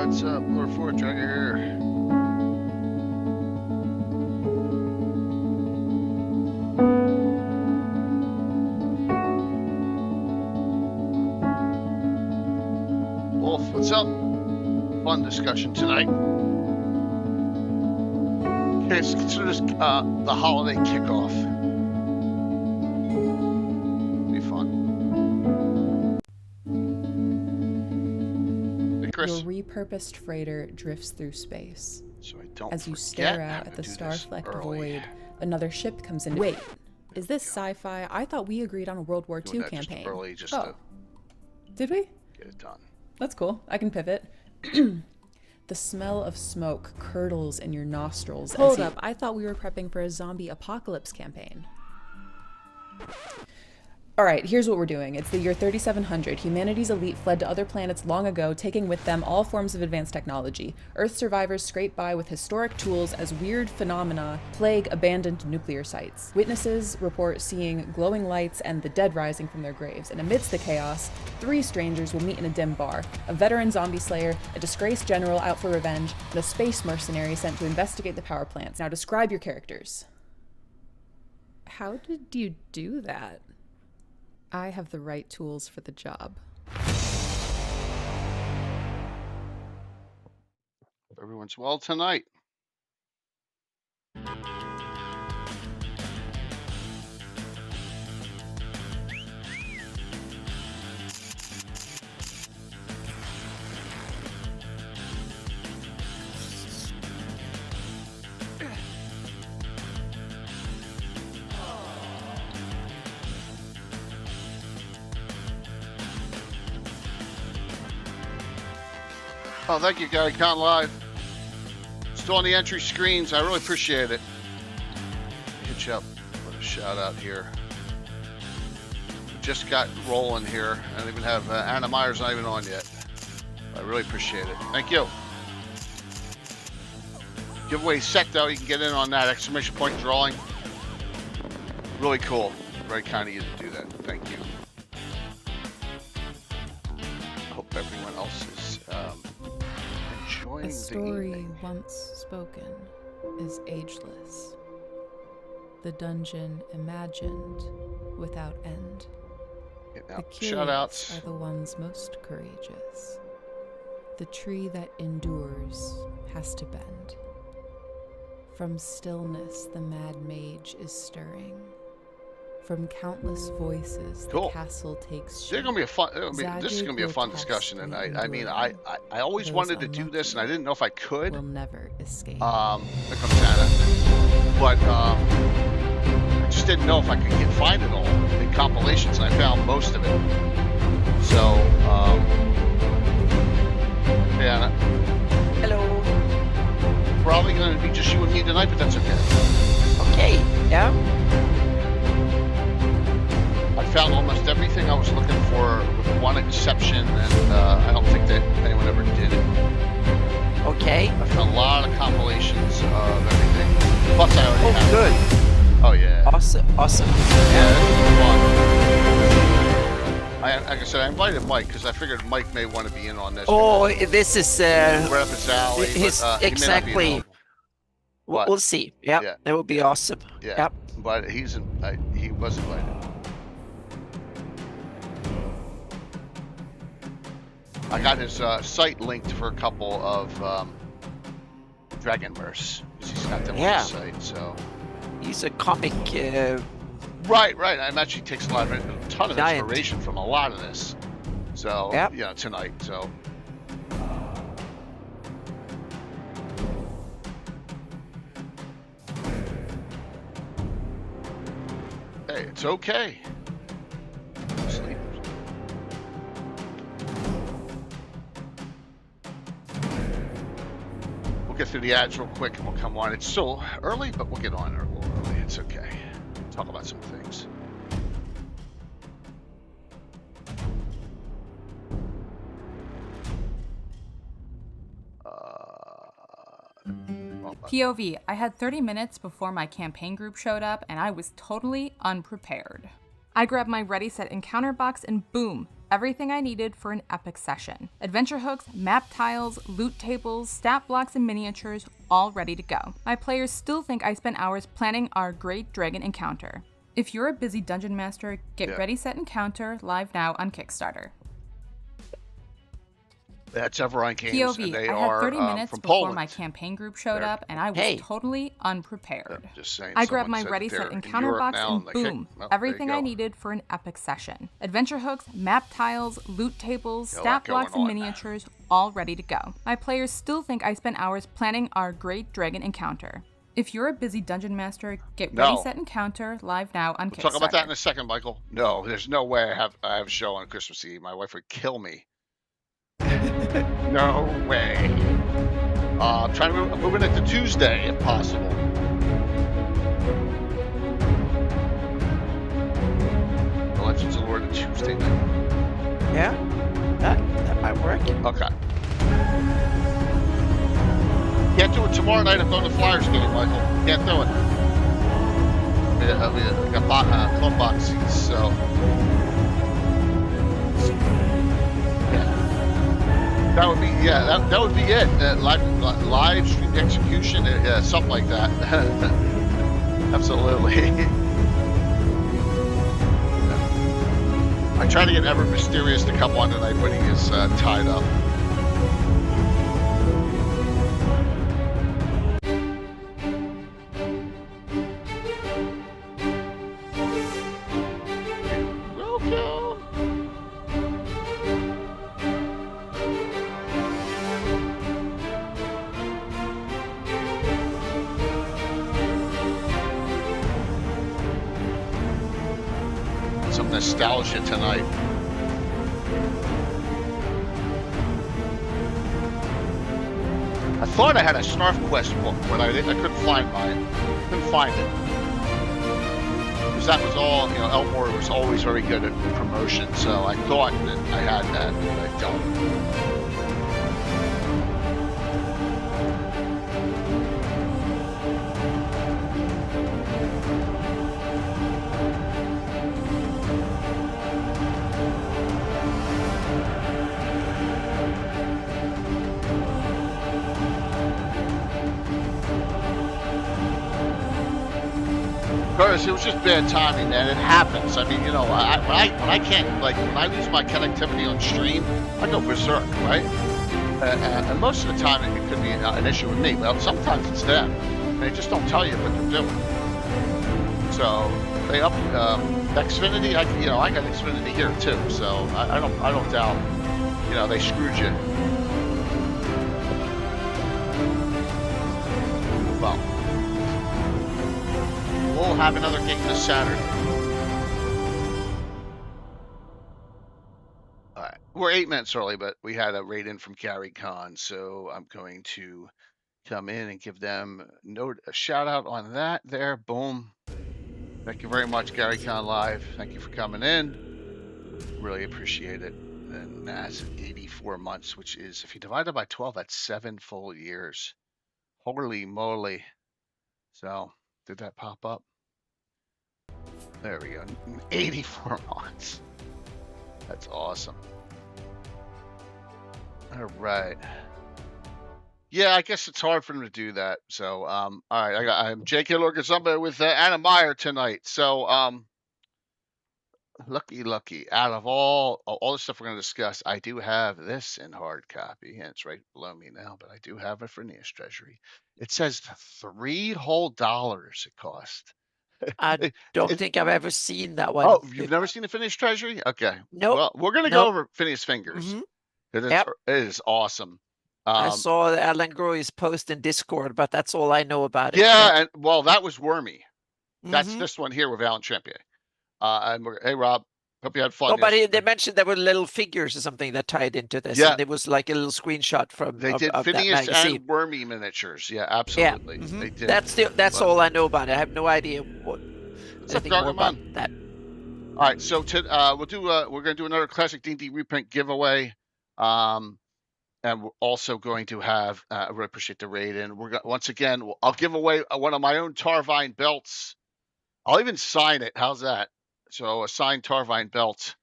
What's up? Lord Fort Dragger here. Wolf, what's up? Fun discussion tonight. Okay, let's consider this the holiday kickoff. Be fun. Hey, Chris. Your repurposed freighter drifts through space. So I don't As you stare out at the star-flecked void, another ship comes in. Wait, is this sci-fi? I thought we agreed on a World War II campaign. Just to did we? get it done. That's cool. I can pivot. The smell of smoke curdles in your nostrils. Hold up, I thought we were prepping for a zombie apocalypse campaign. Alright, here's what we're doing. It's the year 3700. Humanity's elite fled to other planets long ago, taking with them all forms of advanced technology. Earth survivors scrape by with historic tools as weird phenomena plague abandoned nuclear sites. Witnesses report seeing glowing lights and the dead rising from their graves. And amidst the chaos, three strangers will meet in a dim bar. A veteran zombie slayer, a disgraced general out for revenge, and a space mercenary sent to investigate the power plants. Now describe your characters. How did you do that? I have the right tools for the job. Everyone's well tonight. Oh, thank you, Gary Con Live. Still on the entry screens. I really appreciate it. Hit you up. Put a shout out here. We just got rolling here. I don't even have Anna Meyer's not even on yet. I really appreciate it. Thank you. Giveaway set though. You can get in on that. Exclamation point drawing. Really cool. Very kind of you to do that. Thank you. Hope everyone else is enjoying A story the evening. once spoken is ageless. The dungeon imagined without end. Getting The out. Shout curious outs. are the ones most courageous. The tree that endures has to bend. From stillness the mad mage is stirring. From countless voices Cool. the castle takes This is shape. gonna be a fun. This is gonna be a fun Zagged discussion tonight. I mean, enduring. I always Those wanted to do this, and I didn't know if I could. Will never escape. Here comes Anna. But I just didn't know if I could find it all in compilations, and I found most of it. So, hey Anna. Hello. Probably gonna be just you and me tonight, but that's okay. Okay. Yeah. I found almost everything I was looking for, with one exception, and I don't think that anyone ever did it. Okay. I found a lot of compilations of everything. Plus, I already have. Good. Oh yeah. Awesome. Awesome. Yeah, this is fun. Like I said, I invited Mike because I figured Mike may want to be in on this. Oh, this is Right up his alley. his- but, he may not be exactly. involved. But- We'll see. Yep. Yeah. That would be awesome. Yeah. Yep. But he was invited. I got his site linked for a couple of Dragonmirths. He's got them on Yeah. his site, so. He's a comic. Right. I'm actually takes a ton of Giant. inspiration from a lot of this. So, Yep. yeah, tonight. So, hey, it's okay. Sleep. We'll get through the ads real quick and we'll come on. It's still early, but we'll get on a little early. It's okay. Talk about some things. POV, I had 30 minutes before my campaign group showed up and I was totally unprepared. I grabbed my ready set encounter box and boom, everything I needed for an epic session. Adventure hooks, map tiles, loot tables, stat blocks, and miniatures, all ready to go. My players still think I spent hours planning our great dragon encounter. If you're a busy dungeon master, get Ready Set Encounter live now on Kickstarter. That's Everon Games, POV, and they I had are 30 minutes from before Poland. my campaign group showed up, and I was totally unprepared. Just saying, I grabbed my someone said Ready that Set they're in Encounter Europe box now, and like, hey, boom, well, there you everything I go. needed for an epic session. Adventure hooks, map tiles, loot tables, Got a stat lot blocks, going and on. miniatures, all ready to go. My players still think I spent hours planning our great dragon encounter. If you're a busy dungeon master, get Ready Set Encounter live now on Kickstarter. We'll talk about that in a second, Michael. No, there's no way I have a show on Christmas Eve. My wife would kill me. No way. I'm trying to move it to Tuesday if possible. The Legends of Lord Tuesday night. Yeah, that might work. Okay. Can't do it tomorrow night. I'm going to Flyers game, Michael. Can't do it. I got club box seats, so. Yeah. That would be that would be it. Live stream execution, something like that. Absolutely. I try to get Ever Mysterious to come on tonight, but he is tied up. Some nostalgia tonight. I thought I had a Snarfquest book, but I couldn't find mine. Couldn't find it. Because that was all, Elmore was always very good at promotion, so I thought that I had that, but I don't. Curtis, it was just bad timing, man. It happens. I mean, when I can't, like, when I lose my connectivity on stream, I go berserk, right? And most of the time, it could be an issue with me. Well, sometimes it's them. They just don't tell you what they're doing. So they up Xfinity. I got Xfinity here too. So I don't doubt. They screwed you. Well. We'll have another game this Saturday. All right. We're 8 minutes early, but we had a raid in from Gary Con, so I'm going to come in and give them a shout out on that there. Boom. Thank you very much, Gary Con Live. Thank you for coming in. Really appreciate it. And that's 84 months, which is, if you divide it by 12, that's 7 full years. Holy moly. So, did that pop up? There we go. 84 months. That's awesome. All right. Yeah, I guess it's hard for them to do that. So, all right. I'm J.K. Lorgazumba with Anna Meyer tonight. So, lucky. Out of all the stuff we're going to discuss, I do have this in hard copy, and it's right below me now. But I do have a Fineous Treasury. It says $3 whole it cost. I don't think I've ever seen that one. Oh, you've never seen the Fineous Treasury? Okay. Nope. Well, we're going to go over Fineous Fingers. Mm-hmm. It is awesome. I saw Alan Groy's post in Discord, but that's all I know about it. Yeah, and well, that was Wormy. That's this one here with Alan Champion. Hey, Rob. Hope you had fun. Oh, but they mentioned there were little figures or something that tied into this. Yeah. And it was like a little screenshot from They did Fineous and Wormy miniatures. Yeah, absolutely. Yeah. They did. That's all I know about it. I have no idea what anything more about that. All right, so we're going to do another classic D&D reprint giveaway. And we're also going to have, I really appreciate the raid. And once again, I'll give away one of my own Tarvine belts. I'll even sign it. How's that? So a signed Tarvine belt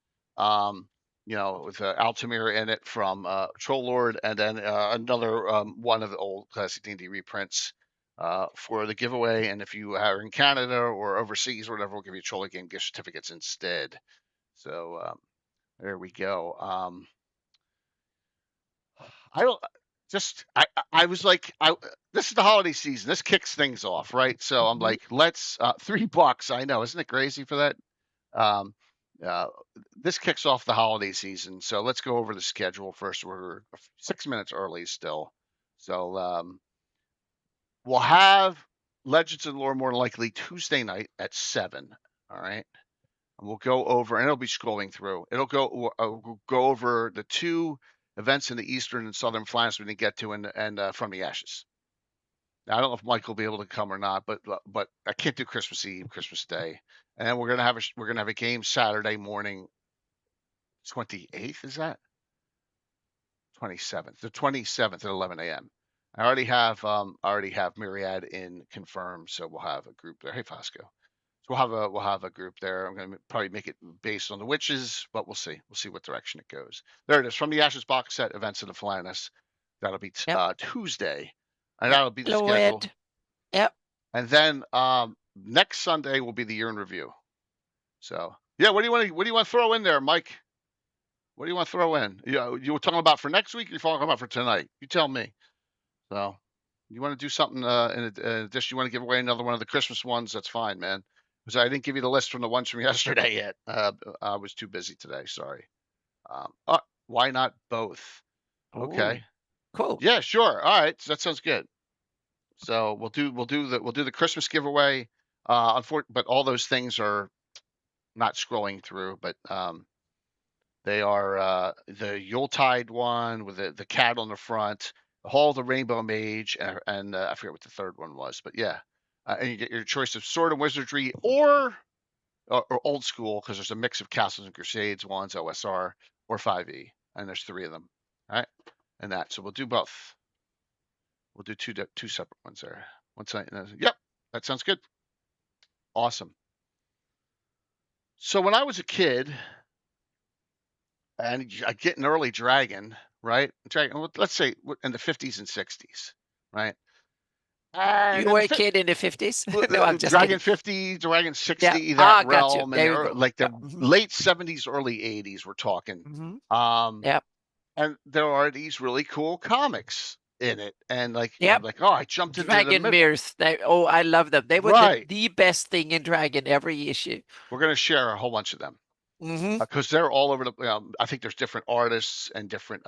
with Altamir in it from Troll Lord, and then another one of the old classic D&D reprints for the giveaway. And if you are in Canada or overseas or whatever, we'll give you Troller Game gift certificates instead. So there we go. I don't just I was like this is the holiday season. This kicks things off, right? So I'm like, let's $3. I know, isn't it crazy for that? Um, this kicks off the holiday season, so let's go over the schedule first. We're 6 minutes early still, so we'll have Legends and Lore more than likely Tuesday night at 7. All right. And we'll go over, and it'll be scrolling through. It'll go we'll go over the 2 events in the Eastern and Southern Flanks we didn't get to, and From the Ashes. Now, I don't know if Mike will be able to come or not, but I can't do Christmas Eve, Christmas Day, and then we're gonna have a game Saturday morning, 28th. Is that 27th? The 27th at 11 a.m. I already have Myriad in confirmed, so we'll have a group there. Hey, Fosco. So we'll have a group there. I'm going to probably make it based on the witches, but we'll see. We'll see what direction it goes. There it is. From the Ashes box set, Events of the Flannis. That'll be Tuesday, and that'll be the schedule. Yep. And then next Sunday will be the year in review. So yeah, what do you want to throw in there, Mike? What do you want to throw in? You were talking about for next week. Or you're talking about for tonight. You tell me. So you want to do something in addition? You want to give away another one of the Christmas ones? That's fine, man. Because I didn't give you the list from the ones from yesterday yet. I was too busy today. Sorry. Why not both? Okay. Ooh, cool. Yeah, sure. All right. That sounds good. So we'll do the Christmas giveaway. But all those things are not scrolling through, but they are the Yuletide one with the cat on the front, the Hall of the Rainbow Mage, and I forget what the third one was, but yeah. And you get your choice of Sword and Wizardry or old school, because there's a mix of Castles and Crusades ones, OSR, or 5e, and there's 3 of them. All right, and that. So we'll do both. We'll do two separate ones there. Yep, that sounds good. Awesome. So when I was a kid, and I get an early Dragon, right? Let's say in the 50s and 60s, right? You were a kid in the 50s? No, I'm just Dragon kidding. 50, Dragon 60, Yeah. that Gotcha. realm, There you and go. like the late 70s, early 80s, we're talking. Yep. And there are these really cool comics in it, and like, Yep. I'm like, oh, I jumped into the middle. Dragonmirth. I love them. They were the best thing in Dragon every issue. We're going to share a whole bunch of them. Because they're all over the. I think there's different artists and different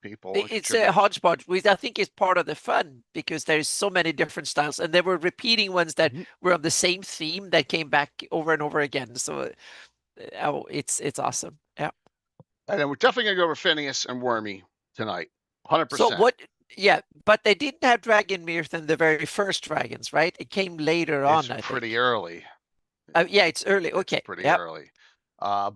people. It's a hodgepodge, which I think is part of the fun, because there's so many different styles, and they were repeating ones that were on the same theme that came back over and over again. So, it's awesome. Yeah. And then we're definitely gonna go over Fineous and Wormy tonight, 100%. So what? Yeah, but they didn't have Dragonmirth in the very first Dragons, right? It came later on. It's pretty early. Yeah, it's early. Okay, it's pretty early. I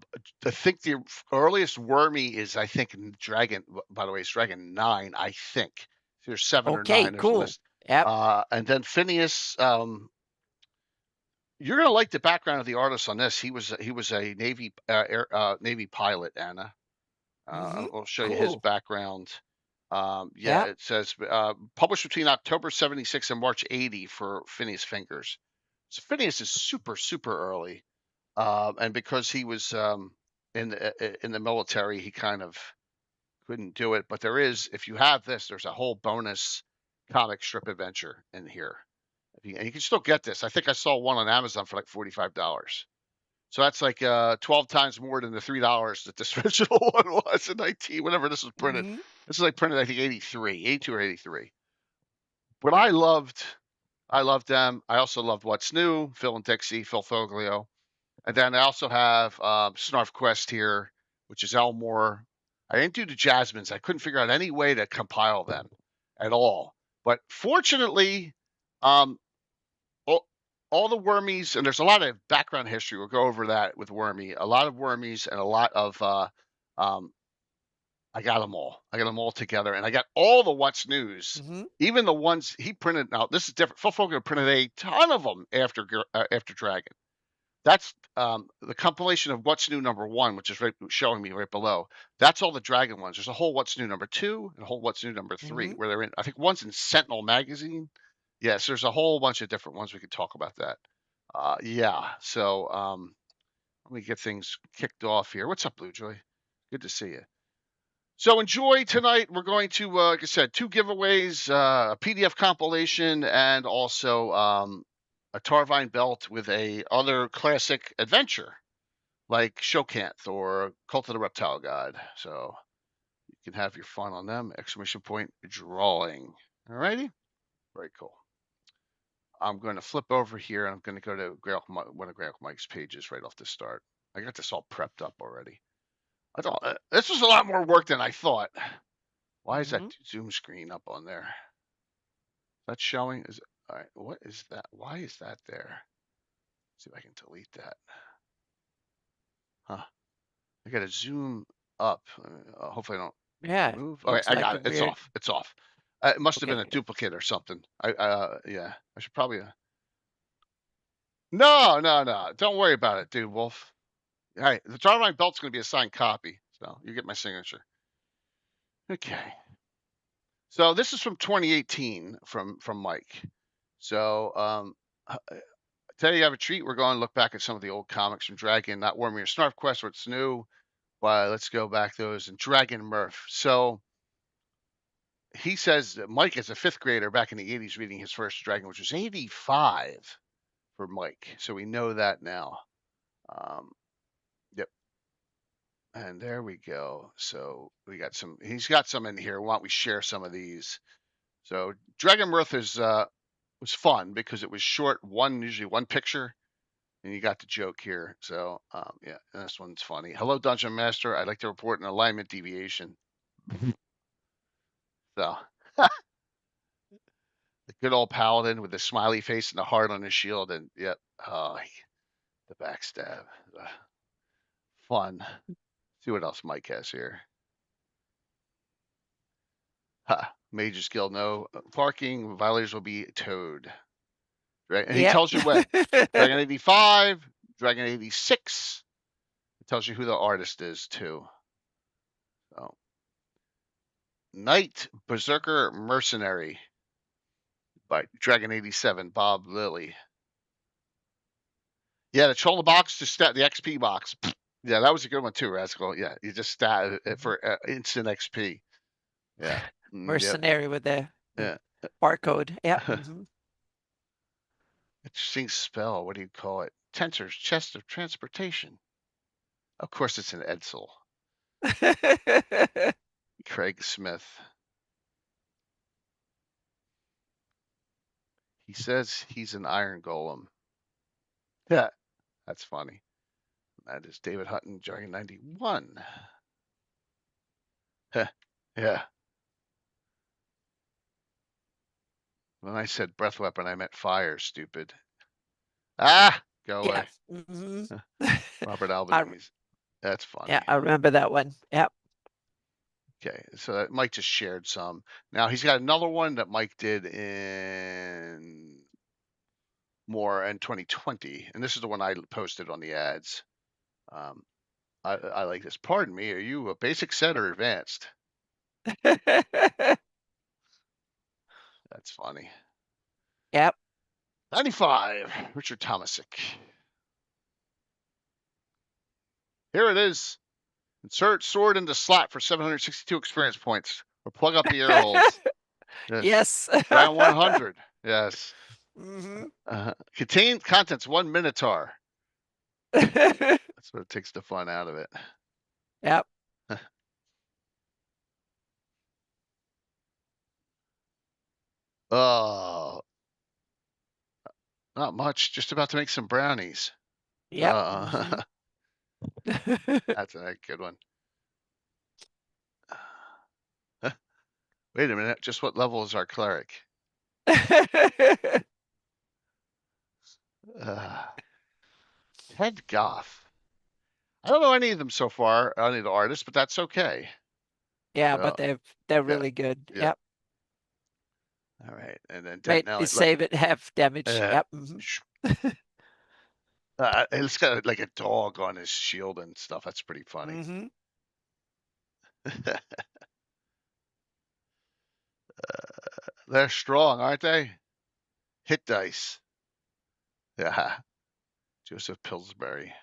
think the earliest Wormy is, I think, Dragon. By the way, it's Dragon 9. I think there's 7 or 9. Okay, cool. Yep. And then Fineous. You're gonna like the background of the artist on this. He was a Navy Navy pilot, Anna. I'll show you his background. It says published between October 76 and March 80 for Fineous Fingers. So Fineous is super early. And because he was in the military, he kind of couldn't do it. But there is, if you have this, there's a whole bonus comic strip adventure in here, and you can still get this. I think I saw one on Amazon for like $45. So that's like 12 times more than the $3 that this original one was in 19, whenever this was printed. This is like printed, I think 82 or 83. But I loved them. I also loved What's New, Phil and Dixie, Phil Foglio. And then I also have Snarfquest here, which is Elmore. I didn't do the Jasmines. I couldn't figure out any way to compile them at all. But fortunately, all the Wormies, and there's a lot of background history. We'll go over that with Wormy. A lot of Wormies and a lot of I got them all. I got them all together, and I got all the What's News, even the ones he printed. Now this is different. Phil Foglio printed a ton of them after Dragon. That's the compilation of What's New #1, which is right showing me right below. That's all the Dragon ones. There's a whole What's New #2 and a whole What's New #3 where they're in. I think one's in Sentinel magazine. Yes, there's a whole bunch of different ones. We could talk about that. Yeah. So let me get things kicked off here. What's up, Blue Joy? Good to see you. So enjoy tonight. We're going to, like I said, 2 giveaways, a PDF compilation, and also a Tarvine belt with a other classic adventure like Shokanth or Cult of the Reptile God. So you can have your fun on them. Exclamation point drawing. Alrighty, very cool. I'm going to flip over here and I'm going to go to one of GREYHAWK Mike's pages right off the start. I got this all prepped up already. I thought this was a lot more work than I thought. Why is that Zoom screen up on there? That's showing. Is all right. What is that? Why is that there? Let's see if I can delete that. Huh. I got to zoom up. Hopefully I don't move. All right, I got it. It's off. It's off. It must have been a duplicate or something. Yeah. I should probably. No. Don't worry about it, dude. Wolf. All right. The Tarvine belt's going to be a signed copy, so you get my signature. Okay. So this is from 2018 from Mike. So today you have a treat. We're going to look back at some of the old comics from Dragon, not Wormy or Snarfquest, what's new. But let's go back those and Dragonmirth. So he says that Mike is a 5th grader back in the 80s reading his first Dragon, which was 85 for Mike. So we know that now. Yep. And there we go. So we got some, he's got some in here. Why don't we share some of these? So Dragonmirth is was fun because it was short, usually one picture, and you got the joke here. So yeah, and this one's funny. Hello, Dungeon Master. I'd like to report an alignment deviation. So the good old paladin with the smiley face and the heart on his shield, and yep, the backstab. Fun. See what else Mike has here. Mage's Guild, no parking. Violators will be towed. Right? And he tells you when. Dragon 85, Dragon 86. It tells you who the artist is too. So, Knight Berserker Mercenary by Dragon 87, Bob Lilly. Yeah, the Chola box to stat the XP box. Yeah, that was a good one too, Rascal. Yeah, you just stat it for instant XP. Yeah. Mercenary with the barcode. Yeah. Interesting spell. What do you call it? Tensor's Chest of Transportation. Of course, it's an Edsel. Craig Smith. He says he's an Iron Golem. Yeah, that's funny. That is David Hutton, Dragon 91. Yeah. When I said breath weapon, I meant fire, stupid. Go away. Robert Albert. That's funny. Yeah, I remember that one. Yep. Okay, so Mike just shared some. Now he's got another one that Mike did in 2020, and this is the one I posted on the ads. I like this. Pardon me, are you a basic set or advanced? That's funny. Yep. 95, Richard Tomasic. Here it is. Insert sword into slot for 762 experience points, or plug up the air holes. Yes. Round 100. Yes. Contained contents 1 Minotaur. That's what takes the fun out of it. Yep. Oh, not much. Just about to make some brownies. Yep. That's a good one. Wait a minute. Just what level is our cleric? Ted Goff. I don't know any of them so far, any of the artists, but that's okay. Yeah, but they're really good. Yep. All right, and then Wait, save it, half damage. Yep. It's got like a dog on his shield and stuff. That's pretty funny. Mm-hmm. They're strong, aren't they? Hit dice. Yeah. Joseph Pillsbury.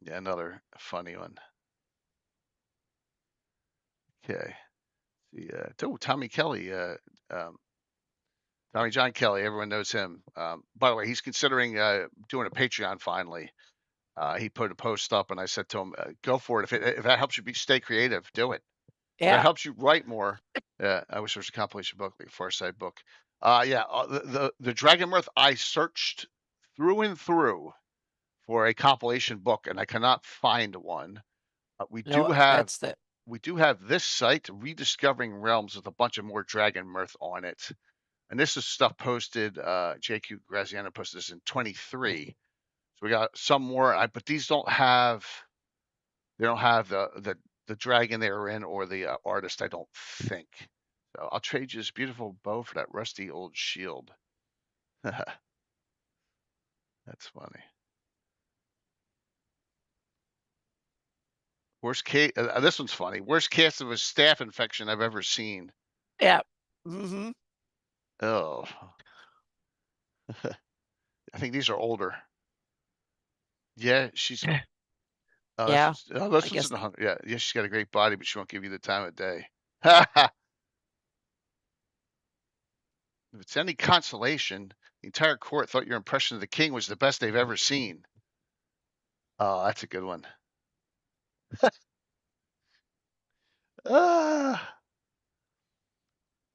Yeah, another funny one. Okay. Oh, Tommy Kelly. Tommy John Kelly. Everyone knows him. By the way, he's considering doing a Patreon finally. He put a post up, and I said to him, "Go for it. If that helps you stay creative, do it. If that Yeah. helps you write more." I wish there was a compilation book, like Far Side book. The Dragonmirth, I searched through and through for a compilation book, and I cannot find one. We do No, have that's the this site, Rediscovering Realms, with a bunch of more Dragonmirth on it. And this is stuff posted. JQ Graziano posted this in 23. So we got some more, but these don't have. They don't have the dragon they were in or the artist. I don't think. So I'll trade you this beautiful bow for that rusty old shield. That's funny. Worst case. This one's funny. Worst case of a staph infection I've ever seen. yeah. Mm-hmm. Oh. I think these are older. Yeah, she's. Oh, Yeah, this I one's guess. in the 100. Yeah, she's got a great body, but she won't give you the time of day. If it's any consolation, the entire court thought your impression of the king was the best they've ever seen. Oh, that's a good one. Ah.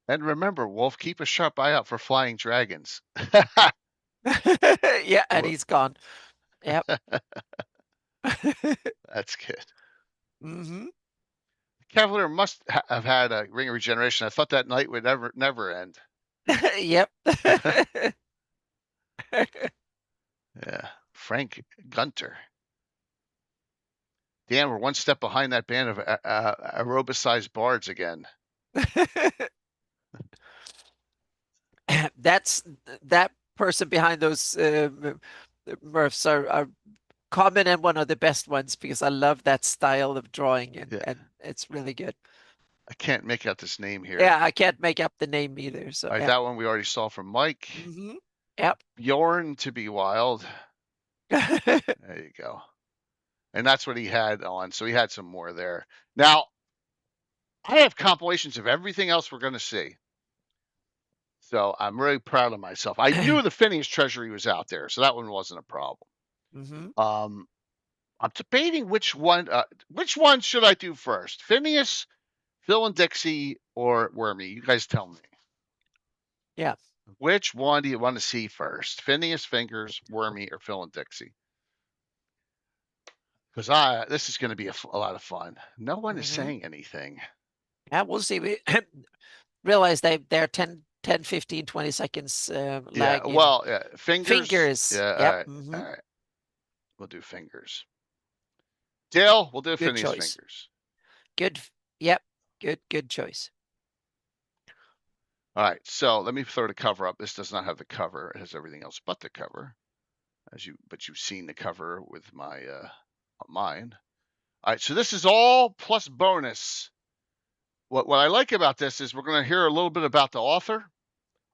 And remember, Wolf, keep a sharp eye out for flying dragons. Yeah, and he's gone. Yep. That's good. Mm-hmm. Cavalier must have had a ring of regeneration. I thought that night would never end. Yep. Yeah. Frank Gunter. Dan, we're one step behind that band of aerobicized bards again. That's that person behind those Murphs are common and one of the best ones because I love that style of drawing and it's really good. I can't make out this name here. Yeah, I can't make up the name either. So all right, that one we already saw from Mike. Mm-hmm. Yep. Bjorn to be wild. There you go. And that's what he had on. So he had some more there. Now, I have compilations of everything else we're going to see. So I'm really proud of myself. I knew the Phineas Treasury was out there, so that one wasn't a problem. Mm-hmm. I'm debating which one should I do first? Phineas, Phil and Dixie, or Wormy? You guys tell me. Yeah. Which one do you want to see first? Fineous Fingers, Wormy, or Phil and Dixie? Because this is going to be a lot of fun. No one is saying anything. Yeah, we'll see. We realize they're 10, 15, 20 seconds lag. Yeah, well, Fingers. Fingers. Yeah, Yep. all right. Mm-hmm. All right. We'll do Fingers. Dale, we'll do Good Phineous choice. Fingers. Good. Yep. Good choice. All right, so let me throw the cover up. This does not have the cover. It has everything else but the cover. But you've seen the cover with my mine. All right, so this is all plus bonus. What I like about this is we're going to hear a little bit about the author.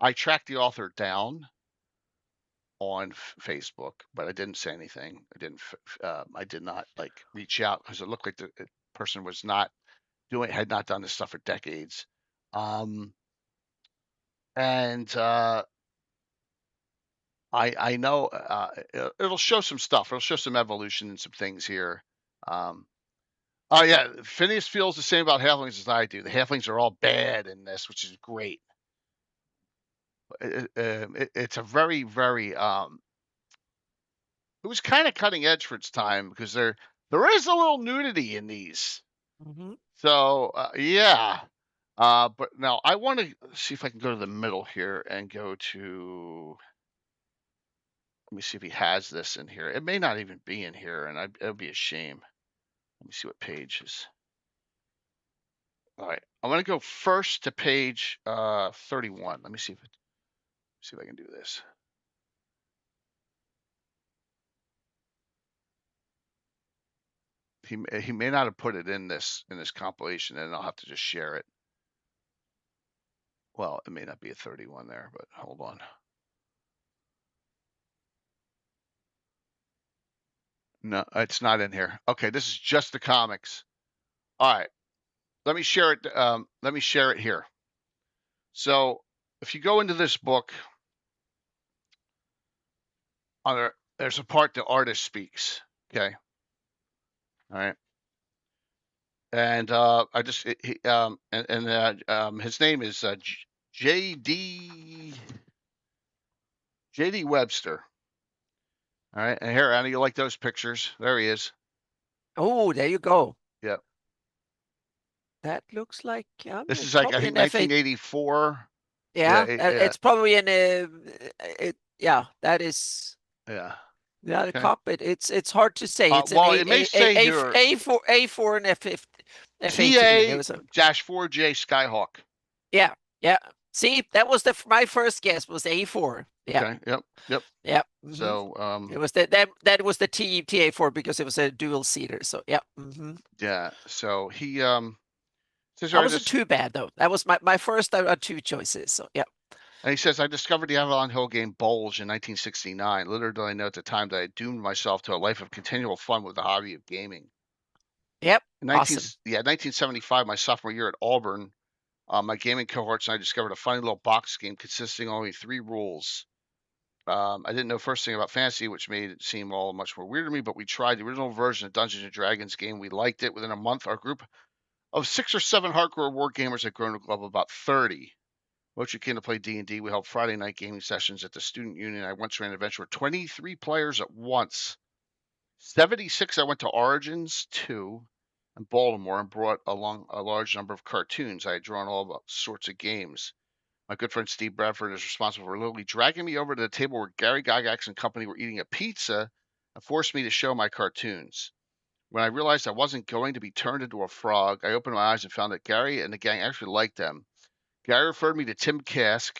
I tracked the author down on Facebook, but I didn't say anything. I did not like reach out because it looked like the person was had not done this stuff for decades. I know it'll show some stuff. It'll show some evolution and some things here. Oh yeah, Phineas feels the same about halflings as I do. The halflings are all bad in this, which is great. It's a very, very it was kind of cutting edge for its time because there is a little nudity in these. Mm-hmm. So yeah. But now I want to see if I can go to the middle here and go to. Let me see if he has this in here. It may not even be in here, and it would be a shame. Let me see what page is. All right, I'm going to go first to page 31. Let me see if I can do this. he may not have put it in this compilation, and I'll have to just share it. Well, it may not be a 31 there, but hold on. No, it's not in here. Okay, this is just the comics. All right, let me share it. Let me share it here. So if you go into this book, there's a part the artist speaks. Okay. All right. And I just his name is JD Webster. All right, and here, Annie, you like those pictures? There he is. Oh, there you go. Yep. That looks like This is like, I think, 1984. Yeah, yeah. it's probably in a. Yeah, that is. Yeah. Yeah, the Okay. cockpit. It's hard to say. It's well, an it may say here A4 and F15. TA-4J Skyhawk. Yeah, yeah. See, that was my first guess was A4. Yeah. Okay. Yep. Yeah. So it was that was the TA4 because it was a dual seater. So yeah. Yeah. So he That wasn't too bad though. That was my first out of two choices. So yeah. And he says, I discovered the Avalon Hill game Bulge in 1969. Little did I know at the time that I doomed myself to a life of continual fun with the hobby of gaming. Yep. Awesome. Yeah, 1975, my sophomore year at Auburn, my gaming cohorts and I discovered a funny little box game consisting of only 3 rules. I didn't know first thing about fantasy, which made it seem all much more weird to me, but we tried the original version of Dungeons and Dragons game. We liked it. Within a month, our group of 6 or 7 hardcore war gamers had grown to a club of about 30. Most who came to play D&D. We held Friday night gaming sessions at the student union. I once ran an adventure with 23 players at once. 76, I went to Origins 2 in Baltimore and brought along a large number of cartoons. I had drawn all sorts of games. My good friend Steve Bradford is responsible for literally dragging me over to the table where Gary Gygax and company were eating a pizza and forced me to show my cartoons. When I realized I wasn't going to be turned into a frog, I opened my eyes and found that Gary and the gang actually liked them. Gary referred me to Tim Kask,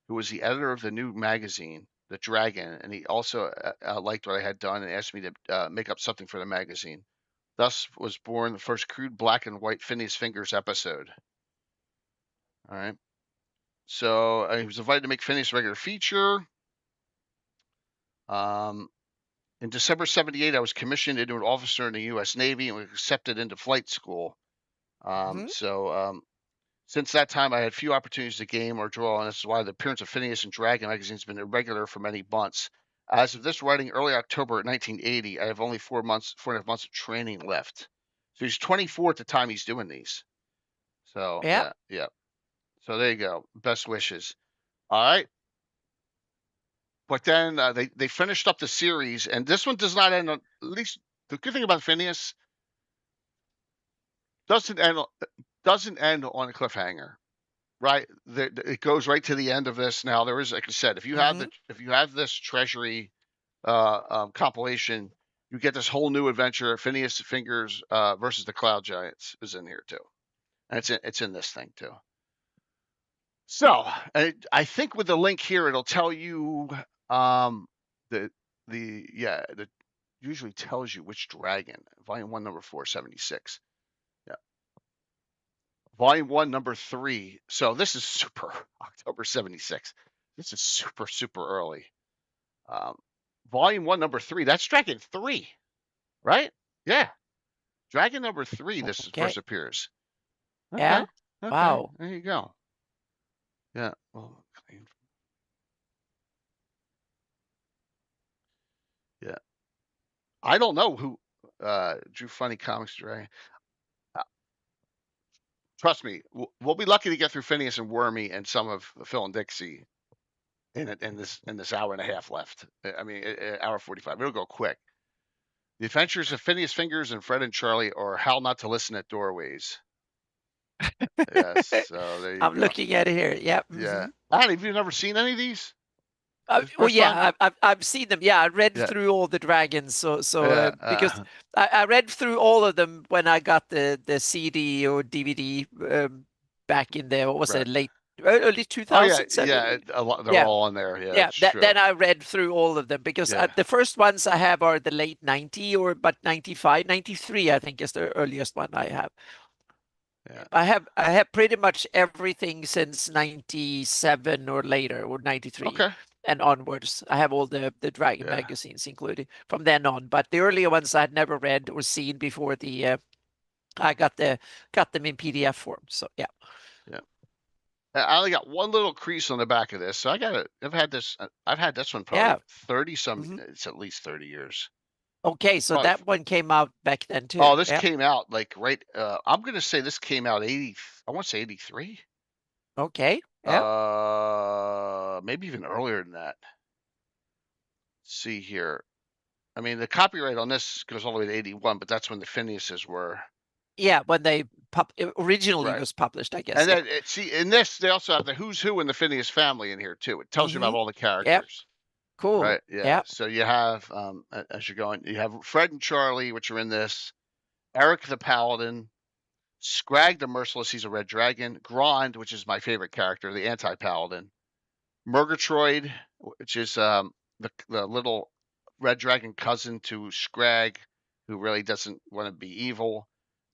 who was the editor of the new magazine, The Dragon, and he also liked what I had done and asked me to make up something for the magazine. Thus was born the first crude black and white Fineous Fingers episode. All right. So I was invited to make Fineous a regular feature. In December 78, I was commissioned into an officer in the U.S. Navy and was accepted into flight school. Since that time, I had few opportunities to game or draw, and this is why the appearance of Fineous and Dragon magazine has been irregular for many months. As of this writing, early October 1980, I have only 4.5 months of training left. So he's 24 at the time he's doing these. So yeah. So there you go. Best wishes. All right. But then they finished up the series, and this one does not end on. At least the good thing about Fineous doesn't end on a cliffhanger, right? It goes right to the end of this. Now there is, like I said, if you have this treasury compilation, you get this whole new adventure. Fineous Fingers versus the Cloud Giants is in here too, and it's in this thing too. So I think with the link here, it'll tell you it usually tells you which dragon. Volume 1, number 476. Yeah. Volume 1, number 3. So this is super October 76. This is super, super early. Volume 1, number 3. That's Dragon 3, right? Yeah. Dragon number 3. This first appears. Okay. Yeah. Okay. Wow. There you go. Yeah. Well, yeah. I don't know who drew Funny Comics Dragon. Trust me, we'll be lucky to get through Fineous and Wormy and some of Phil and Dixie in this hour and a half left. I mean, hour 45. It'll go quick. The Adventures of Fineous Fingers and Fred and Charlie, or How Not to Listen at Doorways. Yes. So there you go. I'm looking at it here. Yep. Yeah. Annie, have you never seen any of these? Well, yeah, I've seen them. Yeah, I read through all the dragons. So because I read through all of them when I got the CD or DVD back in the what was it, late early Oh yeah, 2000s, I yeah. believe. A lot, they're Yeah. all in there. Yeah, Yeah, that's true. then I read through all of them because Yeah. the first ones I have are the late 90 but 95, 93 I think is the earliest one I have. Yeah. I have pretty much everything since 97 or later, or 93 Okay. and onwards. I have all the Dragon Yeah. magazines included from then on, but the earlier ones I'd never read or seen before I got them in PDF form. So yeah. Yeah. I only got one little crease on the back of this, so I've had this one probably Yeah. 30 some. Mhm. It's at least 30 years. Okay, so Probably. that one came out back then too. Oh, this Yeah. came out like right. I'm gonna say this came out 80. I want to say 83. Okay. Yeah. Maybe even earlier than that. Let's see here. I mean, the copyright on this goes all the way to 81, but that's when the Fineuses were. Yeah, when they originally Right. was published, I guess. And Yeah. then see in this they also have the who's who in the Phineas family in here too. It tells you about all the Yep. characters. Cool. Right. Yeah. Yep. So you have as you're going, you have Fred and Charlie, which are in this. Eric the Paladin, Scrag the Merciless, he's a red dragon. Grond, which is my favorite character, the anti-paladin. Murgatroyd, which is the little red dragon cousin to Scrag, who really doesn't want to be evil.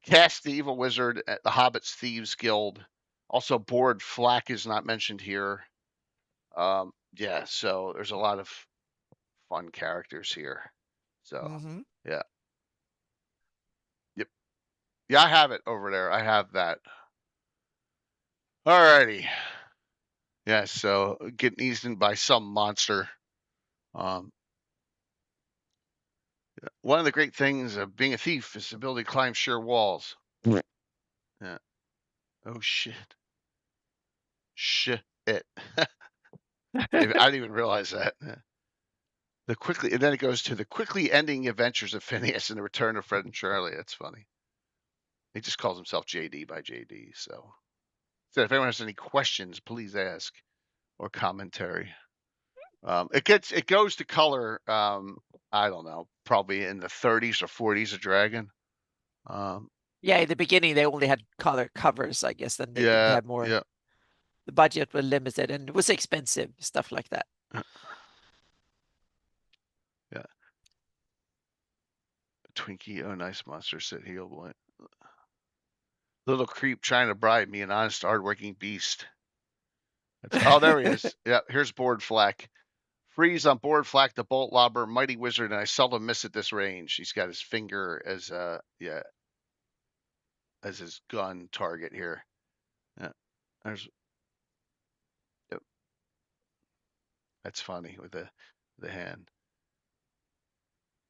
Cass the evil wizard at the Hobbits Thieves Guild. Also, Board Flack is not mentioned here. Yeah, so there's a lot of fun characters here. So yeah. Yep. Yeah, I have it over there. I have that. Alrighty. Yeah, so getting eaten by some monster. One of the great things of being a thief is the ability to climb sheer walls. Yeah. Oh shit. Shit. I didn't even realize that. And then it goes to the quickly ending adventures of Phineas and the return of Fred and Charlie. That's funny. He just calls himself JD by JD. So if anyone has any questions, please ask or commentary. It goes to color. I don't know, probably in the 30s or 40s. A dragon. Yeah, in the beginning they only had color covers, I guess. Then they didn't have more. Yeah. The budget was limited and it was expensive, stuff like that. Yeah. Twinkie, oh nice monster, said heel boy. Little creep trying to bribe me, an honest, hardworking beast. Oh, there he is. Yeah, here's Board Flack. Freeze on Board Flack, the bolt lobber, mighty wizard, and I seldom miss at this range. He's got his finger as as his gun target here. Yeah, there's. Yep. That's funny with the hand.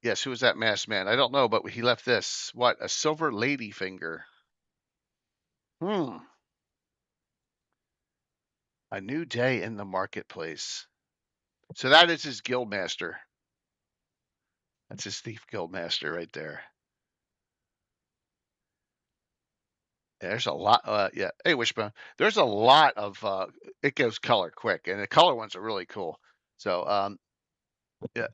Yes, who was that masked man? I don't know, but he left this. What? A silver lady finger. A new day in the marketplace. So that is his guildmaster. That's his thief guildmaster right there. Yeah, there's a lot. Yeah. Hey, Wishbone. There's a lot of. It goes color quick, and the color ones are really cool. So, yeah.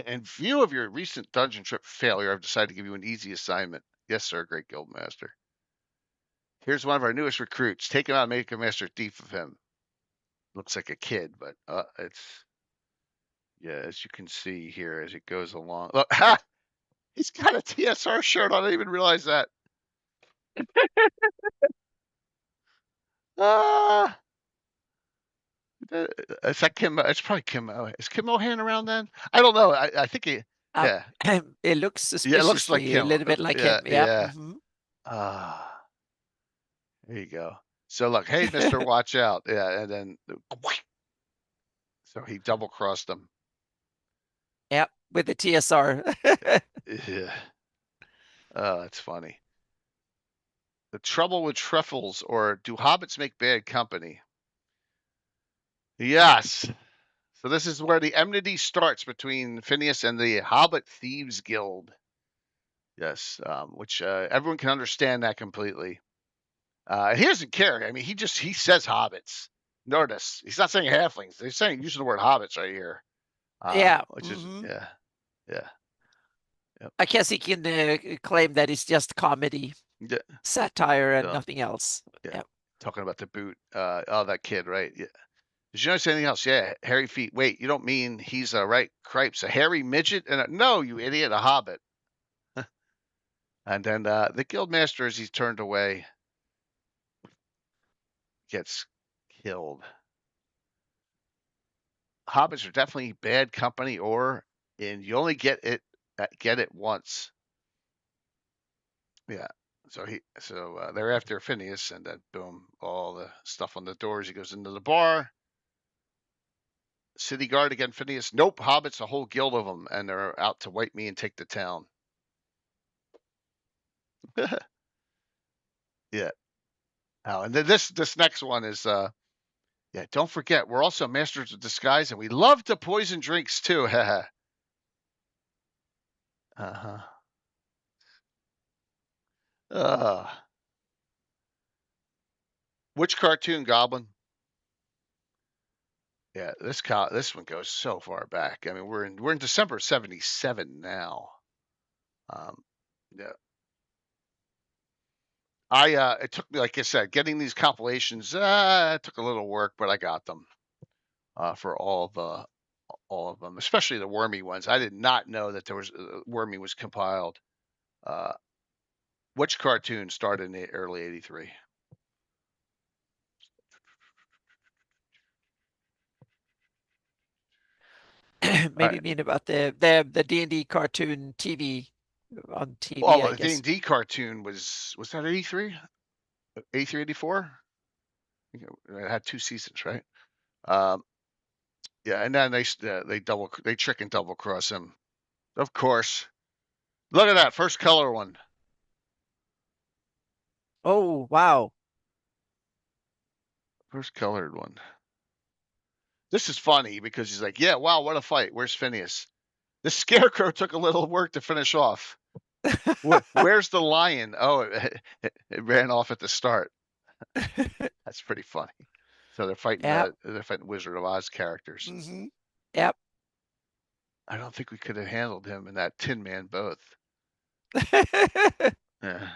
In view of your recent dungeon trip failure, I've decided to give you an easy assignment. Yes, sir, great guildmaster. Here's one of our newest recruits. Take him out and make a master thief of him. Looks like a kid, but it's. Yeah, as you can see here as it goes along. Look, ha! He's got a TSR shirt on. I didn't even realize that. Is that Kim? It's probably Kim. Is Kim Mohan around then? I don't know. I think he. Yeah. It looks Yeah, it looks like suspiciously Kim. a little bit like Yeah, him. Yeah. yeah. There you go. So look, hey, Mister, watch out. Yeah, and then so he double crossed him. Yep, with the TSR. Yeah. Oh, that's funny. The trouble with truffles, or do hobbits make bad company? Yes. So this is where the enmity starts between Phineas and the Hobbit Thieves Guild. Yes, which everyone can understand that completely. He doesn't care. I mean, he says hobbits. Notice he's not saying halflings. They're saying using the word hobbits right here. Yeah. Which is yeah. Yep. I guess he can claim that it's just comedy, satire, and nothing else. Yeah. Yep. Talking about the boot. Oh, that kid, right? Yeah. Did you notice anything else? Yeah, hairy feet. Wait, you don't mean he's right? Cripes, a hairy midget? And no, you idiot, a hobbit. And then the guildmaster, as he's turned away, gets killed. Hobbits are definitely bad company, and you only get it once. Yeah. So they're after Phineas, and then boom, all the stuff on the doors. He goes into the bar. City guard again, Phineas. Nope, hobbits, a whole guild of them, and they're out to wipe me and take the town. Yeah. Oh, and then this next one is yeah, don't forget, we're also masters of disguise, and we love to poison drinks too. Uh-huh. Which cartoon, Goblin? Yeah, this one goes so far back. I mean, we're in December '77 now. Yeah. It took me, like I said, getting these compilations. It took a little work, but I got them for all of them, especially the Wormy ones. I did not know that there was Wormy was compiled. Which cartoon started in the early '83? Maybe you mean about the D&D cartoon TV on TV, Well, I the guess. D&D cartoon was that '83, '83, '84? It had 2 seasons, right? Yeah, and then they trick and double cross him. Of course. Look at that first color one. Oh, wow. First colored one. This is funny because he's like, yeah, wow, what a fight. Where's Phineas? The scarecrow took a little work to finish off. Where's the lion? Oh, it ran off at the start. That's pretty funny. So they're fighting Wizard of Oz characters. Mm-hmm. Yep. I don't think we could have handled him and that Tin Man both. Yeah.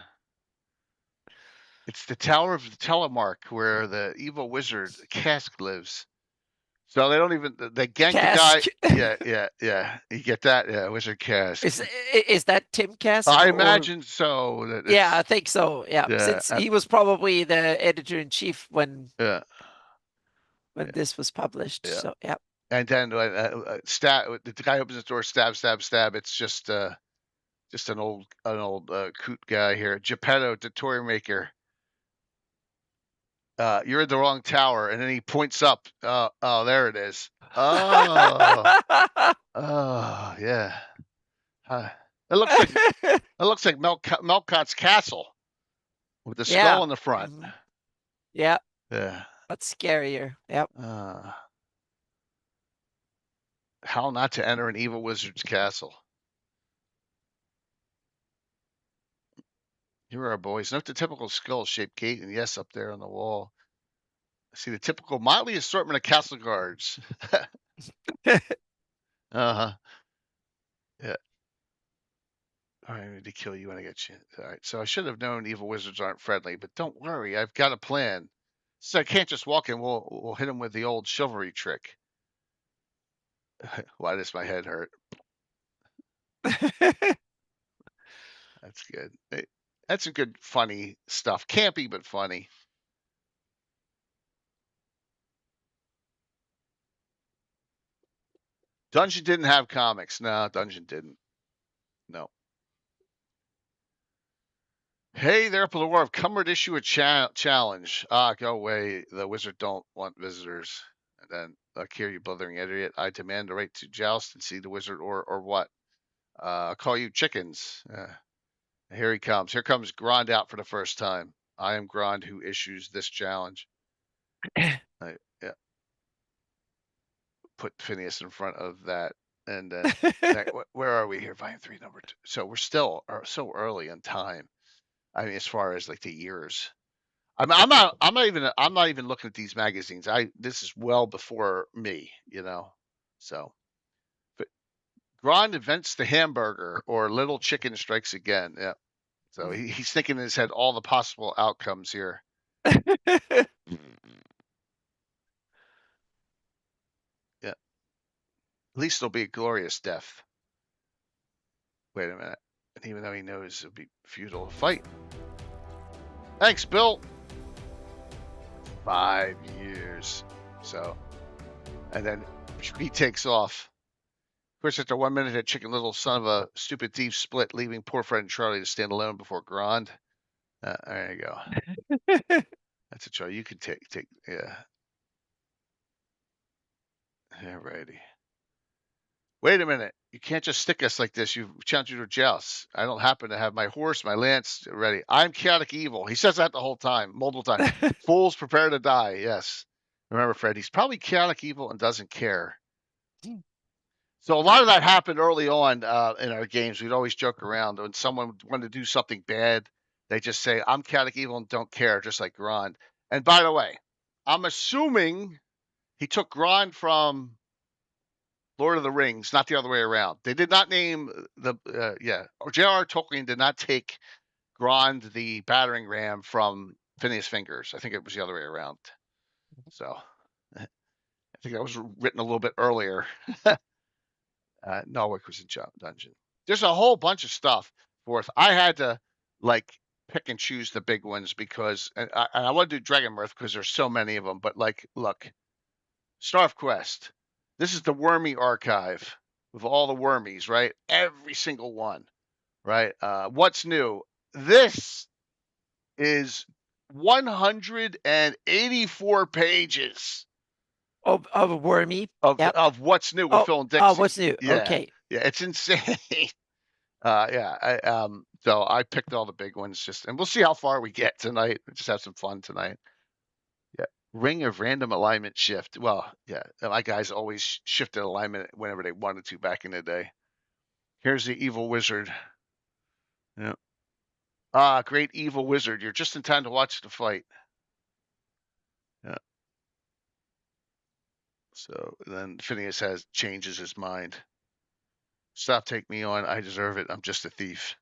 It's the Tower of the Telemark where the evil wizard Cask lives. So they don't even they gank Cask. the guy. Yeah. You get that? Yeah, Wizard Cask. Is that Tim Cask? I imagine so. Yeah, I think so. Yeah, since he was probably the editor in chief when this was published. Yeah. So yeah. And then the guy opens the door, stab. It's just an old coot guy here, Geppetto, the toy maker. You're in the wrong tower, and then he points up. Oh, there it is. Oh, oh, yeah. It looks like Melkot's castle with the skull in the front. Mm-hmm. Yeah. Yeah. That's scarier. Yep. How not to enter an evil wizard's castle. Here are our boys. Note the typical skull-shaped gate, and yes, up there on the wall. See the typical motley assortment of castle guards. Uh-huh. Yeah. All right, I need to kill you when I get you. All right, so I should have known evil wizards aren't friendly, but don't worry, I've got a plan. So I can't just walk in. We'll hit him with the old chivalry trick. Why does my head hurt? That's good. That's some good, funny stuff. Campy, but funny. Dungeon didn't have comics. No, Dungeon didn't. No. Hey there, Dwarf. Come to issue a challenge. Go away. The wizard don't want visitors. And then, here, you blithering idiot. I demand the right to joust and see the wizard or what? I'll call you chickens. Here he comes. Here comes Grond out for the first time. I am Grond who issues this challenge. Yeah. Put Phineas in front of that. And then, where are we here? Volume 3, number 2. So we're still so early in time. I mean, as far as like the years, I'm not even looking at these magazines. This is well before me, So, but Grond invents the hamburger, or Little Chicken strikes again. Yeah. So he's thinking in his head all the possible outcomes here. Yeah. At least it'll be a glorious death. Wait a minute. And even though he knows it'll be futile to fight. Thanks, Bill. 5 years. So, and then he takes off. Of course, after 1 minute, that chicken little son of a stupid thief split, leaving poor friend Charlie to stand alone before Grand. There you go. That's a Charlie. You can take, yeah. Alrighty. Wait a minute. You can't just stick us like this. You've challenged you to joust. I don't happen to have my horse, my lance ready. I'm chaotic evil. He says that the whole time, multiple times. Fools prepare to die. Yes. Remember, Fred, he's probably chaotic evil and doesn't care. So a lot of that happened early on in our games. We'd always joke around when someone wanted to do something bad. They just say, I'm chaotic evil and don't care, just like Grand. And by the way, I'm assuming he took Grand from Lord of the Rings, not the other way around. They did not name the or J.R.R. Tolkien did not take Grand the battering ram from Fineous Fingers. I think it was the other way around. So I think that was written a little bit earlier. Norwick was in dungeon. There's a whole bunch of stuff. Fourth, I had to like pick and choose the big ones because, and I want to do Dragonmirth because there's so many of them. But like, look, Snarfquest. This is the Wormy archive with all the Wormies, right? Every single one, right? What's new? This is 184 pages of Wormy. Of what's new with Phil and Dixie. Oh, what's new? Yeah. Okay. Yeah, it's insane. So I picked all the big ones and we'll see how far we get tonight. We'll just have some fun tonight. Yeah. Ring of random alignment shift. Well, yeah, my guys always shifted alignment whenever they wanted to back in the day. Here's the evil wizard. Yeah. Great evil wizard. You're just in time to watch the fight. Yeah. So then Phineas changes his mind. Stop, take me on. I deserve it. I'm just a thief.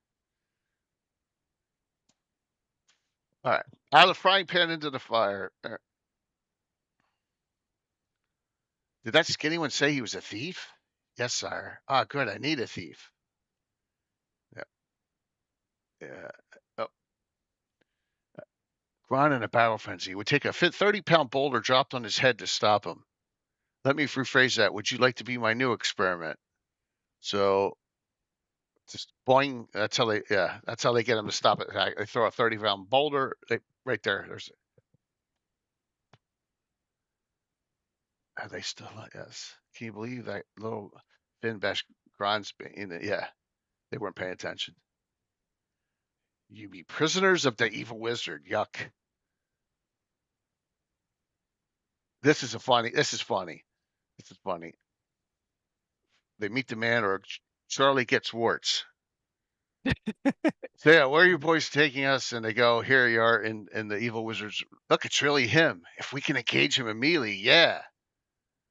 All right. Out of the frying pan into the fire. Did that skinny one say he was a thief? Yes, sire. Good. I need a thief. Yeah. Yeah. Oh. Grand in a battle frenzy would take a 30-pound boulder dropped on his head to stop him. Let me rephrase that. Would you like to be my new experiment? So just boing. That's how they get him to stop it. They throw a 30-pound boulder right there. There's. Are they still? Yes. Can you believe that little Finbash Grand's in it? Yeah, they weren't paying attention. You be prisoners of the evil wizard. Yuck. This is funny. This is funny. They meet the man, or Charlie gets warts. So yeah, where are you boys taking us? And they go, here you are in the evil wizard's. Look, it's really him. If we can engage him immediately, yeah.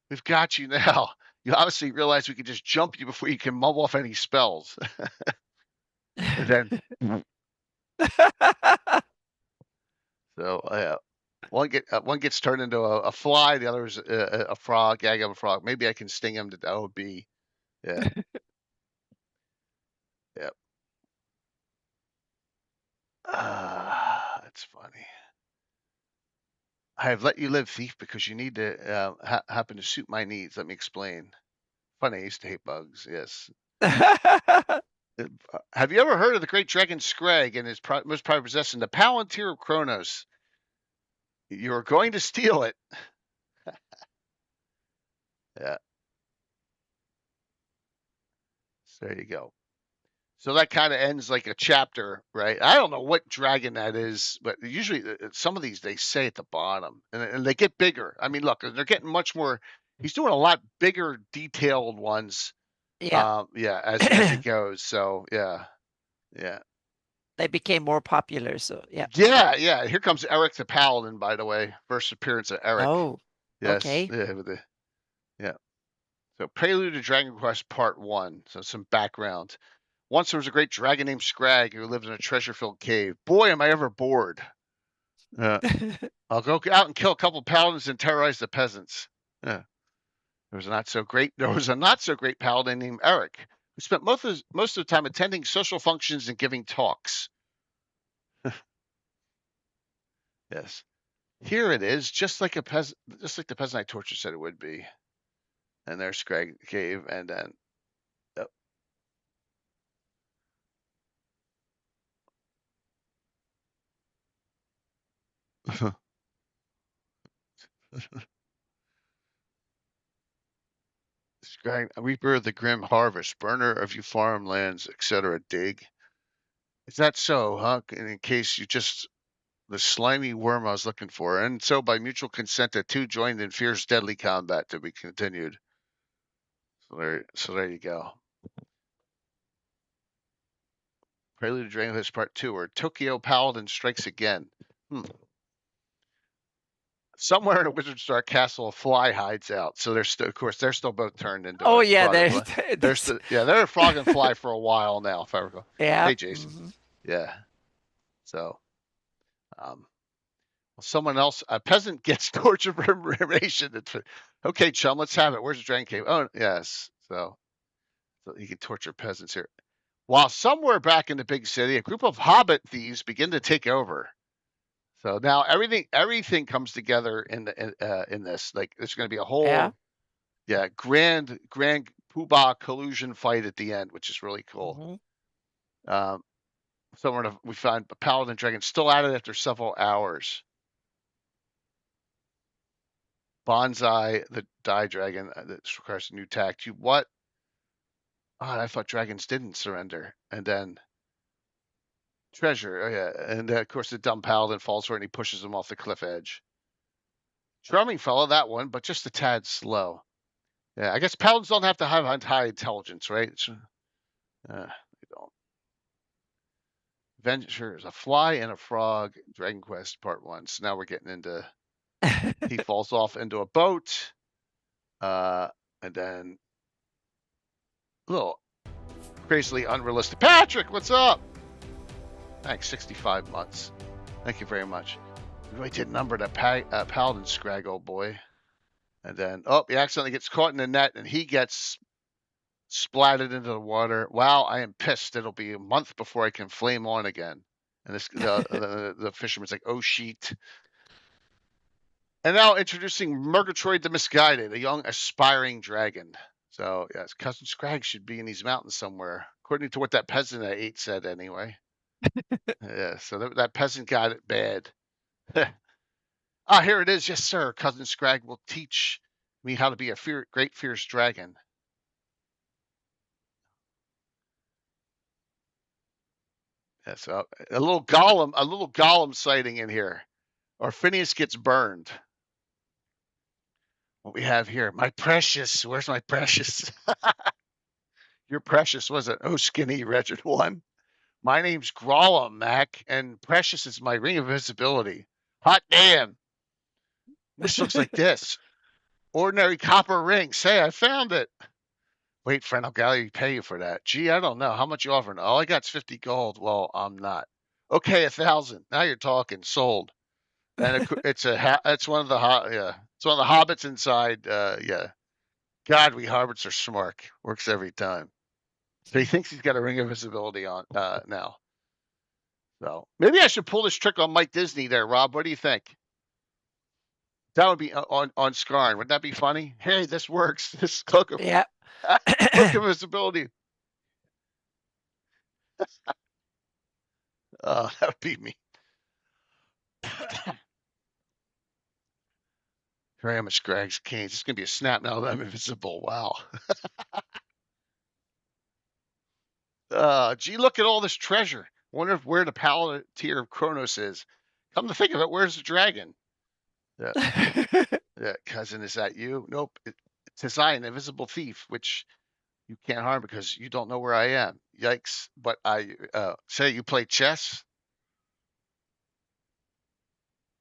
We've got you now. You obviously realize we can just jump you before you can mumble off any spells. And then so one gets turned into a fly, the other is a frog, gag of a frog. Maybe I can sting him. That would be, yeah. Yep. That's funny. I have let you live, thief, because you need to happen to suit my needs. Let me explain. Funny, I used to hate bugs. Yes. Have you ever heard of the great dragon Scrag and his most prized possession, the Palantir of Kronos? You're going to steal it. Yeah. So there you go. So that kind of ends like a chapter, right? I don't know what dragon that is, but usually some of these they say at the bottom, and they get bigger. I mean, look, they're getting much more. He's doing a lot bigger, detailed ones. Yeah. As he goes. So yeah. They became more popular. So yeah. Yeah. Here comes Eric the Paladin, by the way. First appearance of Eric. Oh. Yes. Okay. Yeah. So Prelude to Dragon Quest Part 1. So some background. Once there was a great dragon named Scrag who lived in a treasure-filled cave. Boy, am I ever bored. I'll go out and kill a couple paladins and terrorize the peasants. There was a not so great paladin named Eric who spent most of the time attending social functions and giving talks. Yes. Here it is, just like the peasant I tortured said it would be. And there's Greg Cave, and then Greg, Reaper of the Grim Harvest, burner of you farmlands, etc. Dig. Is that so, huh? And in case you just the slimy worm I was looking for, and so by mutual consent, the two joined in fierce, deadly combat to be continued. So there you go. Prelude to Dragonmirth Part 2, or Tokyo Paladin Strikes Again. Somewhere in a Wizard's Dark Castle, a fly hides out. So they're still, of course, they're still both turned into. Oh yeah, they're a frog and fly for a while now, if I recall. Yeah. Hey, Jason. Yeah. So, someone else, a peasant gets torture for information. Okay, chum, let's have it. Where's the dragon cave? Oh, yes. So you can torture peasants here. While somewhere back in the big city, a group of hobbit thieves begin to take over. So now everything comes together in this. Like there's going to be a whole, grand poobah collusion fight at the end, which is really cool. Somewhere we find a paladin dragon still at it after several hours. Bonsai, the die dragon that requires a new tact. What? Oh, I thought dragons didn't surrender. And then treasure. Oh yeah, and of course the dumb paladin falls for it and he pushes him off the cliff edge. Charming fellow, that one, but just a tad slow. Yeah, I guess paladins don't have to have high intelligence, right? They don't. Adventures, a fly and a frog, Dragon Quest Part 1. So now we're getting into he falls off into a boat. And then a little crazily unrealistic. Patrick, what's up? Thanks, 65 months. Thank you very much. We really did number that paladin scrag, old boy. And then, he accidentally gets caught in the net and he gets splatted into the water. Wow, I am pissed. It'll be a month before I can flame on again. And the fisherman's like, oh, sheet. And now introducing Murgatroyd the Misguided, a young aspiring dragon. So, yes, Cousin Scrag should be in these mountains somewhere, according to what that peasant I ate said anyway. Yeah, so that peasant got it bad. Here it is. Yes, sir. Cousin Scrag will teach me how to be a great, fierce dragon. Yeah, so a little golem sighting in here. Or Phineas gets burned. What we have here, my precious. Where's my precious? Your precious was it? Oh, skinny, wretched one. My name's Grolem, Mac, and precious is my ring of invisibility. Hot damn. This looks like this. Ordinary copper ring. Say, I found it. Wait, friend, I'll gladly pay you for that. Gee, I don't know. How much you offering? All I got's 50 gold. Well, I'm not. Okay, 1,000. Now you're talking. Sold. And it's one of the it's one of the hobbits inside. God, we hobbits are smart. Works every time. So he thinks he's got a ring of invisibility on now. So maybe I should pull this trick on Mike Disney there, Rob. What do you think? That would be on Skarn. Wouldn't that be funny? Hey, this works. This cloak of invisibility. That would be me. Here I am at Scrag's Canes. It's going to be a snap now that I'm invisible. Wow. Gee, look at all this treasure. Wonder where the Palantir of Kronos is. Come to think of it, where's the dragon? Yeah, cousin, is that you? Nope. It's I, an invisible thief, which you can't harm because you don't know where I am. Yikes. But I say you play chess?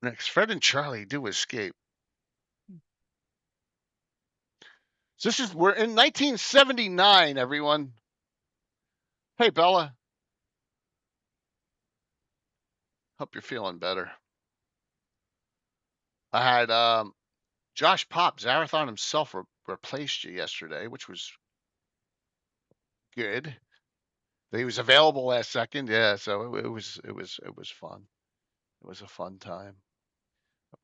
Next, Fred and Charlie do escape. So we're in 1979, everyone. Hey, Bella. Hope you're feeling better. I had Josh Pop, Zarathon himself, replaced you yesterday, which was good. He was available last second, yeah. So it was fun. It was a fun time.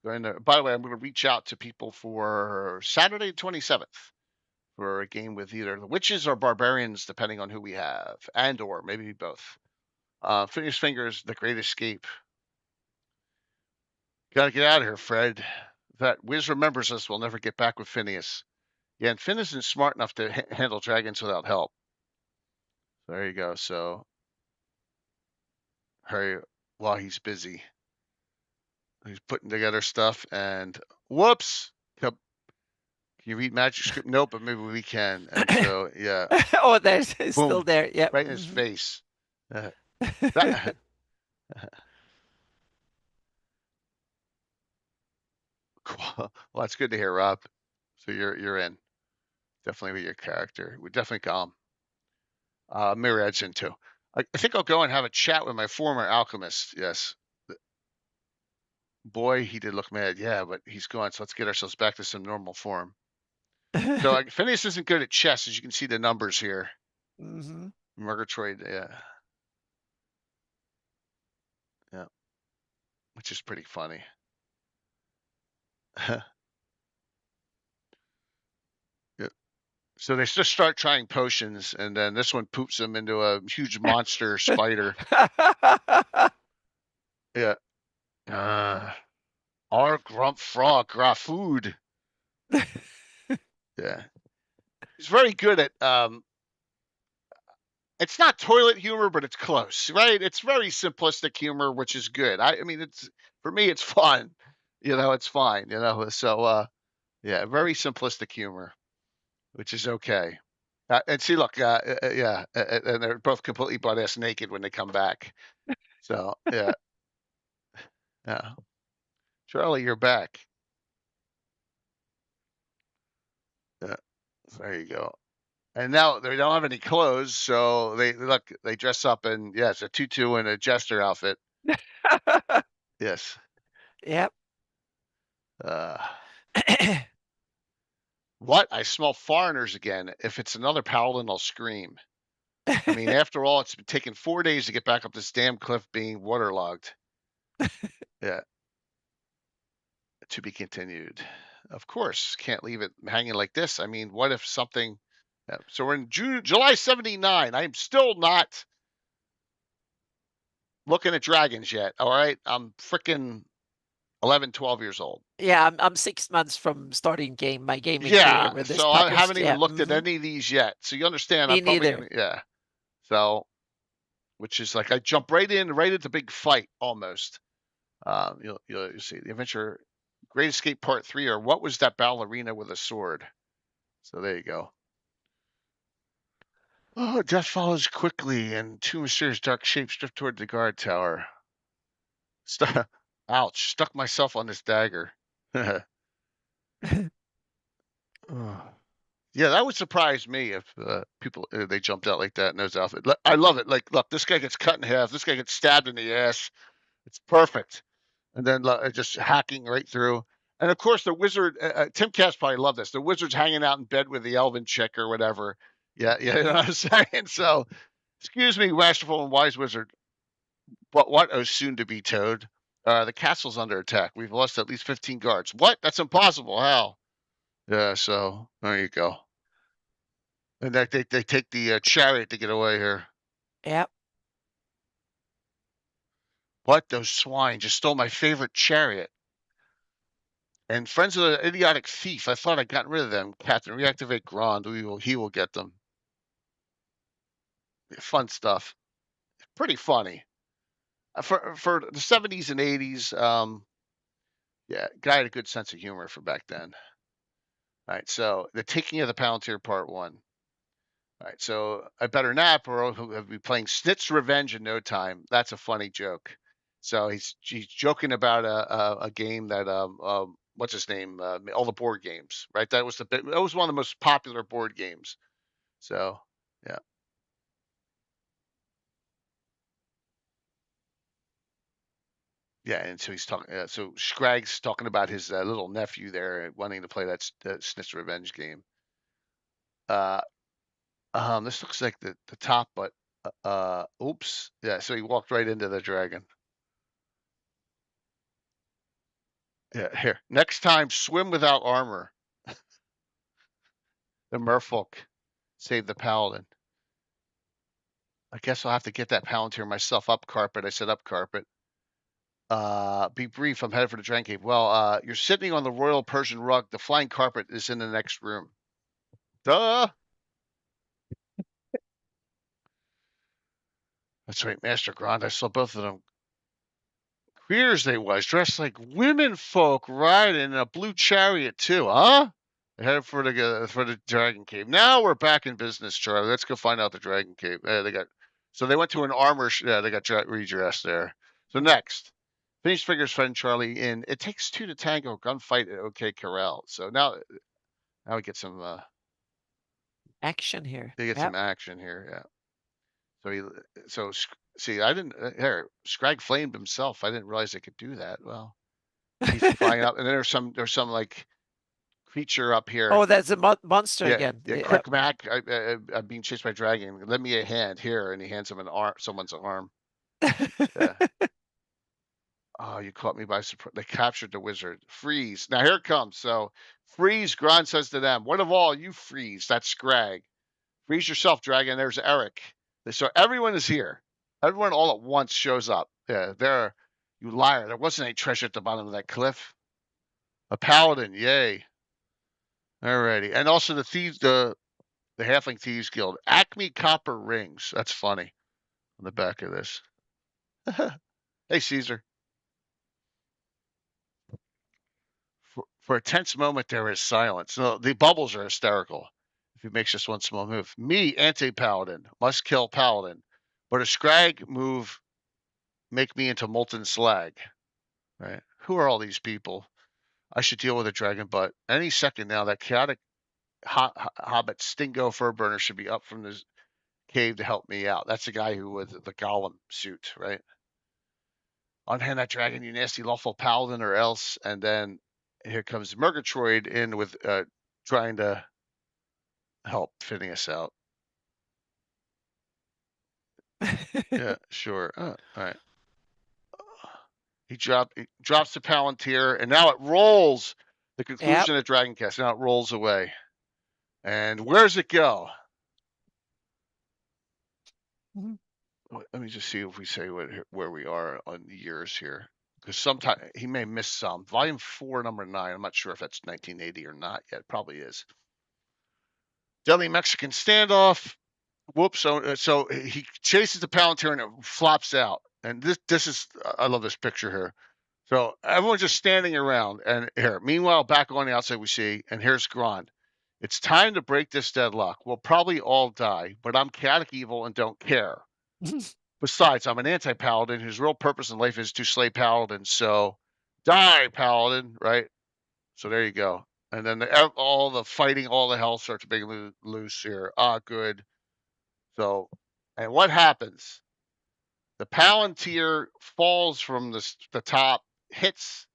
By the way, I'm going to reach out to people for Saturday 27th for a game with either the Witches or Barbarians, depending on who we have, and or maybe both. Fineous Fingers, The Great Escape. Gotta get out of here, Fred. That Wiz remembers us. We'll never get back with Phineas. Yeah, and Finn isn't smart enough to handle dragons without help. There you go. So, hurry while he's busy. He's putting together stuff, and whoops! Can you read Magic Script? Nope, but maybe we can. And so, yeah. Oh, there's it's still there. Yeah. Right in his face. That, cool. Well, that's good to hear, Rob. So you're in. Definitely with your character. We're definitely calm. Myriad's in too. I think I'll go and have a chat with my former alchemist. Yes. Boy, he did look mad. Yeah, but he's gone. So let's get ourselves back to some normal form. So Phineas isn't good at chess, as you can see the numbers here. Murgatroyd, yeah. Yeah. Which is pretty funny. Yeah. So they just start trying potions, and then this one poops them into a huge monster spider. Yeah. Our grump frog, food. Yeah. He's very good at it's not toilet humor, but it's close, right? It's very simplistic humor, which is good. I mean, it's for me, it's fun. It's fine. So yeah, very simplistic humor, which is okay. And see, look, yeah, and they're both completely butt-ass naked when they come back. So yeah, yeah. Charlie, you're back. Yeah, there you go. And now they don't have any clothes, so they dress up in, yes, a tutu and a jester outfit. Yes. Yep. What? I smell foreigners again. If it's another paladin, I'll scream. I mean, after all, it's been taking 4 days to get back up this damn cliff being waterlogged. Yeah. To be continued. Of course, can't leave it hanging like this. I mean, what if something... So we're in July 79. I'm still not looking at dragons yet. All right. I'm freaking 11, 12 years old. Yeah, I'm 6 months from starting my gaming career Yeah. with this So I podcast. haven't even Yeah. looked at any of these yet. So you understand, Me I'm probably neither. yeah. So, which is like I jump right at the big fight almost. You'll see the adventure, Great Escape Part 3, or what was that ballerina with a sword? So there you go. Oh, death follows quickly, and two mysterious dark shapes drift toward the guard tower. Ouch! Stuck myself on this dagger. Yeah, that would surprise me if people they jumped out like that in those outfits. I love it. Like, look, this guy gets cut in half. This guy gets stabbed in the ass. It's perfect. And then just hacking right through. And of course, the wizard, Tim Cass probably loved this. The wizard's hanging out in bed with the elven chick or whatever. Yeah, you know what I'm saying? So, excuse me, masterful and wise wizard. But what, oh, soon to be Toad? The castle's under attack. We've lost at least 15 guards. What? That's impossible. How? Yeah, so there you go. And they take the chariot to get away here. Yep. What? Those swine just stole my favorite chariot. And friends of the idiotic thief. I thought I'd gotten rid of them. Captain, reactivate Grand. He will get them. Fun stuff. Pretty funny. For the 70s and 80s, yeah, guy had a good sense of humor for back then. All right, so the Taking of the Palantir Part 1. All right, so I better nap or I'll be playing Snit's Revenge in no time. That's a funny joke. So he's joking about a game that what's his name? All the board games, right? That was one of the most popular board games. So yeah. Yeah, and so he's talking. So Scragg's talking about his little nephew there wanting to play that Snit's Revenge game. This looks like the top, but oops. Yeah, so he walked right into the dragon. Yeah, here. Next time, swim without armor. The merfolk saved the paladin. I guess I'll have to get that palantir myself. Up carpet. I said up carpet. Be brief. I'm headed for the dragon cave. Well, you're sitting on the royal Persian rug. The flying carpet is in the next room. Duh. That's right, Master Grand. I saw both of them. Queers they was, dressed like women folk riding in a blue chariot too, huh? They headed for the dragon cave. Now we're back in business, Charlie. Let's go find out the dragon cave. They went to an armor. They got redressed there. So next, Fineous Fingers friend Charlie in It Takes Two to Tango gunfight at OK Corral. So now we get some Action here. they get Yep. some action here. Yeah. See, I didn't. Here, Scrag flamed himself. I didn't realize they could do that. Well, he's flying up, and then there's some like creature up here. Oh, that's a monster Yeah, again. yeah. Quick, Mac. I'm being chased by a dragon. Lend me a hand here, and he hands him someone's arm. Yeah. Oh, you caught me by surprise. They captured the wizard. Freeze. Now here it comes. So freeze. Gron says to them, "What of all you freeze?" That's Scrag. Freeze yourself, dragon. There's Eric. So everyone is here. Everyone all at once shows up. Yeah, you liar. There wasn't any treasure at the bottom of that cliff. A paladin, yay. Alrighty. And also the thieves, the Halfling Thieves Guild. Acme Copper Rings. That's funny on the back of this. Hey, Caesar. For a tense moment, there is silence. No, the bubbles are hysterical. If he makes just one small move. Me, anti-paladin, must kill paladin. But a scrag move make me into molten slag. Right? Who are all these people? I should deal with a dragon, but any second now, that chaotic hobbit Stingo Furburner should be up from the cave to help me out. That's the guy who with the golem suit, right? Unhand that dragon, you nasty lawful paladin, or else. And then here comes Murgatroyd in with trying to help Phineas out. Yeah, sure. All right. He drops the Palantir, and now it rolls. The conclusion of Dragon Cast. Now it rolls away. And where's it go? Let me just see if we say where we are on years here. Because sometimes he may miss some. Volume 4, number 9. I'm not sure if that's 1980 or not yet. It probably is. Deadly Mexican standoff. Whoops. So he chases the Palantir and it flops out. And this is, I love this picture here. So everyone's just standing around. And here, meanwhile, back on the outside, we see, and here's Grond. It's time to break this deadlock. We'll probably all die, but I'm chaotic evil and don't care. Besides, I'm an anti-paladin whose real purpose in life is to slay paladins. So die, paladin, right? So there you go. And then all the fighting, all the hell starts being loose here. Good. So, and what happens? The Palantir falls from the top, hits.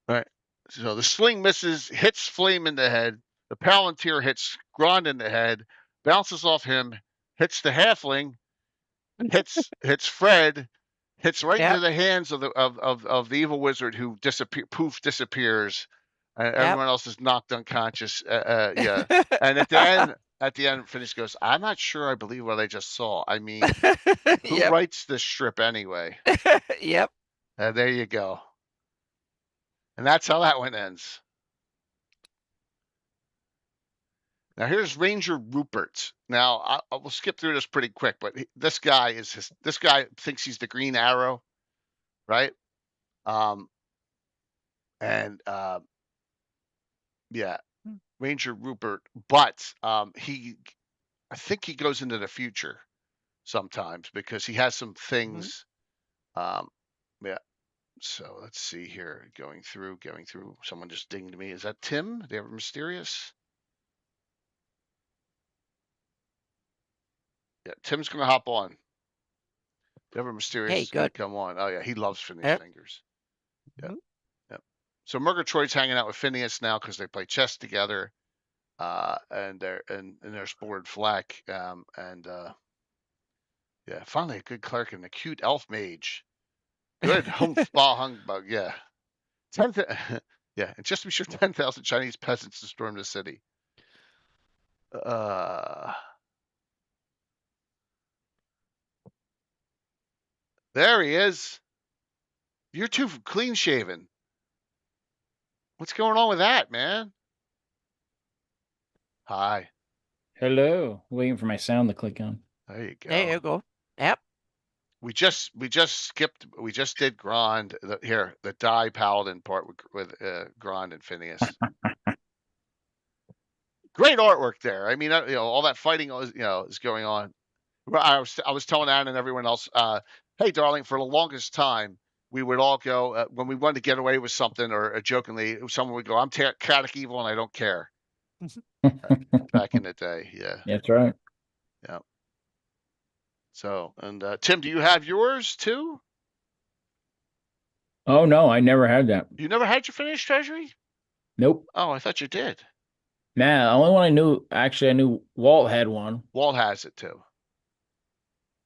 Right. So the sling misses, hits Flame in the head. The Palantir hits Grond in the head, bounces off him, hits the Halfling, hits Fred, hits right into the hands of the evil wizard who disappears. Everyone else is knocked unconscious. Yeah. And at the end, Phineas goes, "I'm not sure I believe what I just saw. I mean, who writes this strip anyway?" Yep. There you go. And that's how that one ends. Now here's Ranger Rupert. Now I will skip through this pretty quick, but this guy thinks he's the Green Arrow, right? Yeah, Ranger Rupert. But I think he goes into the future sometimes because he has some things. Yeah. So let's see here. Going through. Someone just dinged me. Is that Tim? They ever mysterious? Yeah, Tim's gonna hop on. Never mysterious. Hey, good. Come on. Oh yeah, he loves Fineous Yep. Fingers. Yep. Mhm. Yep. So Murgatroyd's hanging out with Phineas now because they play chess together. And there's Board Flack. Yeah, finally a good cleric and a cute elf mage. Good ball hung bug. Yeah. 10,000. Yeah, and just to be sure, 10,000 Chinese peasants to storm the city. There he is. You're too clean shaven. What's going on with that, man? Hi. Hello. Waiting for my sound to click on. There you go. There you go. Yep. We just skipped. We just did Grand. The Die Paladin part with Grand and Phineas. Great artwork there. I mean, all that fighting is going on. I was telling Anna and everyone else, hey, darling, for the longest time, we would all go when we wanted to get away with something or jokingly, someone would go, I'm chaotic evil and I don't care. Back in the day. Yeah. That's right. Yeah. So, and Tim, do you have yours too? Oh, no, I never had that. You never had your finished treasury? Nope. Oh, I thought you did. Nah, the only one I knew, actually, I knew Walt had one. Walt has it too.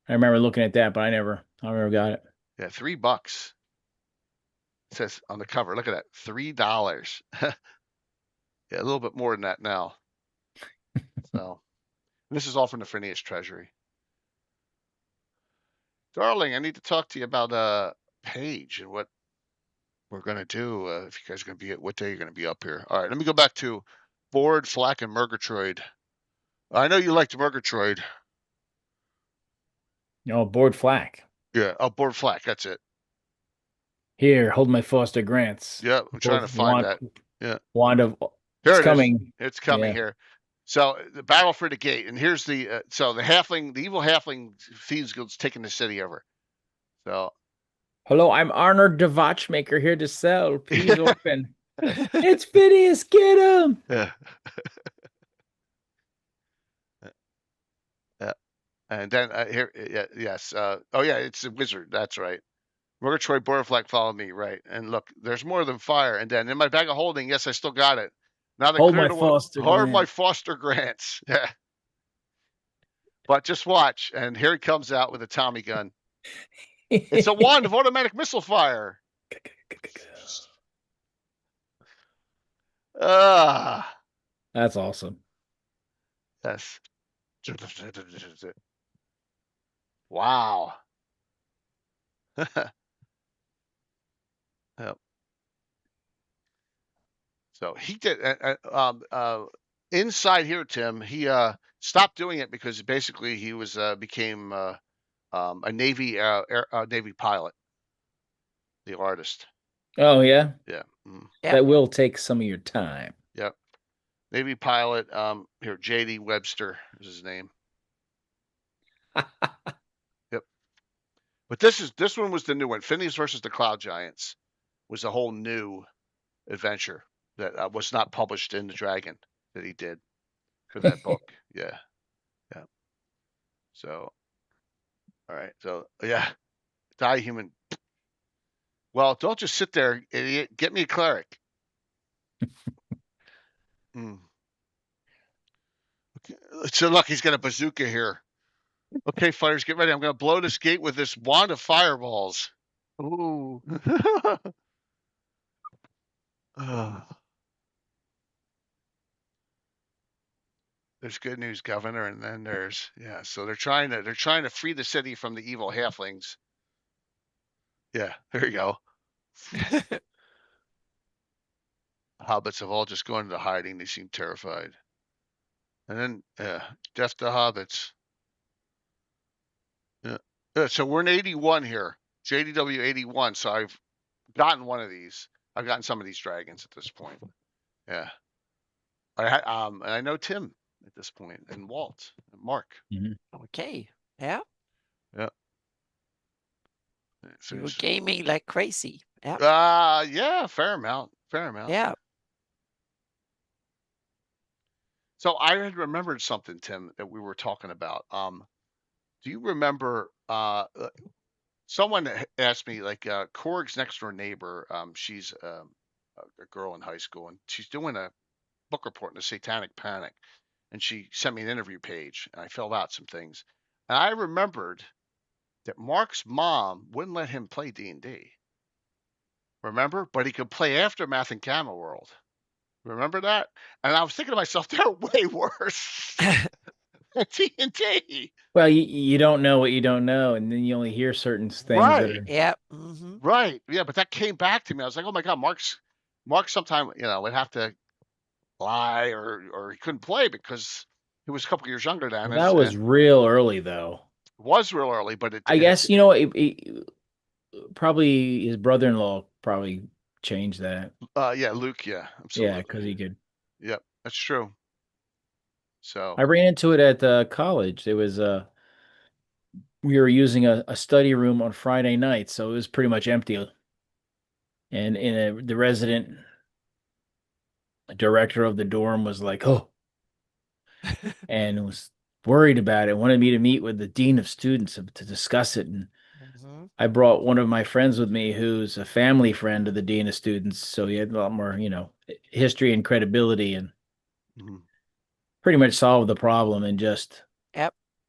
I remember looking at that, but I never got it. Yeah, $3. It says on the cover, look at that, $3. Yeah, a little bit more than that now. So, this is all from the Fineous Treasury. Darling, I need to talk to you about Page and what we're gonna do. If you guys are gonna be what day you're gonna be up here. All right, let me go back to Board, Flack, and Murgatroyd. I know you liked Murgatroyd. No, Board Flack. Yeah, Board Flack. That's it. Here, hold my Foster Grants. Yeah, I'm trying to find that. Yeah, Wand of. Here It's it coming. is. It's coming here. So the battle for the gate, and here's the the evil halfling thieves guild's taking the city over. So. Hello, I'm Arnold the Watchmaker here to sell. Please open. It's Phineas. Get him. Yeah. Yeah. And then here, yes. Oh yeah, it's a wizard. That's right. Murgatroyd Borderflack, follow me, right? And look, there's more than fire. And then in my bag of holding, yes, I still got it. Now they hold cleared my Foster Grants. Yeah. But just watch, and here he comes out with a Tommy gun. It's a wand of automatic missile fire. That's awesome. Yes. Wow. Yep. So he did. Inside here, Tim, he stopped doing it because basically he was became a Navy Navy pilot, the artist. Oh yeah. Yeah. Yep. That will take some of your time. Yep. Navy pilot. Here, J.D. Webster is his name. Yep. But this one was the new one. Phineas versus the Cloud Giants was a whole new adventure that was not published in the Dragon that he did for that book. Yeah. Yeah. So, all right. So, yeah. Die human. Well, don't just sit there, idiot. Get me a cleric. Okay. So, look, he's got a bazooka here. Okay, fighters, get ready. I'm going to blow this gate with this wand of fireballs. Ooh. There's good news, Governor, and then there's so they're trying to free the city from the evil halflings. Yeah, there you go. Hobbits have all just gone into hiding. They seem terrified. And then death to hobbits. Yeah. So we're in 81 here. JDW 81. So I've gotten one of these. I've gotten some of these dragons at this point. Yeah. And I know Tim at this point, and Walt, and Mark. Mm-hmm. Okay. Yeah. Yeah. So you were gaming like crazy. Yeah. Yeah, fair amount. Yeah. So I had remembered something, Tim, that we were talking about. Do you remember someone asked me, like, Korg's next door neighbor. She's a girl in high school, and she's doing a book report in the Satanic Panic, and she sent me an interview page, and I filled out some things, and I remembered that Mark's mom wouldn't let him play D&D. Remember? But he could play Aftermath and Gamma World. Remember that? And I was thinking to myself, they're way worse than D&D. Well, you don't know what you don't know, and then you only hear certain things that Right. are. Yeah. Right. Yeah, but that came back to me. I was like, oh my God, Mark sometime, would have to lie or he couldn't play because he was a couple years younger than us. That was And real early, though. was real early, but I guess probably his brother-in-law probably changed that. yeah, Luke, yeah, absolutely. Yeah, because he could. Yep, that's true. So I ran into it at college. It was we were using a study room on Friday night, so it was pretty much empty. And the resident director of the dorm was like, "Oh," and was worried about it. Wanted me to meet with the dean of students to discuss it. And I brought one of my friends with me, who's a family friend of the dean of students, so he had a lot more, history and credibility, and pretty much solved the problem. And just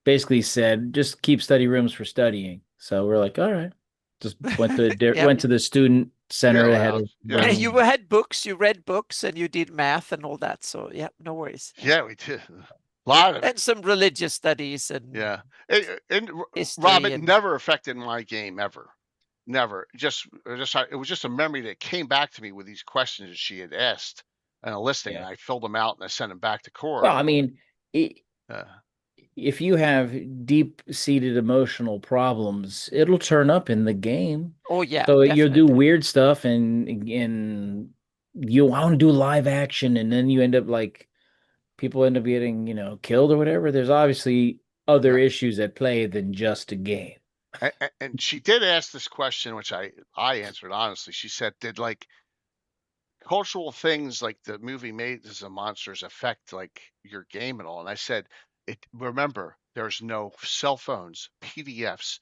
basically said, just keep study rooms for studying. So we're like, all right. Just went to the student center that had. You had books, you read books, and you did math and all that. So yeah, no worries. Yeah, we did. A lot of and some religious studies and and history. Rob, it never affected my game ever. Never. It was just a memory that came back to me with these questions that she had asked and a listing, and I filled them out and I sent them back to Korg. Well, I mean, if you have deep-seated emotional problems, it'll turn up in the game. Oh yeah. So you'll do weird stuff, and you want to do live action, and then you end up like people end up getting, killed or whatever. There's obviously other issues at play than just a game. And she did ask this question, which I answered honestly. She said, did like cultural things like the movie Mazes of Monsters affect like your game and all? And I said, remember, there's no cell phones, PDFs,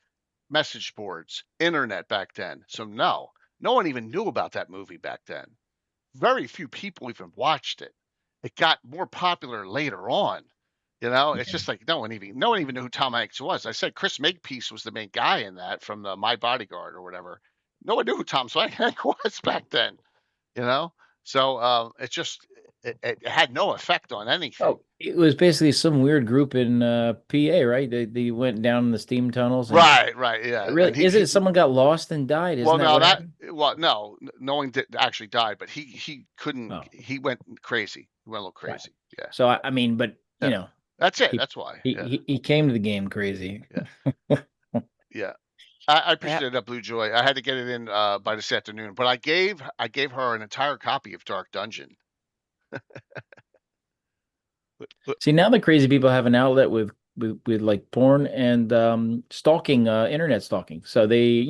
message boards, internet back then. So no one even knew about that movie back then. Very few people even watched it. It got more popular later on. It's just like no one even knew who Tom Hanks was. I said Chris Makepeace was the main guy in that from the My Bodyguard or whatever. No one knew who Tom Hanks was back then. So it had no effect on anything. Oh, it was basically some weird group in PA, right? They went down the steam tunnels. Right, yeah. Really, someone got lost and died? No one actually died, but he couldn't. Oh. He went crazy. He went a little crazy. Right. Yeah. So I mean, but that's it. That's why he came to the game crazy. Yeah. Yeah. I appreciate that, Blue Joy. I had to get it in by this afternoon, but I gave her an entire copy of Dark Dungeon. See, now the crazy people have an outlet with like porn and stalking, internet stalking. So they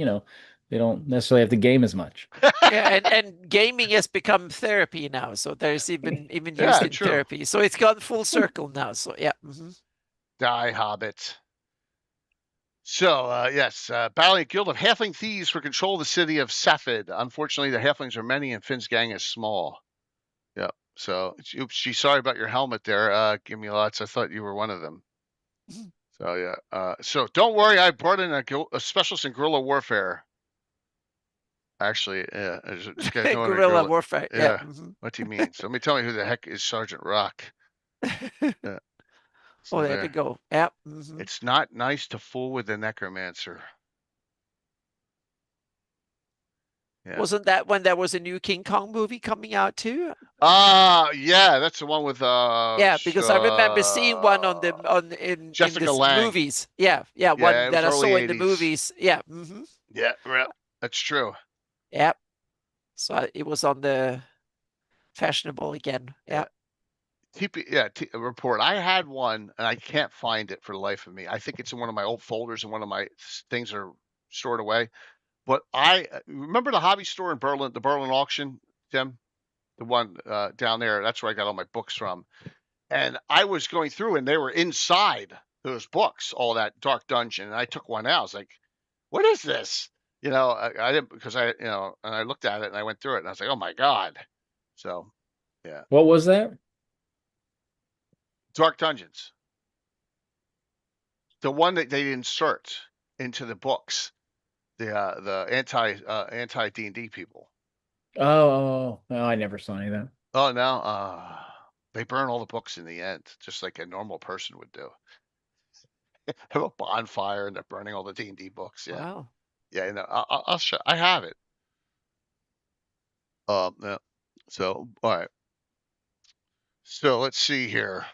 don't necessarily have to game as much. Yeah, and gaming has become therapy now. So there's even used in therapy. So it's gone full circle now. So yeah. Die Hobbit. So, yes, battling a guild of halfling thieves for control of the city of Cephid. Unfortunately, the halflings are many and Finn's gang is small. Yep. So, oops, she's sorry about your helmet there. Give me lots. I thought you were one of them. So, yeah. So, don't worry. I brought in a specialist in guerrilla warfare. Actually, yeah. This guy's guerrilla warfare. Yeah. What do you mean? So, tell me who the heck is Sergeant Rock. Yeah. So there we go. Yep. It's not nice to fool with the necromancer. Yeah. Wasn't that when there was a new King Kong movie coming out too? Yeah, that's the one with yeah, because I remember seeing one in Jessica Lange movies. Yeah, one that I saw 80s. In the movies. Yeah. Yeah, that's true. Yep. So it was on the fashionable again. Yeah. Report. I had one and I can't find it for the life of me. I think it's in one of my old folders and one of my things are stored away. But I remember the hobby store in Berlin, the Berlin auction, Tim, the one down there. That's where I got all my books from. And I was going through and they were inside those books, all that Dark Dungeon. And I took one out. I was like, what is this? You know, I didn't, because and I looked at it and I went through it and I was like, oh my God. So, yeah. What was that? Dark Dungeons. The one that they insert into the books, the anti D&D people. Oh, I never saw any of that. Oh no, they burn all the books in the end, just like a normal person would do. Have a bonfire and they're burning all the D&D books. Yeah, Wow. yeah. You know, I'll show. I have it. Yeah. So, all right. So let's see here.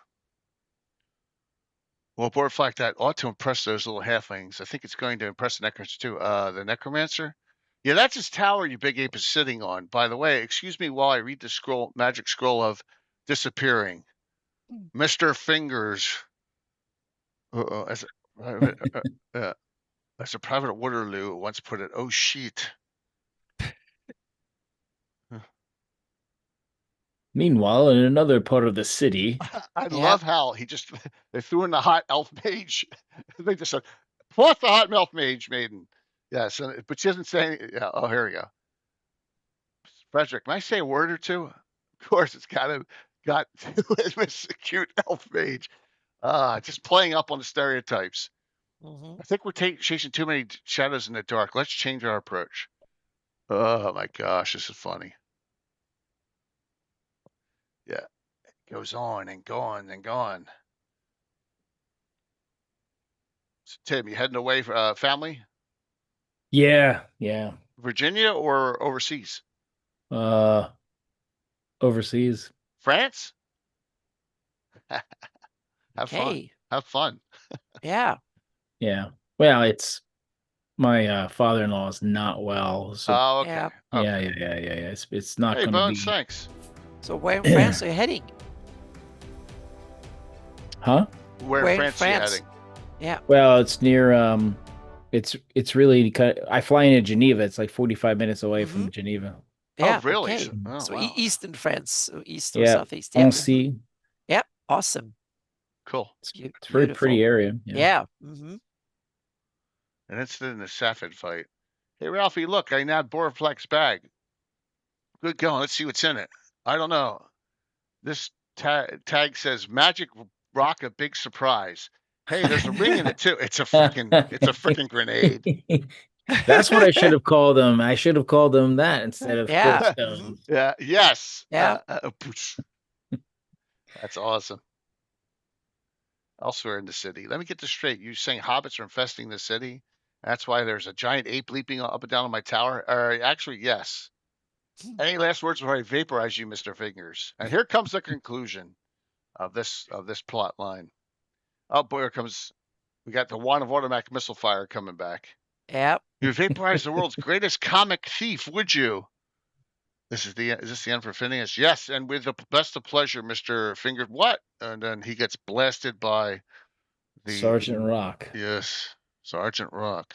Well, board flag that ought to impress those little halflings. I think it's going to impress the necromancer too. The necromancer. Yeah, that's his tower you big ape is sitting on. By the way, excuse me while I read the scroll, magic scroll of disappearing. Mr. Fingers. As a private at Waterloo once put it, oh shit. Meanwhile, in another part of the city, I love how he just they threw in the hot elf mage. They just said, plus the hot elf mage maiden. Yes, but she doesn't say any, yeah, oh, here we go. Frederick, can I say a word or two? Of course, it's got Miss cute elf mage. Just playing up on the stereotypes. I think we're chasing too many shadows in the dark. Let's change our approach. Oh my gosh, this is funny. Yeah, it goes on and gone and gone. So, Tim, you heading away for family? yeah. Virginia or overseas? Overseas. France? Have Okay. fun. Have fun. Yeah. Yeah. Well, it's my father-in-law is not well, so Oh, okay. Yeah. Okay. yeah. It's not Hey, going to Bones, be. thanks. So where in France are you heading? Huh? Where in France are you heading? Yeah. Well, it's near. It's really. I fly into Geneva. It's like 45 minutes away from Geneva. Yeah. Oh, really? Okay. Oh, So wow. eastern France, so east or Yeah. southeast. Yeah. Annecy. Yep. Awesome. Cool. It's a very pretty area. Yeah. And it's in the Safford fight. Hey, Ralphie, look, I nabbed Borflex bag. Good going. Let's see what's in it. I don't know. This tag says magic rock, a big surprise. Hey, there's a ring in it too. It's a freaking grenade. That's what I should have called them. I should have called them that instead of Yeah. stones. Yeah. Yes. Yeah. That's awesome. Elsewhere in the city. Let me get this straight. You saying hobbits are infesting the city? That's why there's a giant ape leaping up and down on my tower? Actually, yes. Any last words before I vaporize you, Mr. Fingers? And here comes the conclusion of this plot line. Oh boy, here comes. We got the wand of automatic missile fire coming back. Yep. You vaporized the world's greatest comic thief, would you? Is this the end for Phineas? Yes, and with the best of pleasure, Mr. Fingers. What? And then he gets blasted by the Sergeant Rock. Yes, Sergeant Rock.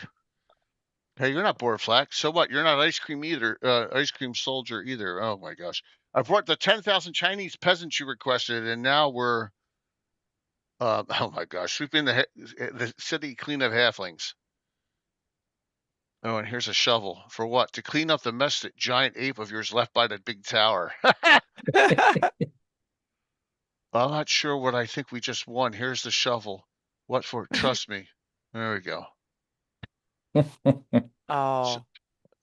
Hey, you're not Borflack. So what? You're not ice cream either. Ice cream soldier either. Oh my gosh! I brought the 10,000 Chinese peasants you requested, and now we're. Oh my gosh! Sweeping the city clean of halflings. Oh, and here's a shovel. For what? To clean up the mess that giant ape of yours left by that big tower. I'm not sure what I think we just won. Here's the shovel. What for? Trust me. There we go. Oh.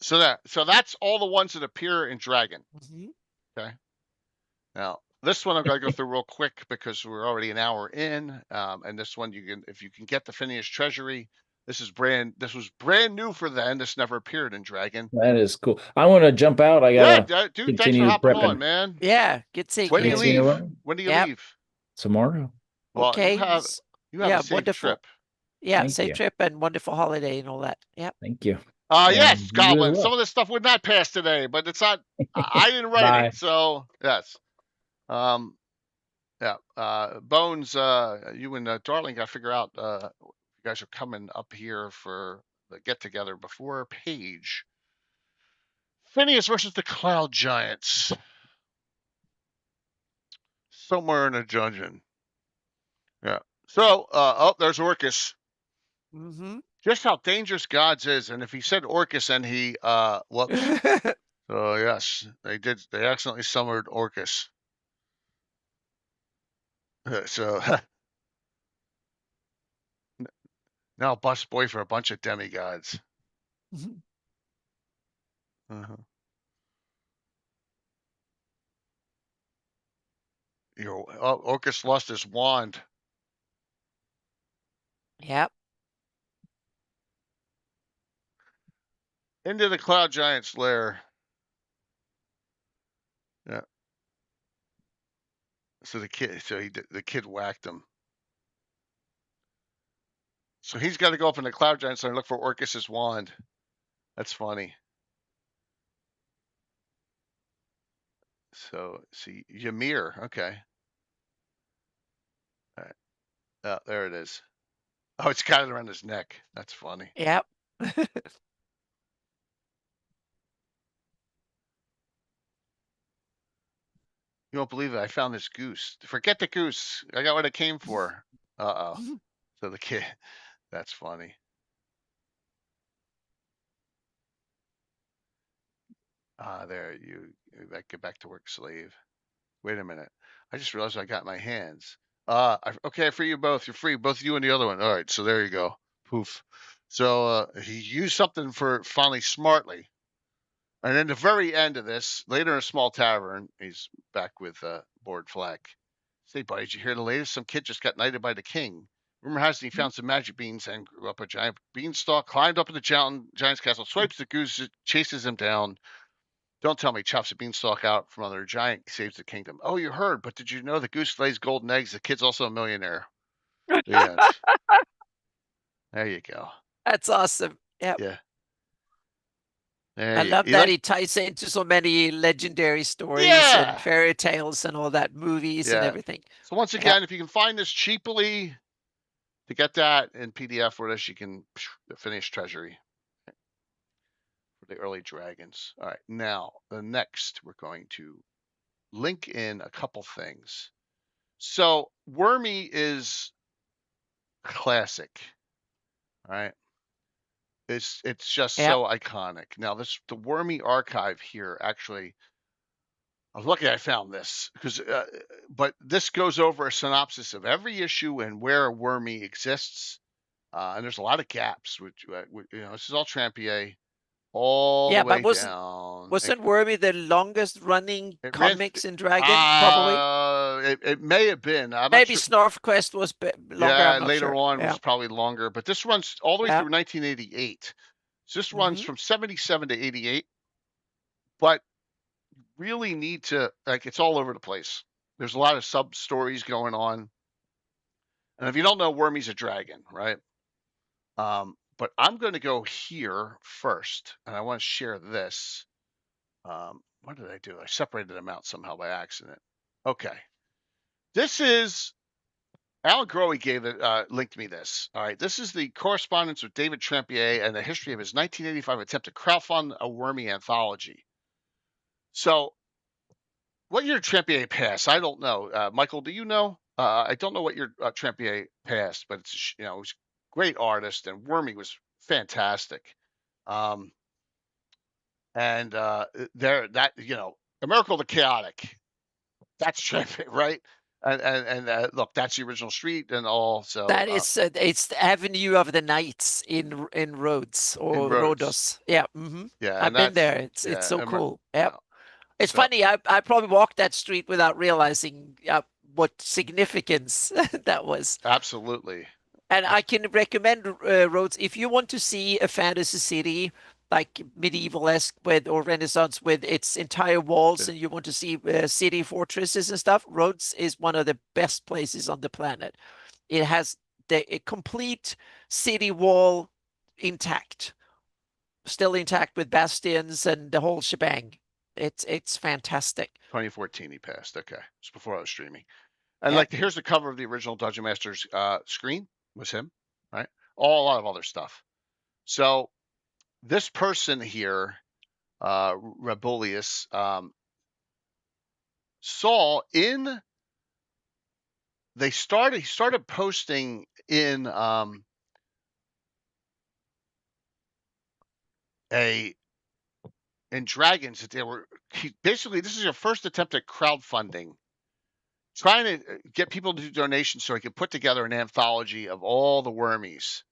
So that's all the ones that appear in Dragon. Okay. Now this one I'm gonna go through real quick because we're already an hour in. And this one if you can get the Phineas Treasury. This was brand new for then. This never appeared in Dragon. That is cool. I want to jump out. I gotta dude. Thanks for hopping on, man. Yeah, get safe. When do you leave? When do you leave? Tomorrow. Well, okay. You have a safe trip. Yeah, safe trip and wonderful holiday and all that. Yep. Thank you. Yes, Goblin. Some of this stuff would not pass today, but it's not. I didn't write it, so yes. Bones. You and Darling got to figure out. You guys are coming up here for the get together before Page. Phineas versus the Cloud Giants. Somewhere in a dungeon. Yeah. So, there's Orcus. Just how dangerous Gods is, and if he said Orcus and he whoops. So yes, they did. They accidentally summoned Orcus. So now bust boy for a bunch of demigods. Uh-huh. Orcus lost his wand. Yep. Into the Cloud Giant's lair. Yeah. So the kid whacked him. So he's got to go up in the Cloud Giant's lair and look for Orcus's wand. That's funny. So see Ymir. Okay. All right. Oh, there it is. Oh, it's got it around his neck. That's funny. Yep. You won't believe it. I found this goose. Forget the goose. I got what it came for. Uh-oh. So the kid, that's funny. There, you get back to work, slave. Wait a minute. I just realized I got my hands. Okay, I free you both. You're free. Both you and the other one. All right, so there you go. Poof. So he used something for finally smartly. And then the very end of this, later in a small tavern, he's back with Board Flack. Say, buddy, did you hear the latest? Some kid just got knighted by the king. Rumor has it he found some magic beans and grew up a giant beanstalk, climbed up in the giant's castle, swipes the goose, chases him down. Don't tell me chops a beanstalk out from under a giant, saves the kingdom. Oh, you heard, but did you know the goose lays golden eggs? The kid's also a millionaire. The end. There you go. That's awesome. Yep. Yeah. I love that he ties into so many legendary stories and fairy tales and all that, movies and everything. So once again, if you can find this cheaply, to get that in PDF or this, you can finish Treasury for the early dragons. All right, now the next we're going to link in a couple things. So Wormy is classic. All right. It's just so iconic. Now the Wormy archive here actually, I was lucky I found this because, but this goes over a synopsis of every issue and where Wormy exists, and there's a lot of gaps. Which this is all Trampier, all the way down. Wasn't Wormy the longest running comics in Dragon? Probably. It may have been. Maybe Snarfquest was longer. Yeah, later on was probably longer, but this runs all the way through 1988. So this runs from 77 to 88, but really need to, it's all over the place. There's a lot of sub stories going on. And if you don't know, Wormy's a dragon, right? But I'm going to go here first, and I want to share this. What did I do? I separated them out somehow by accident. Okay. This is Alan Grohe linked me this. All right. This is the correspondence with David Trampier and the history of his 1985 attempt to crowdfund a Wormy anthology. So what year Trampier passed? I don't know. Michael, do you know? I don't know what year Trampier passed, but it's, he was a great artist, and Wormy was fantastic. And A Miracle of the Chaotic. That's Trampier, right? And look, that's the original street and all. So that is it's the Avenue of the Knights in Rhodes or Rhodos. Yeah. Yeah. I've been there. It's so cool. Yeah. It's funny. I probably walked that street without realizing what significance that was. Absolutely. And I can recommend Rhodes if you want to see a fantasy city like medieval-esque or Renaissance with its entire walls, and you want to see city fortresses and stuff. Rhodes is one of the best places on the planet. It has a complete city wall intact, still intact with bastions and the whole shebang. It's fantastic. 2014 he passed. Okay. It's before I was streaming. And here's the cover of the original Dungeon Masters screen was him, right? A lot of other stuff. So this person here, Rabulius, saw he started posting in in Dragons that they were basically, this is your first attempt at crowdfunding, trying to get people to do donations so he could put together an anthology of all the Wormies,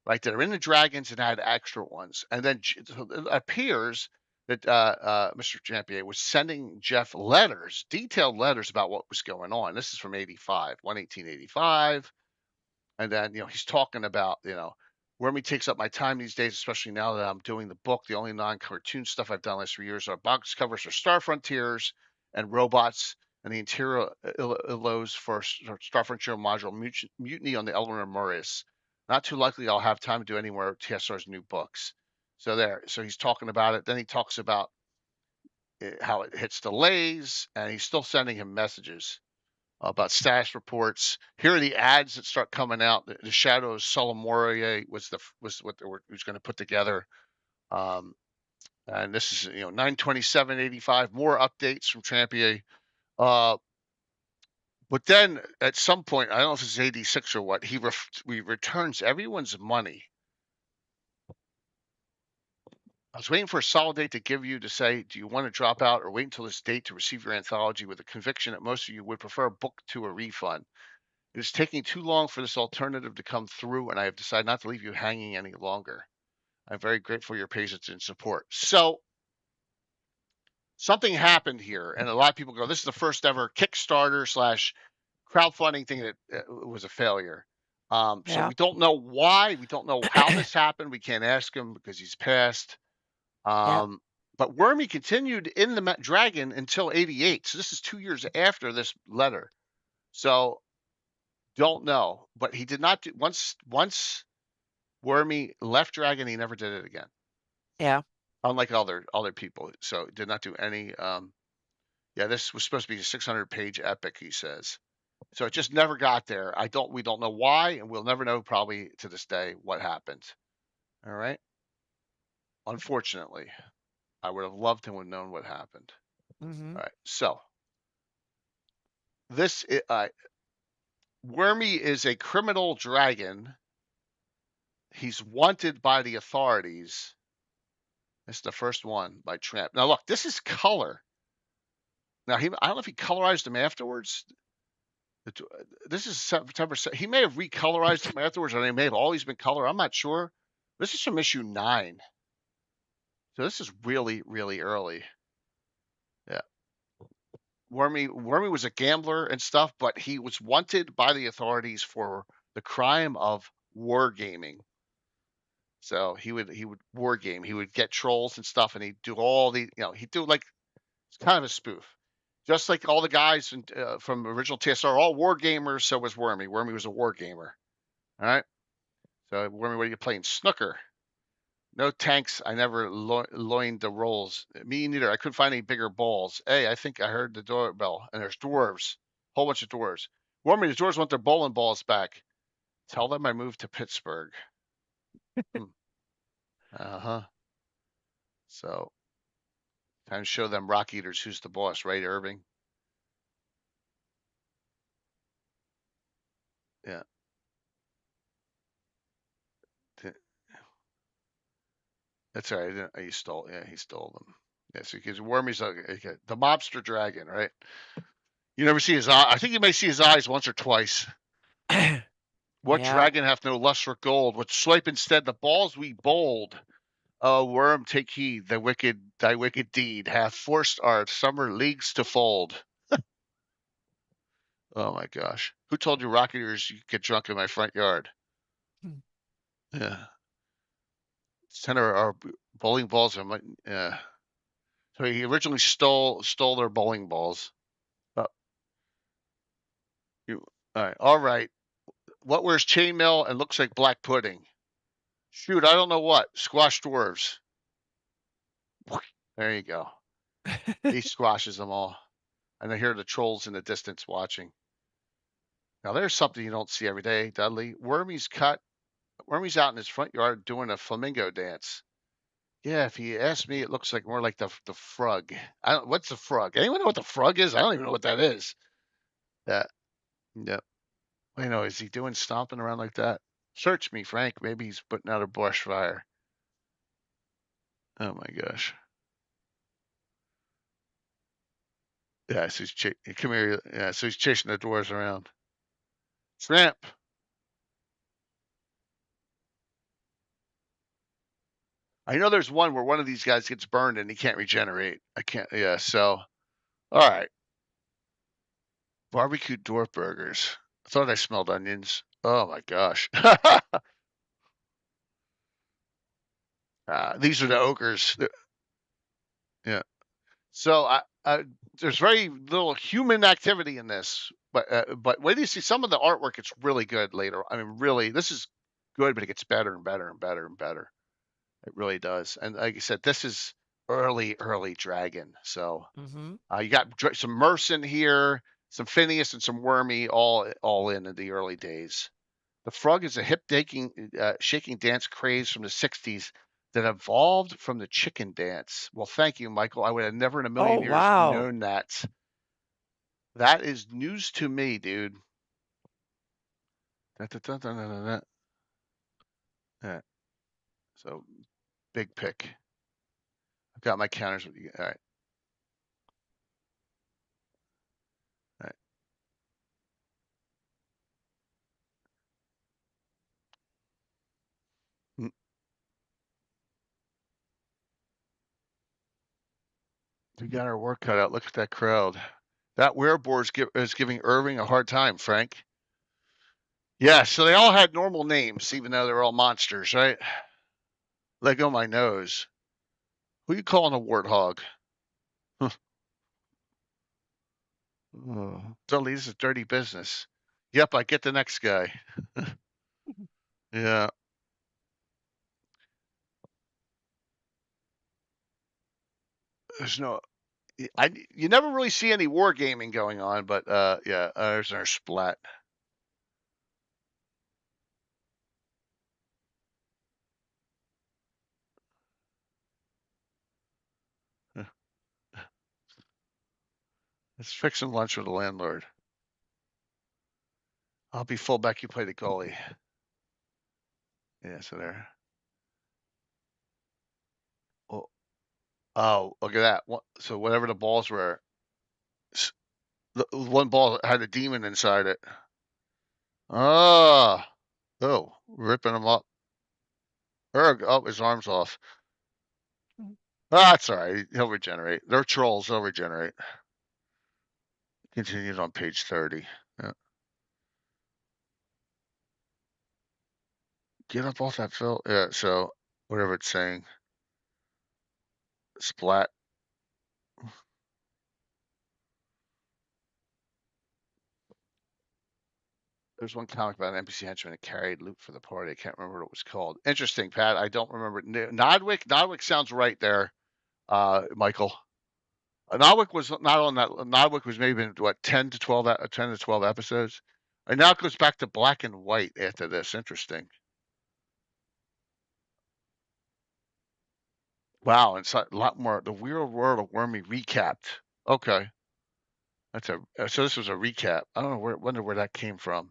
right, that are in the Dragons and had extra ones. And then so it appears that Mr. Champier was sending Jeff letters, detailed letters about what was going on. This is from 85, 1/18/85. And then, he's talking about, Wormy takes up my time these days, especially now that I'm doing the book. The only non-cartoon stuff I've done the last 3 years are box covers for Star Frontiers and robots, and the interior illos for Star Frontier module Mutiny on the Eleanor Morris. Not too likely I'll have time to do any more TSR's new books. So there. So he's talking about it. Then he talks about how it hits delays, and he's still sending him messages about status reports. Here are the ads that start coming out. The Shadow of Solomorier was what they was going to put together. And this is 9/27/85. More updates from Trampier. But then at some point, I don't know if it's 86 or what, he returns everyone's money. I was waiting for a solid date to give you to say, do you want to drop out or wait until this date to receive your anthology, with a conviction that most of you would prefer a book to a refund. It is taking too long for this alternative to come through, and I have decided not to leave you hanging any longer. I'm very grateful for your patience and support. So something happened here, and a lot of people go, this is the first ever Kickstarter / crowdfunding thing that was a failure. So we don't know why. We don't know how this happened. We can't ask him because he's passed. But Wormy continued in the Dragon until 88. So this is 2 years after this letter. So don't know, but he did not do once Wormy left Dragon, he never did it again. Yeah. Unlike other people. So did not do any this was supposed to be a 600-page epic, he says. So it just never got there. We don't know why, and we'll never know probably to this day what happened. All right. Unfortunately, I would have loved to have known what happened. Mm-hmm. All right. So this Wormy is a criminal dragon. He's wanted by the authorities. This is the first one by Tramp. Now look, this is color. Now I don't know if he colorized them afterwards. This is September. He may have recolorized them afterwards, or they may have always been color. I'm not sure. This is from issue 9. So this is really, really early. Yeah. Wormy was a gambler and stuff, but he was wanted by the authorities for the crime of wargaming. So he would war game. He would get trolls and stuff, and he'd do all the he'd do like it's kind of a spoof, just like all the guys from original TSR, all war gamers. So was Wormy. Wormy was a war gamer. All right. So Wormy, what are you playing? Snooker. No tanks. I never loined the rolls. Me neither. I couldn't find any bigger balls. Hey, I think I heard the doorbell, and there's dwarves. Whole bunch of dwarves. Wormy, the dwarves want their bowling balls back. Tell them I moved to Pittsburgh. So, time to show them rock eaters who's the boss, right, Irving? Yeah. That's all right. He stole. Yeah, he stole them. Yeah, so because Wormy's the mobster dragon, right? You never see his eye. I think you may see his eyes once or twice. What dragon hath no lust for gold? What swipe instead the balls we bowled? Oh, worm, take heed. Thy wicked deed hath forced our summer leagues to fold. Oh my gosh. Who told you Rocketeers you get drunk in my front yard? Yeah. 10 of our bowling balls are yeah. So he originally stole their bowling balls. All right. What wears chainmail and looks like black pudding? Shoot, I don't know what. Squash dwarves. There you go. He squashes them all. And I hear the trolls in the distance watching. Now there's something you don't see every day, Dudley. Wormy's out in his front yard doing a flamingo dance. Yeah, if you ask me, it looks like more like the frog. What's the frog? Anyone know what the frog is? I don't even know what that is. Yeah. I know. Is he doing stomping around like that? Search me, Frank. Maybe he's putting out a bush fire. Oh my gosh. Yeah, so he's come here. Yeah, so he's chasing the dwarves around. Shrimp. I know there's one where one of these guys gets burned and he can't regenerate. I can't. Yeah. So, all right. Barbecue dwarf burgers. I thought I smelled onions. Oh my gosh. These are the ogres. Yeah. So there's very little human activity in this, but wait till you see some of the artwork. It's really good later. I mean, really, this is good, but it gets better and better and better and better. It really does. And like I said, this is early dragon. So you got some Merson here, some Phineas, and some Wormy, all in the early days. The frog is a shaking dance craze from the 60s that evolved from the chicken dance. Well, thank you, Michael. I would have never in a million years known that. That is news to me, dude. Yeah. So, big pick. I've got my counters with you. All right. All right. We got our work cut out. Look at that crowd. That wereboard is giving Irving a hard time, Frank. Yeah, so they all had normal names, even though they're all monsters, right? Let go of my nose. Who you calling a warthog? Totally, this is dirty business. Yep, I get the next guy. Yeah. There's no, you never really see any wargaming going on, but yeah, there's our splat. It's fixing lunch with the landlord. I'll be fullback. You play the goalie. Yeah, so there. Oh, look at that. So whatever the balls were, the one ball had a demon inside it. Oh, ripping him up. Oh, his arm's off. That's all right. He'll regenerate. They're trolls. They'll regenerate. Continues on page 30. Yeah. Get up off that fill. Yeah, so whatever it's saying. Splat. There's one comic about an NPC henchman that carried loot for the party. I can't remember what it was called. Interesting, Pat. I don't remember. Nodwick sounds right there, Michael. Nodwick was not on that. Nodwick was maybe in, what, 10 to 12 episodes. And now it goes back to black and white after this. Interesting. Wow, and so a lot more. The Weird World of Wormy recapped. Okay, so this was a recap. I don't know wonder where that came from.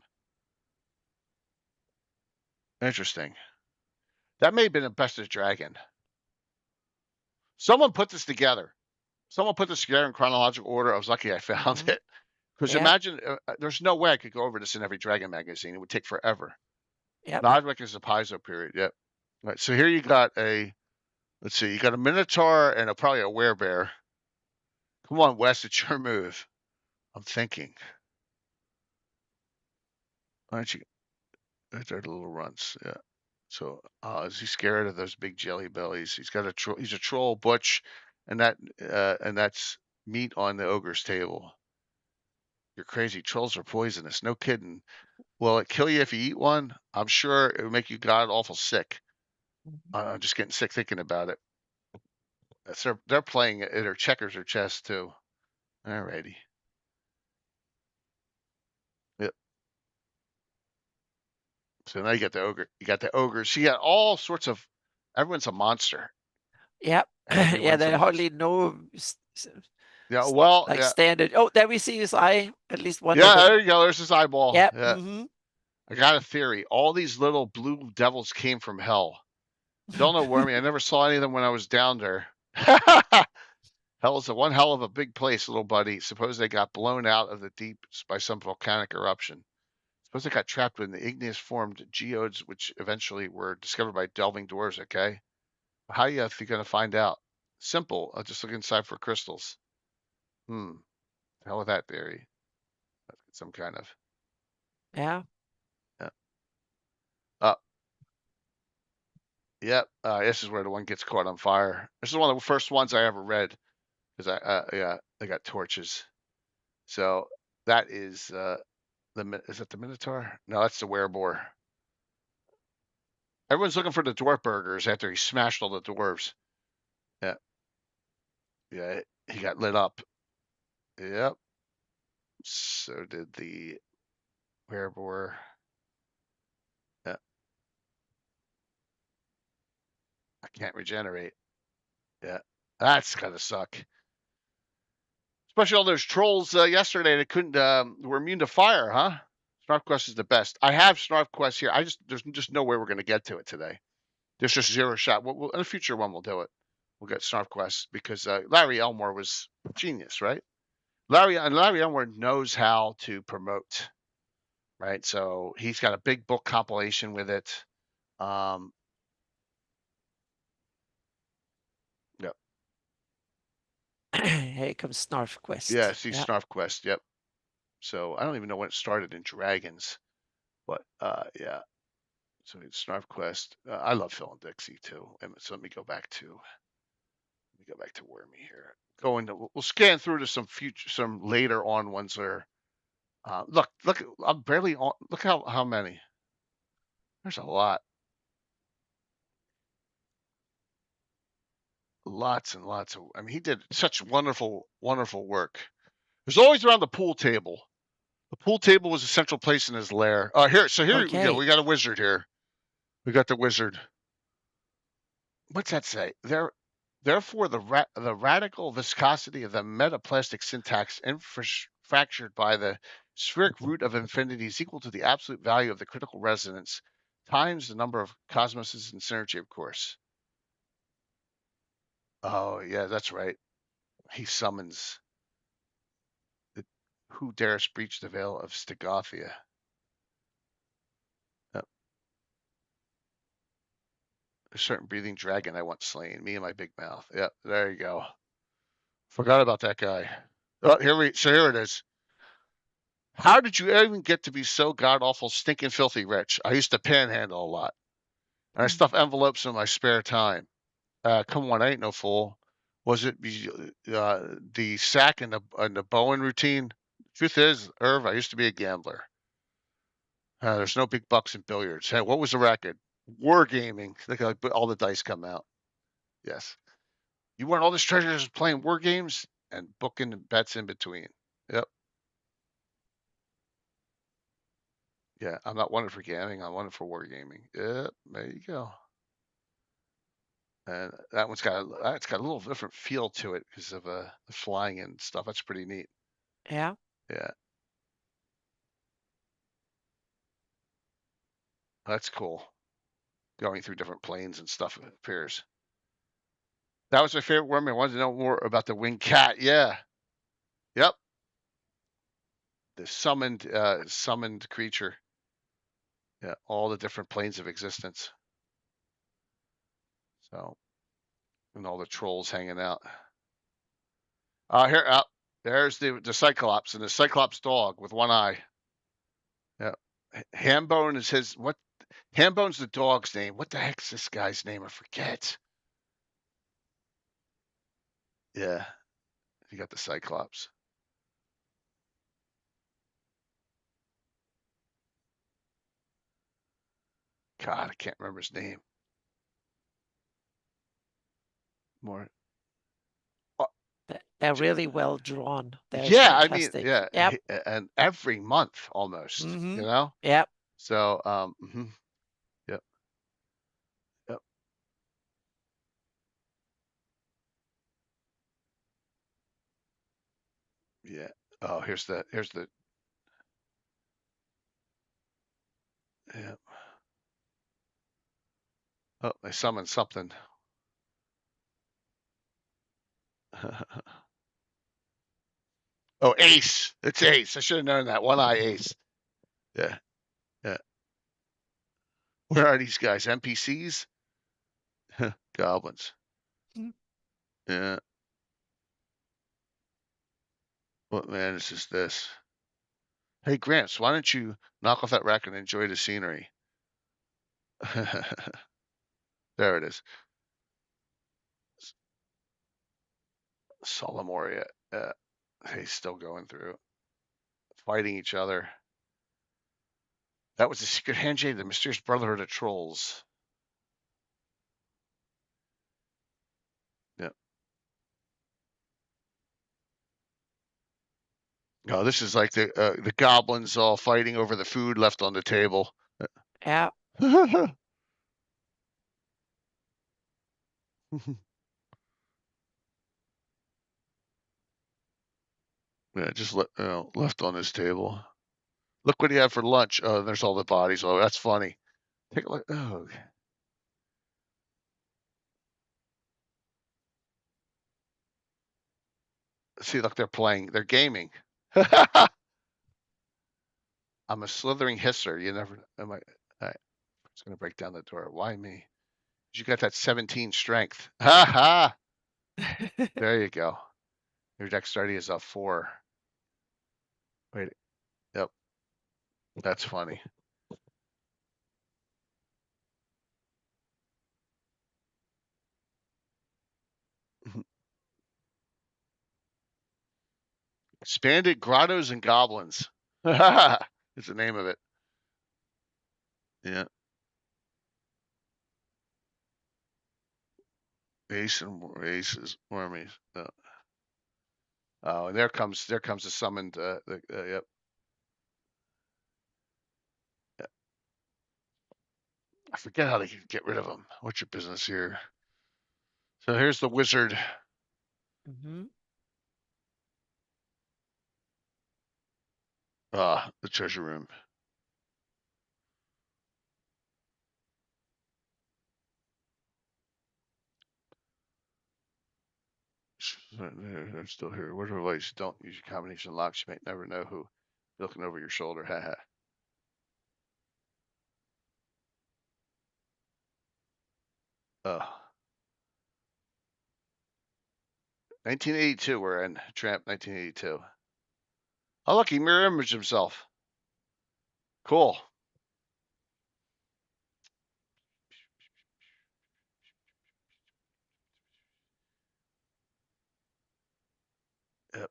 Interesting. That may have been a Best of Dragon. Someone put this together. Someone put this together in chronological order. I was lucky I found it. Because imagine, there's no way I could go over this in every Dragon magazine. It would take forever. Yep. Nodwick is the Paizo period. Yep. All right, so here you got let's see, you got a Minotaur and probably a Werebear. Come on, Wes, it's your move. I'm thinking. Why don't you? They're the little runts. Yeah. So, is he scared of those big jelly bellies? He's got he's a troll, Butch, and that's meat on the ogre's table. You're crazy. Trolls are poisonous. No kidding. Will it kill you if you eat one? I'm sure it would make you god awful sick. I'm just getting sick thinking about it. They're playing it or checkers or chess too. Alrighty. Yep. So now you got the ogre. You got the ogres. You got all sorts of. Everyone's a monster. Yep. Yeah, there hardly no. Yeah, well, like standard. Oh, there we see his eye. At least one. Yeah, there you go. There's his eyeball. Yep. Yeah. I got a theory. All these little blue devils came from hell. Don't know Wormy. I never saw any of them when I was down there. Hell's one hell of a big place, little buddy. Suppose they got blown out of the deep by some volcanic eruption. Suppose they got trapped in the igneous formed geodes, which eventually were discovered by delving dwarves. Okay, how you think you're gonna find out? Simple. I'll just look inside for crystals. Hell with that theory. Some kind of. Yeah. Yeah. Yep. This is where the one gets caught on fire. This is one of the first ones I ever read because yeah, they got torches. So that is is that the Minotaur? No, that's the Wereboar. Everyone's looking for the dwarf burgers after he smashed all the dwarves. Yeah. Yeah, he got lit up. Yep. So did the Wereboar. Yeah. I can't regenerate. Yeah. That's gotta suck. Especially all those trolls yesterday that couldn't were immune to fire, huh? Snarfquest is the best. I have Snarfquest here. There's just no way we're gonna get to it today. There's just zero shot. In a future one we'll do it. We'll get Snarfquest because Larry Elmore was genius, right? Larry Elmore knows how to promote, right? So he's got a big book compilation with it. Yep. Here comes Snarfquest. Yeah, see Snarfquest. Yep. So I don't even know when it started in Dragons, but yeah. So it's Snarfquest. I love Phil and Dixie too. And so let me go back to Wormy here. We'll scan through to some later on ones there. Look, I'm barely on. Look how many. There's a lot. Lots and lots of. I mean, he did such wonderful work. There's always around the pool table. The pool table was a central place in his lair. Here we go. We got a wizard here. We got the wizard. What's that say? Therefore, the radical viscosity of the metaplastic syntax fractured by the spheric root of infinity is equal to the absolute value of the critical resonance times the number of cosmoses in synergy, of course. Oh, yeah, that's right. He summons who dares breach the veil of Stegothia. Yep. A certain breathing dragon I once slain, me and my big mouth. Yep, there you go. Forgot about that guy. Oh, here it is. How did you even get to be so god awful, stinking, filthy rich? I used to panhandle a lot, and I stuff envelopes in my spare time. Come on, I ain't no fool. Was it the sack and the Bowen routine? Truth is, Irv, I used to be a gambler. There's no big bucks in billiards. Hey, what was the record? Wargaming. Look like all the dice come out. Yes. You won all this treasure just playing war games and booking bets in between. Yep. Yeah, I'm not one for gambling. I'm one for wargaming. Yep, there you go. And that one's got a little different feel to it because of the flying and stuff. That's pretty neat. Yeah. Yeah. That's cool. Going through different planes and stuff, it appears. That was my favorite Wormy. I wanted to know more about the winged cat. Yeah. Yep. The summoned creature. Yeah, all the different planes of existence. So, and all the trolls hanging out. There's the Cyclops and the Cyclops dog with one eye. Yeah. Hambone is his what? Hambone's the dog's name. What the heck's this guy's name? I forget. Yeah. You got the Cyclops. God, I can't remember his name. More. They're really well drawn. They're fantastic. fantastic. I mean, and every month almost, you know? Yep. So, yep. Yep. Yeah. Oh, here's the, yeah. Oh, they summoned something. Oh, Ace. It's Ace. I should have known that. One Eye Ace. Yeah. Yeah. Where are these guys? NPCs? Goblins. Yeah. What madness is this? Hey, Gramps, why don't you knock off that rack and enjoy the scenery? There it is. Solomoria. He's still going through. Fighting each other. That was the secret handshake of the mysterious brotherhood of trolls. Yeah. No, this is like the goblins all fighting over the food left on the table. Yeah. Yeah, just left on this table. Look what he had for lunch. Oh, there's all the bodies. Oh, that's funny. Take a look. Oh. See, look, they're playing. They're gaming. I'm a slithering hisser. You never. Am I? It's gonna break down the door. Why me? You got that 17 strength. Ha ha. There you go. Your dexterity is a 4. Wait. Yep. That's funny. Expanded Grottos and Goblins. Is the name of it. Yeah. Aces, Wormy. Oh, and there comes the summoned. Yep. I forget how they can get rid of them. What's your business here? So here's the wizard. The treasure room. They're still here. What advice? Don't use your combination locks. You may never know who looking over your shoulder. Haha. Oh. 1982. We're in Tramp 1982. Oh, look, he mirror imaged himself. Cool. Yep.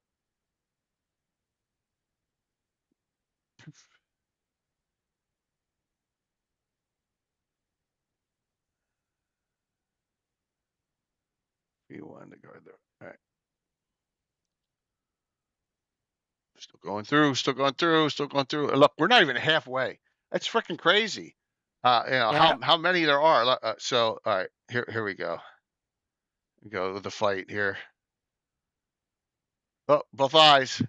You wanted to guard there. All right. Still going through, still going through, still going through. Look, we're not even halfway. That's freaking crazy. Yeah. How many there are. So, all right, here we go. We go with the fight here. Oh, both eyes.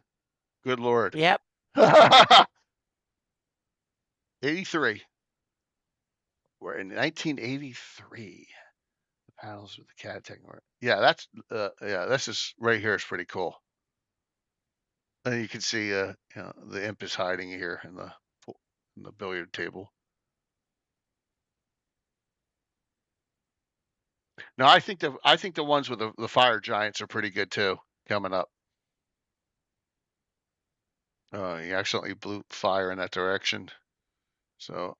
Good Lord. Yep. 83. We're in 1983. The panels with the cat technology. Yeah, that's this is right here is pretty cool. And you can see the imp is hiding here in the billiard table. Now I think the ones with the fire giants are pretty good too coming up. He accidentally blew fire in that direction. So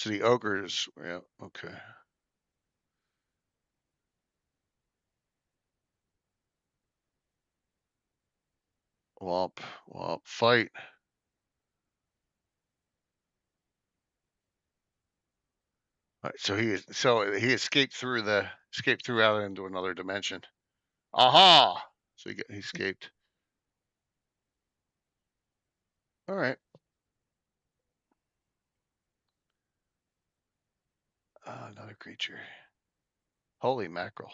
the ogres, yeah, okay. Womp, womp, fight. All right, so he escaped through out into another dimension. Aha! So he escaped. All right. Another creature. Holy mackerel.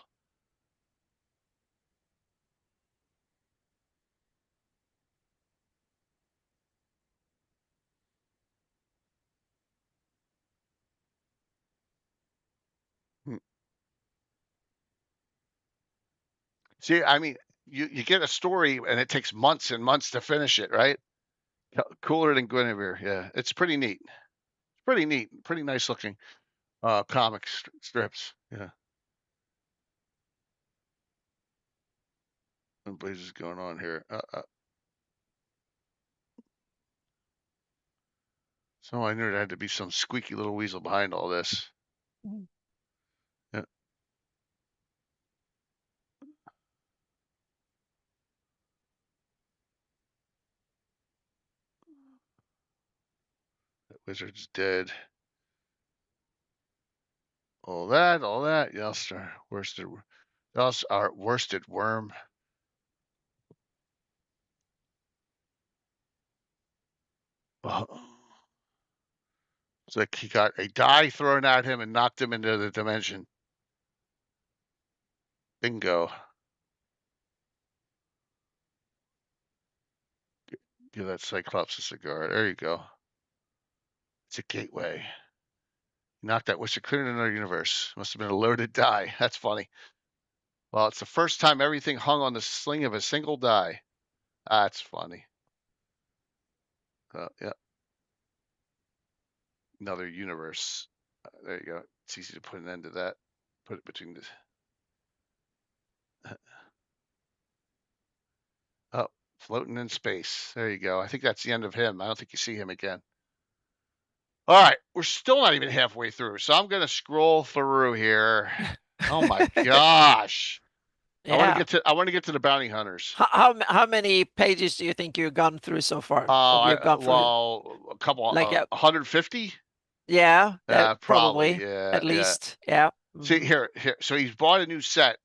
See, I mean, you get a story and it takes months and months to finish it, right? Cooler than Guinevere. Yeah, it's pretty neat. It's pretty neat. Pretty nice looking comic strips. Yeah. What is going on here? So I knew there had to be some squeaky little weasel behind all this. Yeah. That wizard's dead. All that. Yes, our worsted worm. It's like he got a die thrown at him and knocked him into the dimension. Bingo. Give that Cyclops a cigar. There you go. It's a gateway. Knocked that wizard clear in another universe. Must have been a loaded die. That's funny. Well, it's the first time everything hung on the sling of a single die. That's funny. Yeah. Another universe. There you go. It's easy to put an end to that. Put it between the. Oh, floating in space. There you go. I think that's the end of him. I don't think you see him again. All right, we're still not even halfway through, so I'm gonna scroll through here. Oh my gosh! Yeah. I want to get to the bounty hunters. How many pages do you think you've gone through so far? A couple, like 150. Yeah, probably. probably. Yeah, at least. Yeah. See here. So he's bought a new set.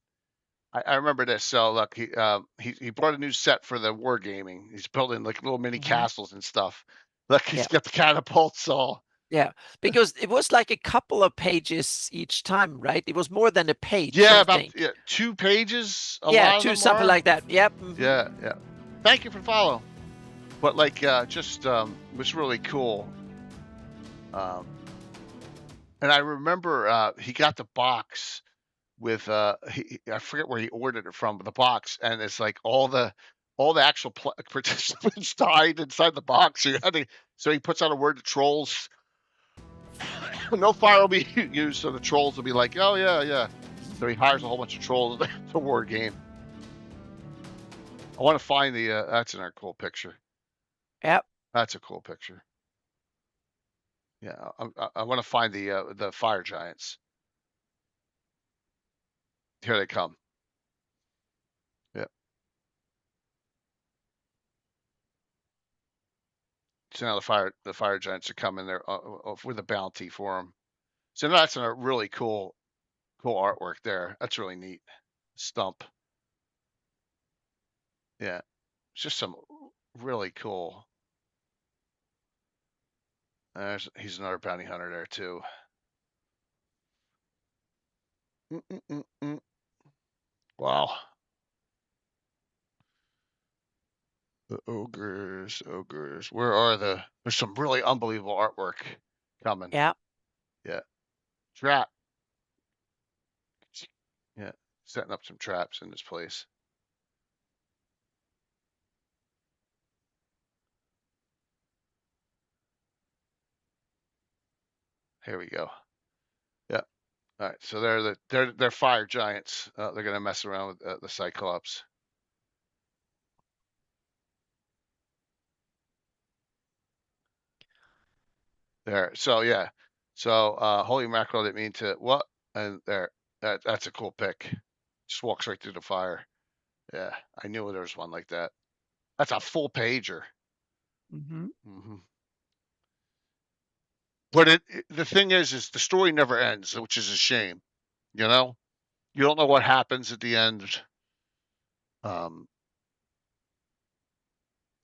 I remember this. So look, he bought a new set for the wargaming. He's building like little mini castles and stuff. Look, he's got the catapults all. Yeah, because it was like a couple of pages each time, right? It was more than a page. Yeah, about 2 pages. Two, something like that. Yep. Yeah. Thank you for following. But like, just was really cool. And I remember he got the box with I forget where he ordered it from, but the box, and it's like all the actual participants died inside the box. So he puts out a word to trolls. No fire will be used, so the trolls will be like, oh yeah. So he hires a whole bunch of trolls to war game. I want to find the that's another cool picture. Yep. That's a cool picture. Yeah, I want to find the fire giants. Here they come. Yep. So now the fire giants are coming there with a bounty for them. So that's a really cool artwork there. That's really neat. Stump. Yeah, it's just some really cool. He's another bounty hunter there too. Wow. The ogres. Where are there's some really unbelievable artwork coming. Yeah. Trap. Yeah. Setting up some traps in this place. Here we go. Yeah. All right. So they're fire giants. They're gonna mess around with the Cyclops. There. So yeah. So holy mackerel, didn't mean to what? And there. That's a cool pick. Just walks right through the fire. Yeah, I knew there was one like that. That's a full pager. But the thing is the story never ends, which is a shame. You know, you don't know what happens at the end. Yeah,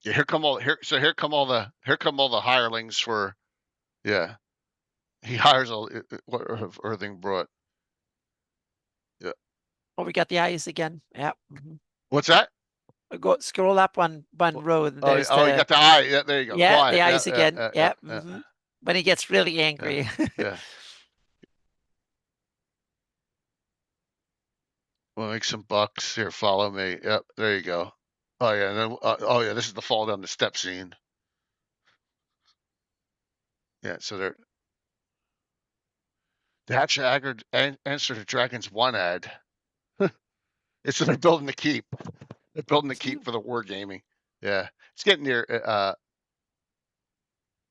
here come all the hirelings for. Yeah, he hires all what everything brought. Yeah. Oh, we got the eyes again. Yeah. What's that? Go scroll up one row. And you got the eye. Yeah, there you go. Yeah, Quiet. the eyes again. Yeah. When he gets really angry. Yeah. We'll make some bucks here. Follow me. Yep, there you go. Oh yeah, and then, oh yeah, this is the fall down the step scene. Yeah, so they're the hatch answer to Dragon's One ad. It's they're building the keep. They're building the keep for the wargaming. Yeah, it's getting near.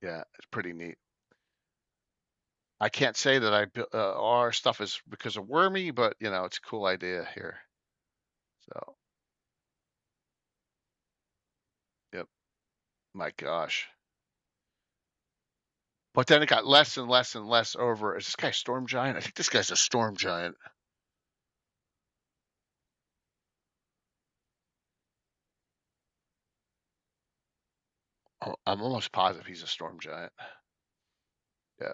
Yeah, it's pretty neat. I can't say that our stuff is because of Wormy, but you know, it's a cool idea here. So, yep. My gosh. But then it got less and less and less over. Is this guy Storm Giant? I think this guy's a Storm Giant. Oh, I'm almost positive he's a Storm Giant. Yeah.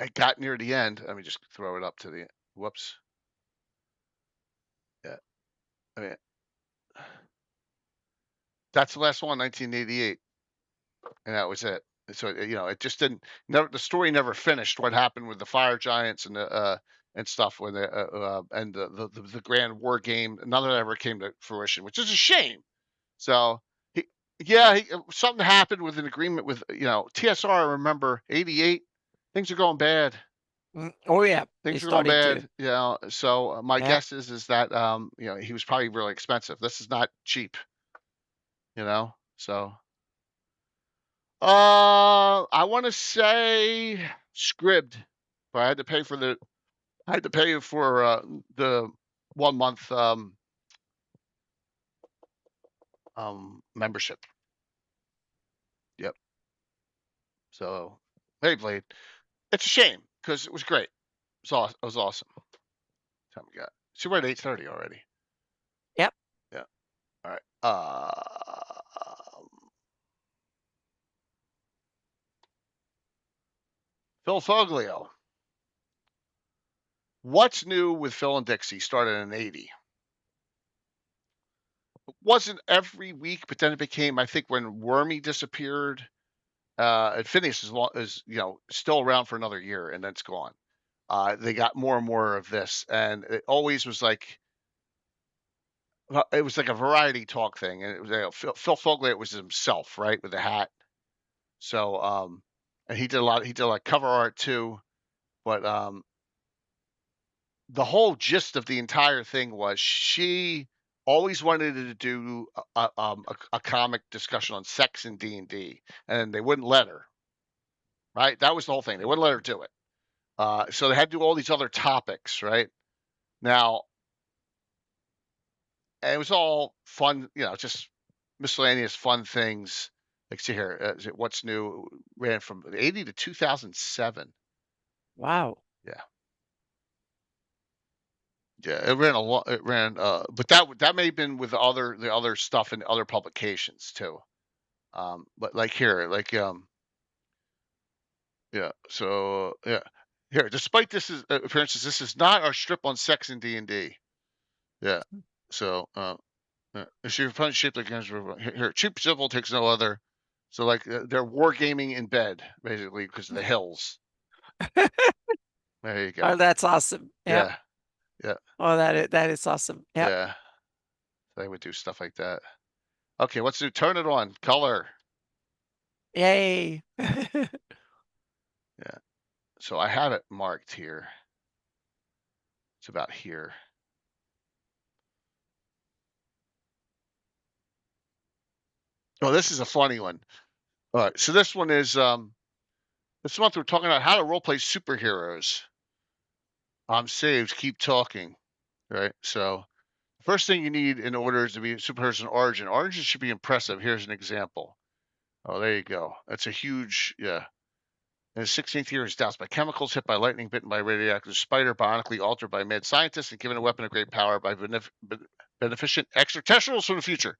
It got near the end. Let me just throw it up to the. Whoops. Yeah. I mean, that's the last one, 1988, and that was it. So you know, it just didn't. Never the story never finished. What happened with the Fire Giants and the and stuff when the and the Grand War game, none of that ever came to fruition, which is a shame. So he, yeah, something happened with an agreement with TSR. I remember 88. Things are going bad. Oh yeah, Things it's are going starting bad. to. Yeah. So my Yeah. guess is that he was probably really expensive. This is not cheap. So I want to say scribd, but I had to pay for the 1 month membership. Yep. So Beyblade, it's a shame because it was great. It was awesome. Time we got. See, we're at 8:30 already. Yep. Yeah. All right. Phil Foglio. What's new with Phil and Dixie? Started in 80. It wasn't every week, but then it became, I think, when Wormy disappeared. And Fineous is still around for another year, and then it's gone. They got more and more of this, and it always was like it was like a variety talk thing, and it was Phil Fogley. It was himself, right, with the hat. So, and he did a lot. He did like cover art too, but the whole gist of the entire thing was she always wanted to do a comic discussion on sex in D&D, and they wouldn't let her. Right, that was the whole thing. They wouldn't let her do it. So they had to do all these other topics, right? Now, and it was all fun, just miscellaneous fun things. Like, see here, what's new ran from 80 to 2007. Wow. Yeah. Yeah, it ran a lot. It ran, but that may have been with the other stuff in other publications too. But like here, like yeah. So yeah, here. Despite this appearances, this is not our strip on sex in D&D. Yeah. So if your opponent shaped like here, cheap civil takes no other. So like they're wargaming in bed basically because of the hills. There you go. Oh, that's awesome. Yep. Yeah. Yeah. Oh, that is awesome. Yep. Yeah. They would do stuff like that. Okay, let's do turn it on. Color. Yay. Yeah. So I have it marked here. It's about here. Oh, this is a funny one. All right, so this one is this month we're talking about how to roleplay superheroes. I'm saved. Keep talking. Right. So first thing you need in order to be a superhero's origin. Origin should be impressive. Here's an example. Oh, there you go. That's a huge, yeah. In his 16th year, he's doused by chemicals, hit by lightning, bitten by a radioactive spider, bionically altered by mad scientists, and given a weapon of great power by beneficent extraterrestrials from the future.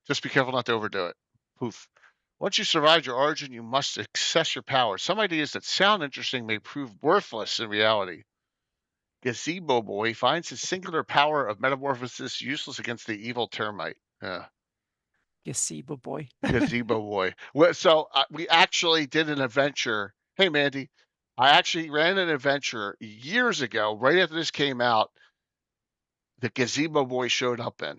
Just be careful not to overdo it. Poof. Once you survived your origin, you must access your power. Some ideas that sound interesting may prove worthless in reality. Gazebo Boy finds his singular power of metamorphosis useless against the evil termite. Yeah. Gazebo Boy. Gazebo Boy. Well, so we actually did an adventure. Hey, Mandy, I actually ran an adventure years ago, right after this came out, the gazebo boy showed up in.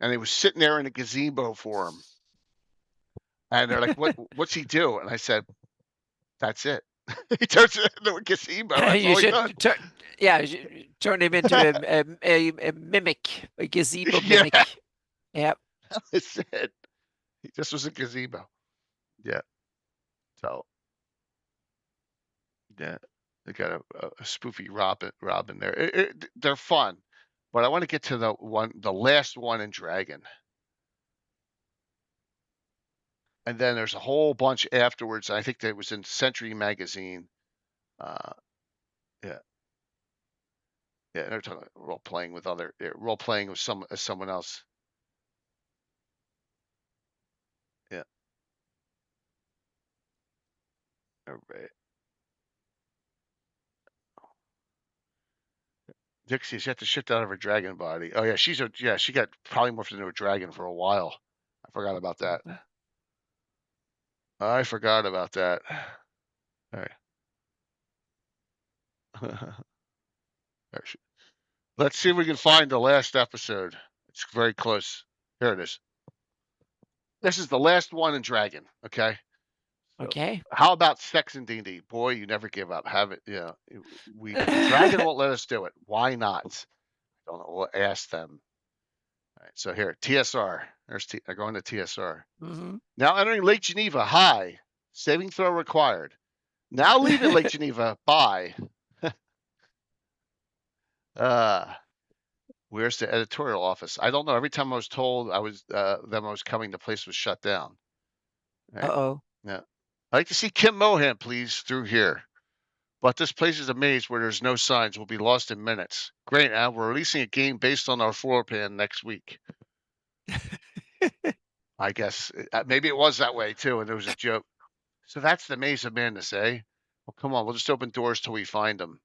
And he was sitting there in a gazebo for him. And they're like, what's he do? And I said, that's it. He turns it into a gazebo. That's You all he should does. turn him into a mimic, a gazebo mimic. Yeah. Yep. That's it. He just was a gazebo. Yeah. So, yeah, they got a spoofy Robin there. They're fun, but I want to get to the last one in Dragon. And then there's a whole bunch afterwards. I think that was in Century Magazine. Yeah. Yeah, they're talking role playing with someone else. Yeah. All right. Dixie's yet to shift out of her dragon body. Oh yeah, she got probably morphed into a dragon for a while. I forgot about that. I forgot about that. All right. Let's see if we can find the last episode. It's very close. Here it is. This is the last one in Dragon. Okay. So, Okay. how about sex and D&D? Boy, you never give up. Have it. Yeah. Dragon won't let us do it. Why not? I don't know. We'll ask them. All right. So here, TSR. They're going to TSR. Mm-hmm. Now entering Lake Geneva. Hi. Saving throw required. Now leaving Lake Geneva. Bye. Where's the editorial office? I don't know. Every time I was told I was coming, the place was shut down. Right. Uh-oh. Yeah. I'd like to see Kim Mohan, please, through here. But this place is a maze where there's no signs. We'll be lost in minutes. Great, Al. We're releasing a game based on our floor plan next week. I guess maybe it was that way too, and it was a joke. So that's the maze of madness, eh? Well, come on. We'll just open doors till we find them.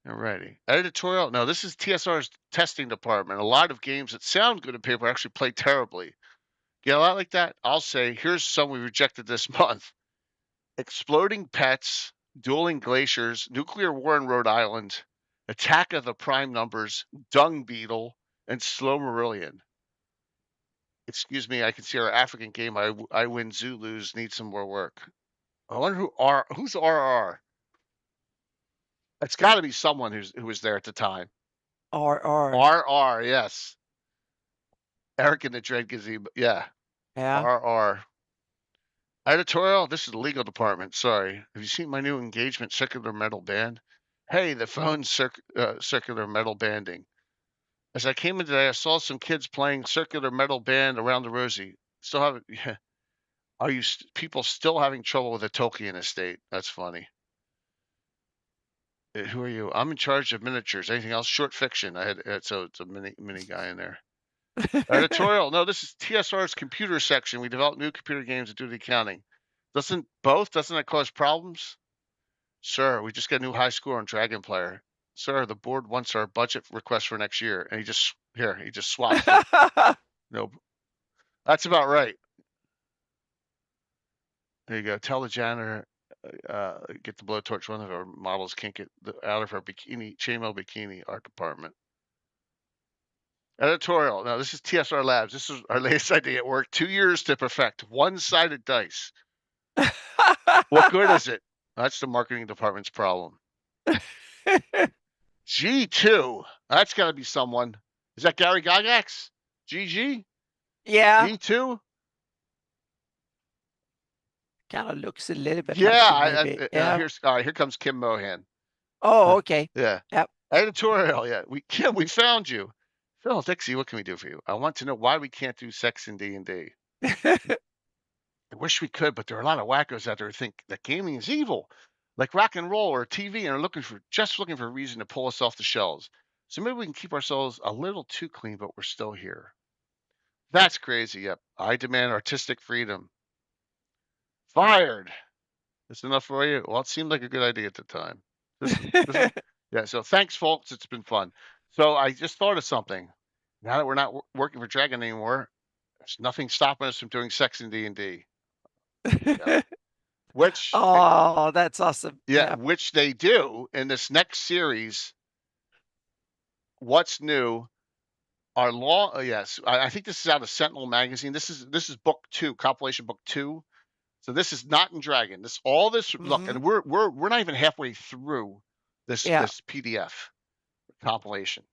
Alrighty. Editorial. No, this is TSR's testing department. A lot of games that sound good on paper actually play terribly. Get a lot like that? I'll say, here's some we rejected this month. Exploding Pets, Dueling Glaciers, Nuclear War in Rhode Island, Attack of the Prime Numbers, Dung Beetle, and Slow Marillion. Excuse me, I can see our African game, I Win Zulus, needs some more work. I wonder who's RR? It's got to be someone who was there at the time. RR, yes. Eric in the Dread Gazebo, yeah. RR. Editorial, this is the legal department. Sorry. Have you seen my new engagement circular metal band? Hey, the phone circular metal banding. As I came in today, I saw some kids playing circular metal band around the Rosie. Still have yeah. Are you people still having trouble with the Tolkien estate? That's funny. Who are you? I'm in charge of miniatures. Anything else? Short fiction. So it's a mini guy in there. Editorial. No, this is TSR's computer section. We develop new computer games and do the accounting. Doesn't that cause problems? Sir, we just got a new high score on Dragon Player. Sir, the board wants our budget request for next year. And he just swapped it. No, that's about right. There you go. Tell the janitor, get the blowtorch. One of our models can't get out of her chainmail bikini, art department. Editorial. Now, this is TSR Labs. This is our latest idea at work. 2 years to perfect one-sided dice. What good is it? That's the marketing department's problem. G2. That's got to be someone. Is that Gary Gygax? GG? Yeah. G2? Kind of looks a little bit yeah, like yeah. Here comes Kim Mohan. Oh, okay. Yeah. Yep. Editorial. Yeah. We found you. Phil, Dixie, what can we do for you? I want to know why we can't do sex in D&D. I wish we could, but there are a lot of wackos out there who think that gaming is evil, like rock and roll or TV, and are looking for a reason to pull us off the shelves. So maybe we can keep ourselves a little too clean, but we're still here. That's crazy. Yep. I demand artistic freedom. Fired. That's enough for you? Well, it seemed like a good idea at the time. Yeah, so thanks, folks. It's been fun. So I just thought of something. Now that we're not working for Dragon anymore, there's nothing stopping us from doing sex in D&D. Yeah. Which that's awesome. Yeah, which they do in this next series. what's new? Our law, yes, I think this is out of Sentinel magazine. This is book 2, compilation book 2. So this is not in Dragon. Look, and we're not even halfway through this PDF compilation.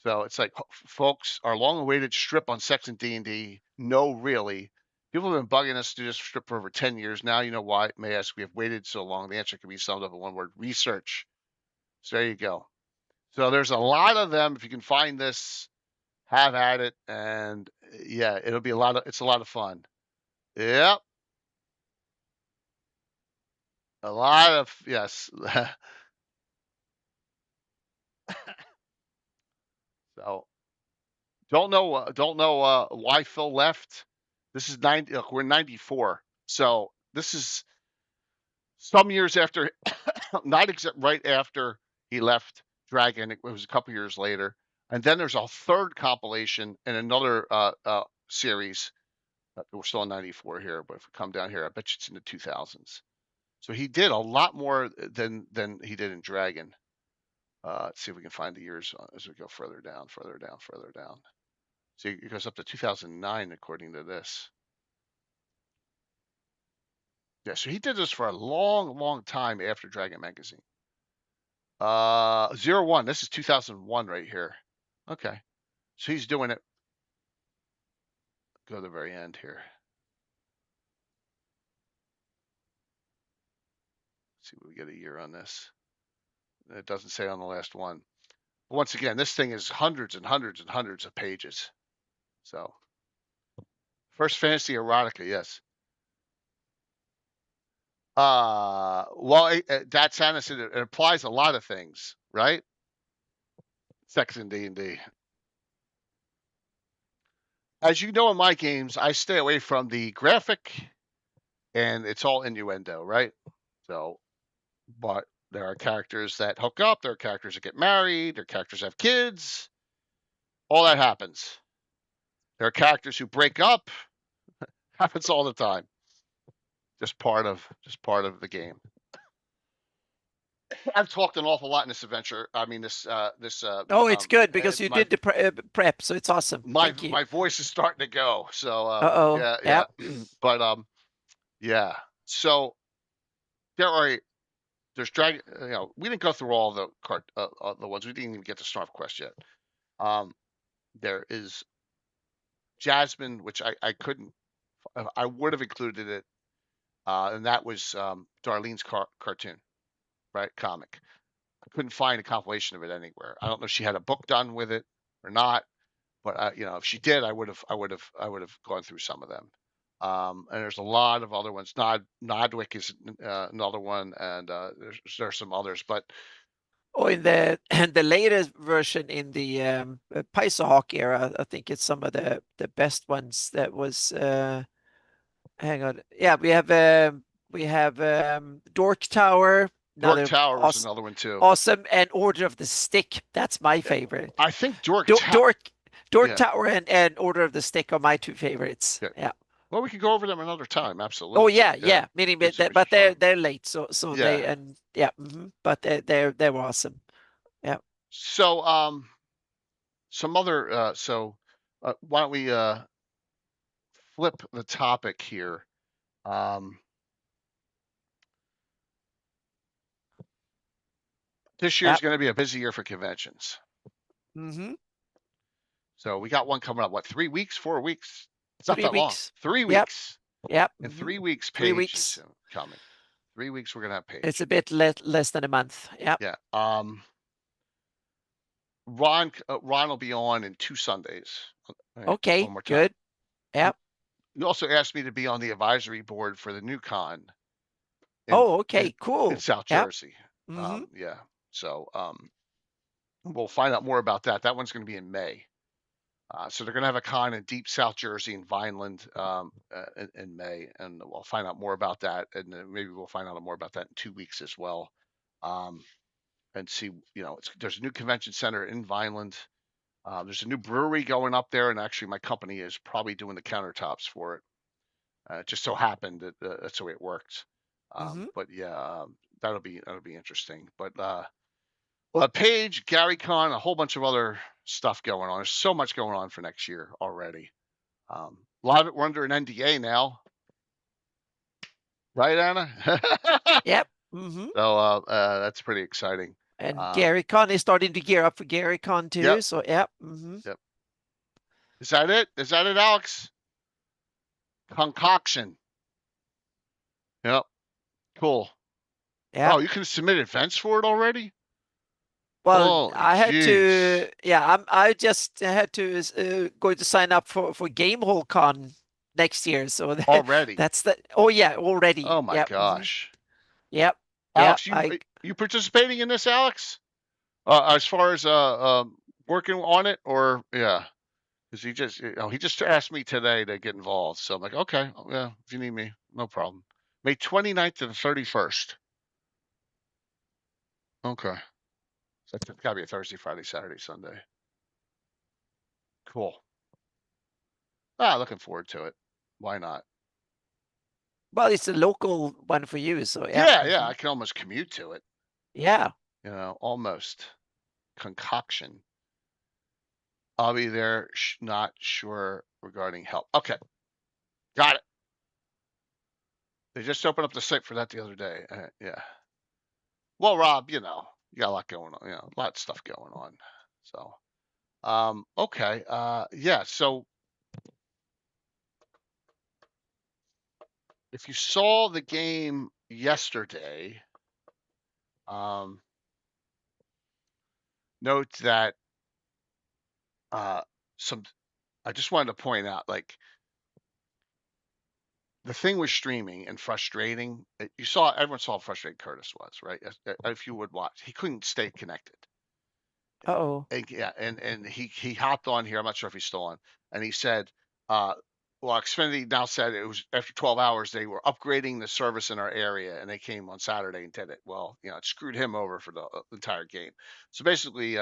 So it's like, folks, our long-awaited strip on sex and D&D. No, really. People have been bugging us to do this strip for over 10 years now. You know why? May I ask, we have waited so long. The answer can be summed up in one word: research. So there you go. So there's a lot of them. If you can find this, have at it, and yeah, it's a lot of fun. Yep. A lot of, yes. So don't know why Phil left. This is 90. Look, we're 94. So this is some years after, not right after he left Dragon. It was a couple years later. And then there's a third compilation and another series. We're still in 94 here, but if we come down here, I bet you it's in the 2000s. So he did a lot more than he did in Dragon. Let's see if we can find the years as we go further down. So it goes up to 2009, according to this. Yeah, so he did this for a long, long time after Dragon Magazine. 01, this is 2001 right here. Okay, so he's doing it. Go to the very end here. Let's see if we get a year on this. It doesn't say on the last one. But once again, this thing is hundreds and hundreds and hundreds of pages. So, first fantasy erotica, yes. Well, that's honestly, it applies a lot of things, right? Sex and D&D. As you know, in my games, I stay away from the graphic, and it's all innuendo, right? So, but there are characters that hook up, there are characters that get married, there are characters that have kids. All that happens. There are characters who break up. Happens all the time. Just part of the game. I've talked an awful lot in this adventure. I mean, Oh, it's good because you did the prep, so it's awesome. Thank you. My voice is starting to go. So yeah. But yeah. So there's Dragon. You know, we didn't go through all the the ones. We didn't even get to Snarfquest yet. There is Jasmine, which I couldn't. I would have included it, and that was Darlene's cartoon, right? Comic. I couldn't find a compilation of it anywhere. I don't know if she had a book done with it or not, but you know, if she did, I would have gone through some of them. And there's a lot of other ones. Nodwick is another one, and there's some others, but in the latest version in the GREYHAWK era, I think it's some of the best ones. That was hang on, yeah, we have Dork Tower. Dork Tower was another one too. Awesome, and Order of the Stick. That's my favorite. I think Dork Tower and Order of the Stick are my two favorites. Yeah. Well, we could go over them another time. Absolutely. Oh yeah. Meaning, but they're late, so yeah. But they were awesome. Yeah. So some other why don't we flip the topic here? This year is going to be a busy year for conventions. So we got one coming up. What, 3 weeks, 4 weeks? It's not that long. 3 weeks. Yep. In 3 weeks, Page 3 weeks coming. 3 weeks, we're gonna have Page. It's a bit less than a month. Yep. Yeah. Ron will be on in 2 Sundays. Okay. One more time. Good. Yep. You also asked me to be on the advisory board for the new con. Okay. Cool. In South Jersey. Yeah. So we'll find out more about that. That one's going to be in May. So they're going to have a con in deep South Jersey in Vineland in May, and we'll find out more about that, and maybe we'll find out more about that in 2 weeks as well. And see, you know, there's a new convention center in Vineland. There's a new brewery going up there, and actually my company is probably doing the countertops for it. It just so happened that that's the way it worked. But yeah, that'll be interesting. But Well, Paige, Gary Con, a whole bunch of other stuff going on. There's so much going on for next year already. A lot of it we're under an NDA now, right, Anna? Yep. Mm-hmm. So that's pretty exciting. And Gary Con is starting to gear up for Gary Con too. Yep. So yep. Mm-hmm. Yep. Is that it? Is that it, Alex? Concoction. Yep. Cool. Yeah. Oh, you can submit events for it already? Well, Holy I had jeez. to. Yeah, I just had to going to sign up for Gamehole Con next year. So Already. that's the. Oh yeah, already. Oh my Yep. gosh. Yep. Alex, Yep. you participating in this, Alex? As far as working on it, or yeah, because he just asked me today to get involved. So I'm like, okay, yeah, if you need me, no problem. May 29th to the 31st. Okay, so it's got to be a Thursday, Friday, Saturday, Sunday. Cool. Looking forward to it. Why not? Well, it's a local one for you, so Yeah, I can almost commute to it. Yeah. Almost. Concoction. I'll be there. Not sure regarding help. Okay, got it. They just opened up the site for that the other day. Yeah. Well, Rob, you got a lot going on. A lot of stuff going on. So, okay. Yeah. So, if you saw the game yesterday, note that I just wanted to point out, like, the thing with streaming and frustrating. Everyone saw how frustrated Curtis was, right? If you would watch, he couldn't stay connected. Uh-oh. Yeah, and he hopped on here. I'm not sure if he's still on, and he said, well, Xfinity now said it was after 12 hours they were upgrading the service in our area, and they came on Saturday and did it. Well, it screwed him over for the entire game. So basically,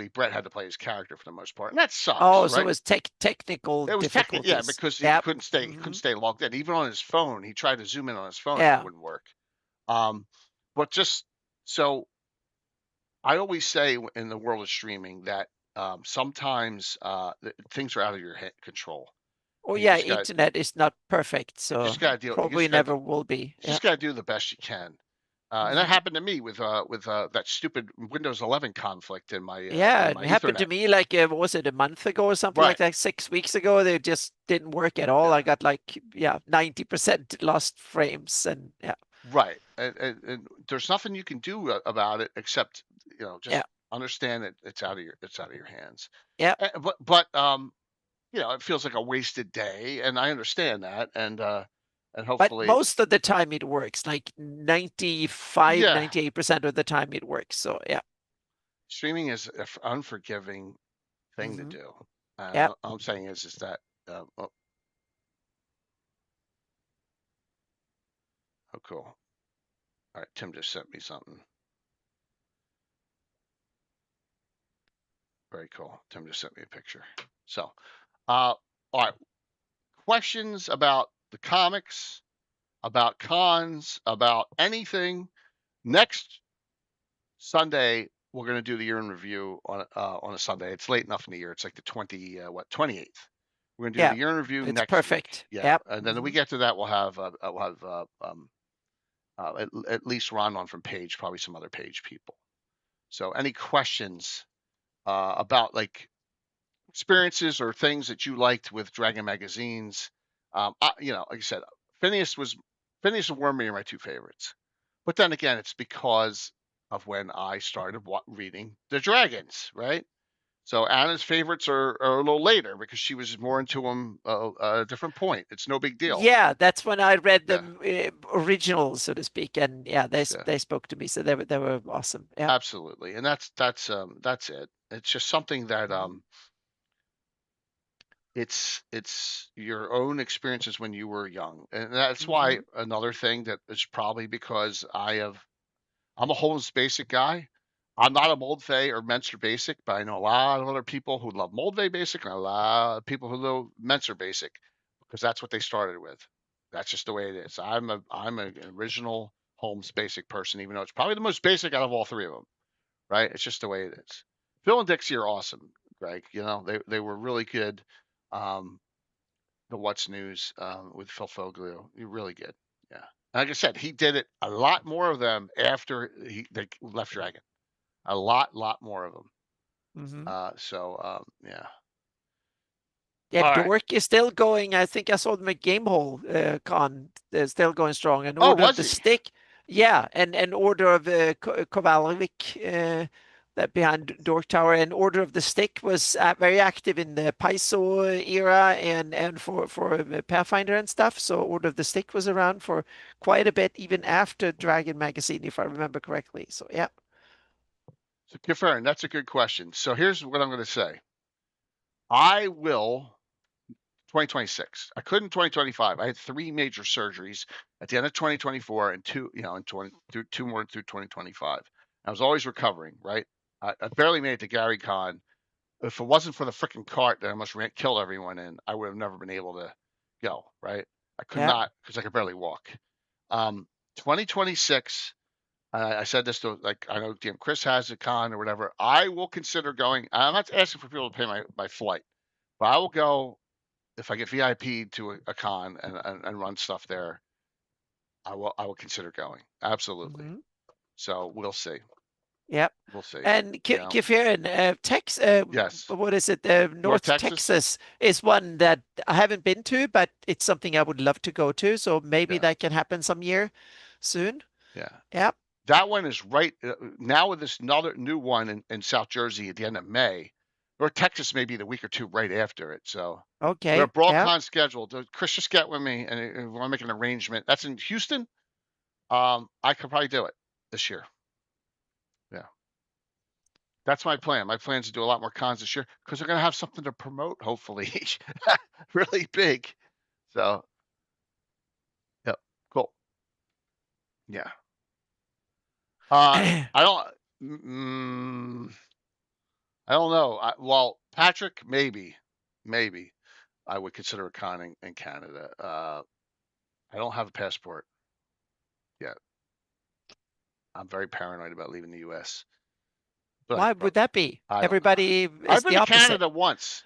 Brett had to play his character for the most part, and that sucks. Oh, so right? it was technical It was difficulties. yeah, because he couldn't stay logged in. Even on his phone, he tried to zoom in on his phone, and it wouldn't work. But just so I always say in the world of streaming that sometimes things are out of your control. Oh And yeah, internet is not perfect, so just gotta deal. probably never will be. You just gotta do the best you can. And that happened to me with that stupid Windows 11 conflict in my Yeah, in my it happened to Ethernet. me like what was it, a month ago or something like that, 6 weeks ago. They just didn't work at all. I got like 90% lost frames, and Right, and there's nothing you can do about it except just understand that it's out of your hands. Yeah. But it feels like a wasted day, and I understand that, and hopefully. But most of the time it works, like 95, Yeah. 98% of the time it works. So yeah. Streaming is an unforgiving thing to do. Yep. All I'm saying is that oh, cool. All right, Tim just sent me something. Very cool. Tim just sent me a picture. So, all right. Questions about the comics, about cons, about anything. Next Sunday, we're going to do the year in review on a Sunday. It's late enough in the year. It's like the 28th. We're going to do the year in review it's next perfect. week. Yeah. And then the week after that, we'll have at least Ron on from Page, probably some other Page people. So any questions about like experiences or things that you liked with Dragon magazines? Like I said, Fineous and Wormy are my two favorites. But then again, it's because of when I started reading the Dragons, right? So Anna's favorites are a little later because she was more into them at a different point. It's no big deal. Yeah, that's when I read the original, so to speak, and they spoke to me, so they were awesome. Yeah, absolutely, and that's it. It's just something that it's your own experiences when you were young, and that's why another thing that is probably because I'm a Holmes Basic guy. I'm not a Moldvay or Menser Basic, but I know a lot of other people who love Moldvay Basic and a lot of people who love Menser Basic because that's what they started with. That's just the way it is. I'm an original Holmes Basic person, even though it's probably the most basic out of all three of them. right? It's just the way it is. Phil and Dixie are awesome, Greg. You know, they were really good. The What's News with Phil Foglio, really good. Yeah. Like I said, he did it a lot more of them after they left Dragon. A lot more of them. Yeah. Yeah, All right. Dork is still going. I think I saw them at Gamehole Con. They're still going strong. And Oh, Order of was the he? Stick. Yeah, and Order of Kovalevik that behind Dork Tower, and Order of the Stick was very active in the Paizo era and for Pathfinder and stuff. So Order of the Stick was around for quite a bit, even after Dragon Magazine, if I remember correctly. So yeah. So Kieran, that's a good question. So here's what I'm going to say. I will 2026. I couldn't 2025. I had 3 major surgeries at the end of 2024 and 2, and 2 more through 2025. I was always recovering, right? I barely made it to Gary Con. If it wasn't for the freaking cart that I almost killed everyone in, I would have never been able to go, right? I could not, because I could barely walk. 2026, I said this to, like, I know DM Chris has a con or whatever. I will consider going. I'm not asking for people to pay my flight, but I will go if I get VIP to a con and run stuff there. I will consider going. Absolutely. So we'll see. Yep. We'll see. And Kieran, Yes. what is it? North North Texas is one that I haven't been to, but it's something I would love to go to. So maybe that can happen some year soon. Yeah. Yep. That one is right now with this another new one in South Jersey at the end of May. North Texas may be the week or 2 right after it. So okay, we have BrawlCon scheduled. Chris, just get with me and we want to make an arrangement. That's in Houston. I could probably do it this year. Yeah. That's my plan. My plan is to do a lot more cons this year because they're going to have something to promote, hopefully, really big. So, yep, cool. Yeah. I don't know. Well, Patrick, maybe I would consider a con in Canada. I don't have a passport yet. I'm very paranoid about leaving the U.S. But why would that be? Everybody is I've been the to opposite. Canada once.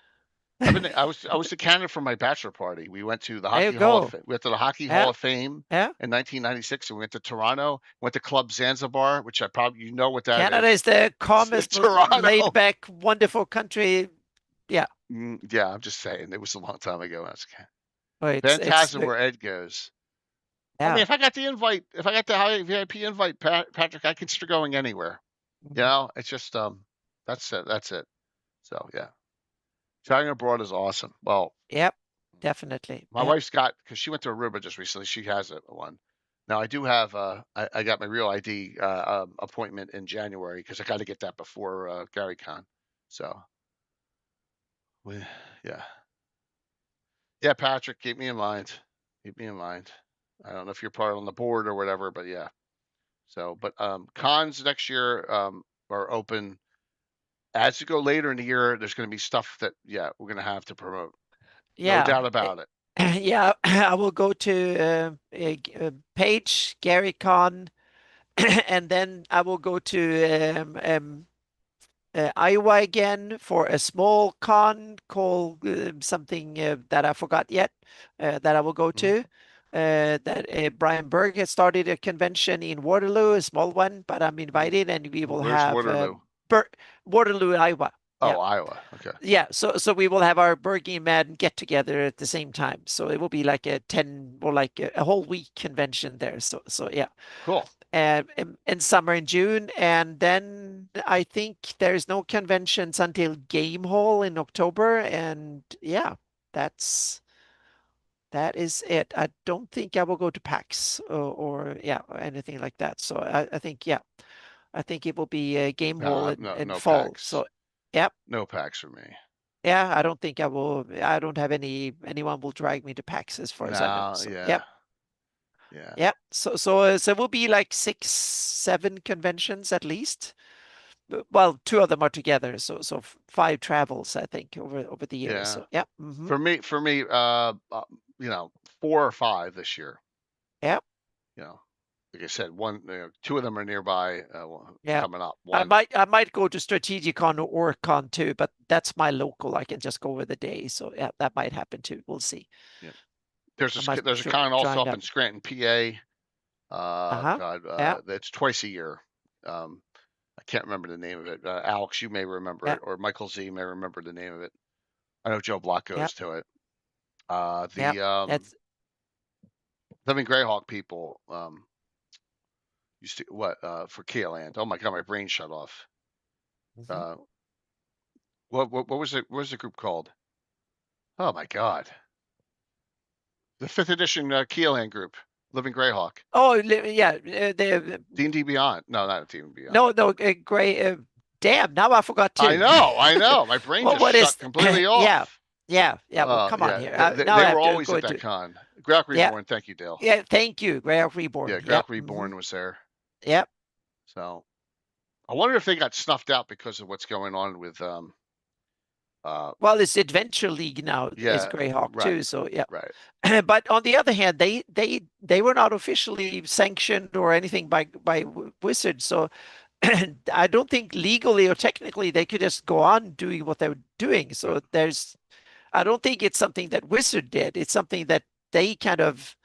I was to Canada for my bachelor party. We went to the Hockey we went to the Hockey Hall of Fame in 1996, and we went to Toronto. Went to Club Zanzibar, which I probably what that Canada is. is the calmest, laid back, wonderful country. Yeah. Yeah, I'm just saying. It was a long time ago. But Phantasm where Ed goes. Yeah. I mean, if I got the high VIP invite, Patrick, I consider going anywhere. You know, it's just that's it. So yeah. Traveling abroad is awesome. Well, yep, definitely. My wife's got, because she went to Aruba just recently. She has one. Now I do have. I got my real ID appointment in January because I got to get that before GaryCon. So, yeah, Patrick, keep me in mind. Keep me in mind. I don't know if you're part on the board or whatever, but yeah. So, but cons next year are open. As you go later in the year, there's going to be stuff that we're going to have to promote. Yeah, no doubt about it. Yeah, I will go to Page, GaryCon, and then I will go to Iowa again for a small con called something that I forgot yet that I will go to. That Brian Berg has started a convention in Waterloo, a small one, but I'm invited, and we will have Waterloo? Waterloo, Iowa. Oh, Iowa. Okay. Yeah, so we will have our Bergie Man get together at the same time. So it will be like a whole week convention there. So yeah. Cool. In summer in June, and then I think there's no conventions until Game Hall in October, and yeah, that is it. I don't think I will go to PAX or anything like that. So I think I think it will be a Game Hall in fall. PAX. So yep. No PAX for me. Yeah, I don't think I will. I don't have anyone will drag me to PAX as far as I know. So, yeah. Yeah. So it will be like 6, 7 conventions at least. Well, 2 of them are together, so 5 travels I think over the years. So yeah. For me, 4 or 5 this year. Yeah. You know, like I said, two of them are nearby. Yeah. Coming up. I might go to Strategicon or Orcon too, but that's my local. I can just go over the day. So yeah, that might happen too. We'll see. Yeah. There's a con also up in Scranton, PA. God, Yeah. it's twice a year. I can't remember the name of it. Alex, you may remember it, or Michael Z may remember the name of it. I know Joe Block goes to it. That's Living Greyhawk people used to for Keeland. Oh my god, my brain shut off. What was it? What was the group called? Oh my god, the 5th edition Keeland group, Living Greyhawk. Oh yeah, the D&D Beyond. No, not D&D Beyond. No, Gray. Damn, now I forgot too. I know. My brain just shut completely off. Yeah. Well, come on here. They were always at that con. Greyhawk Reborn. Thank you, Dale. Yeah, thank you, Greyhawk Reborn. Yeah, Greyhawk Reborn was there. Yep. So, I wonder if they got snuffed out because of what's going on with well, it's Adventure League now. Is Greyhawk too. So yeah. Right. But on the other hand, they were not officially sanctioned or anything by Wizards. So I don't think legally or technically they could just go on doing what they were doing. So I don't think it's something that Wizard did. It's something that they kind of,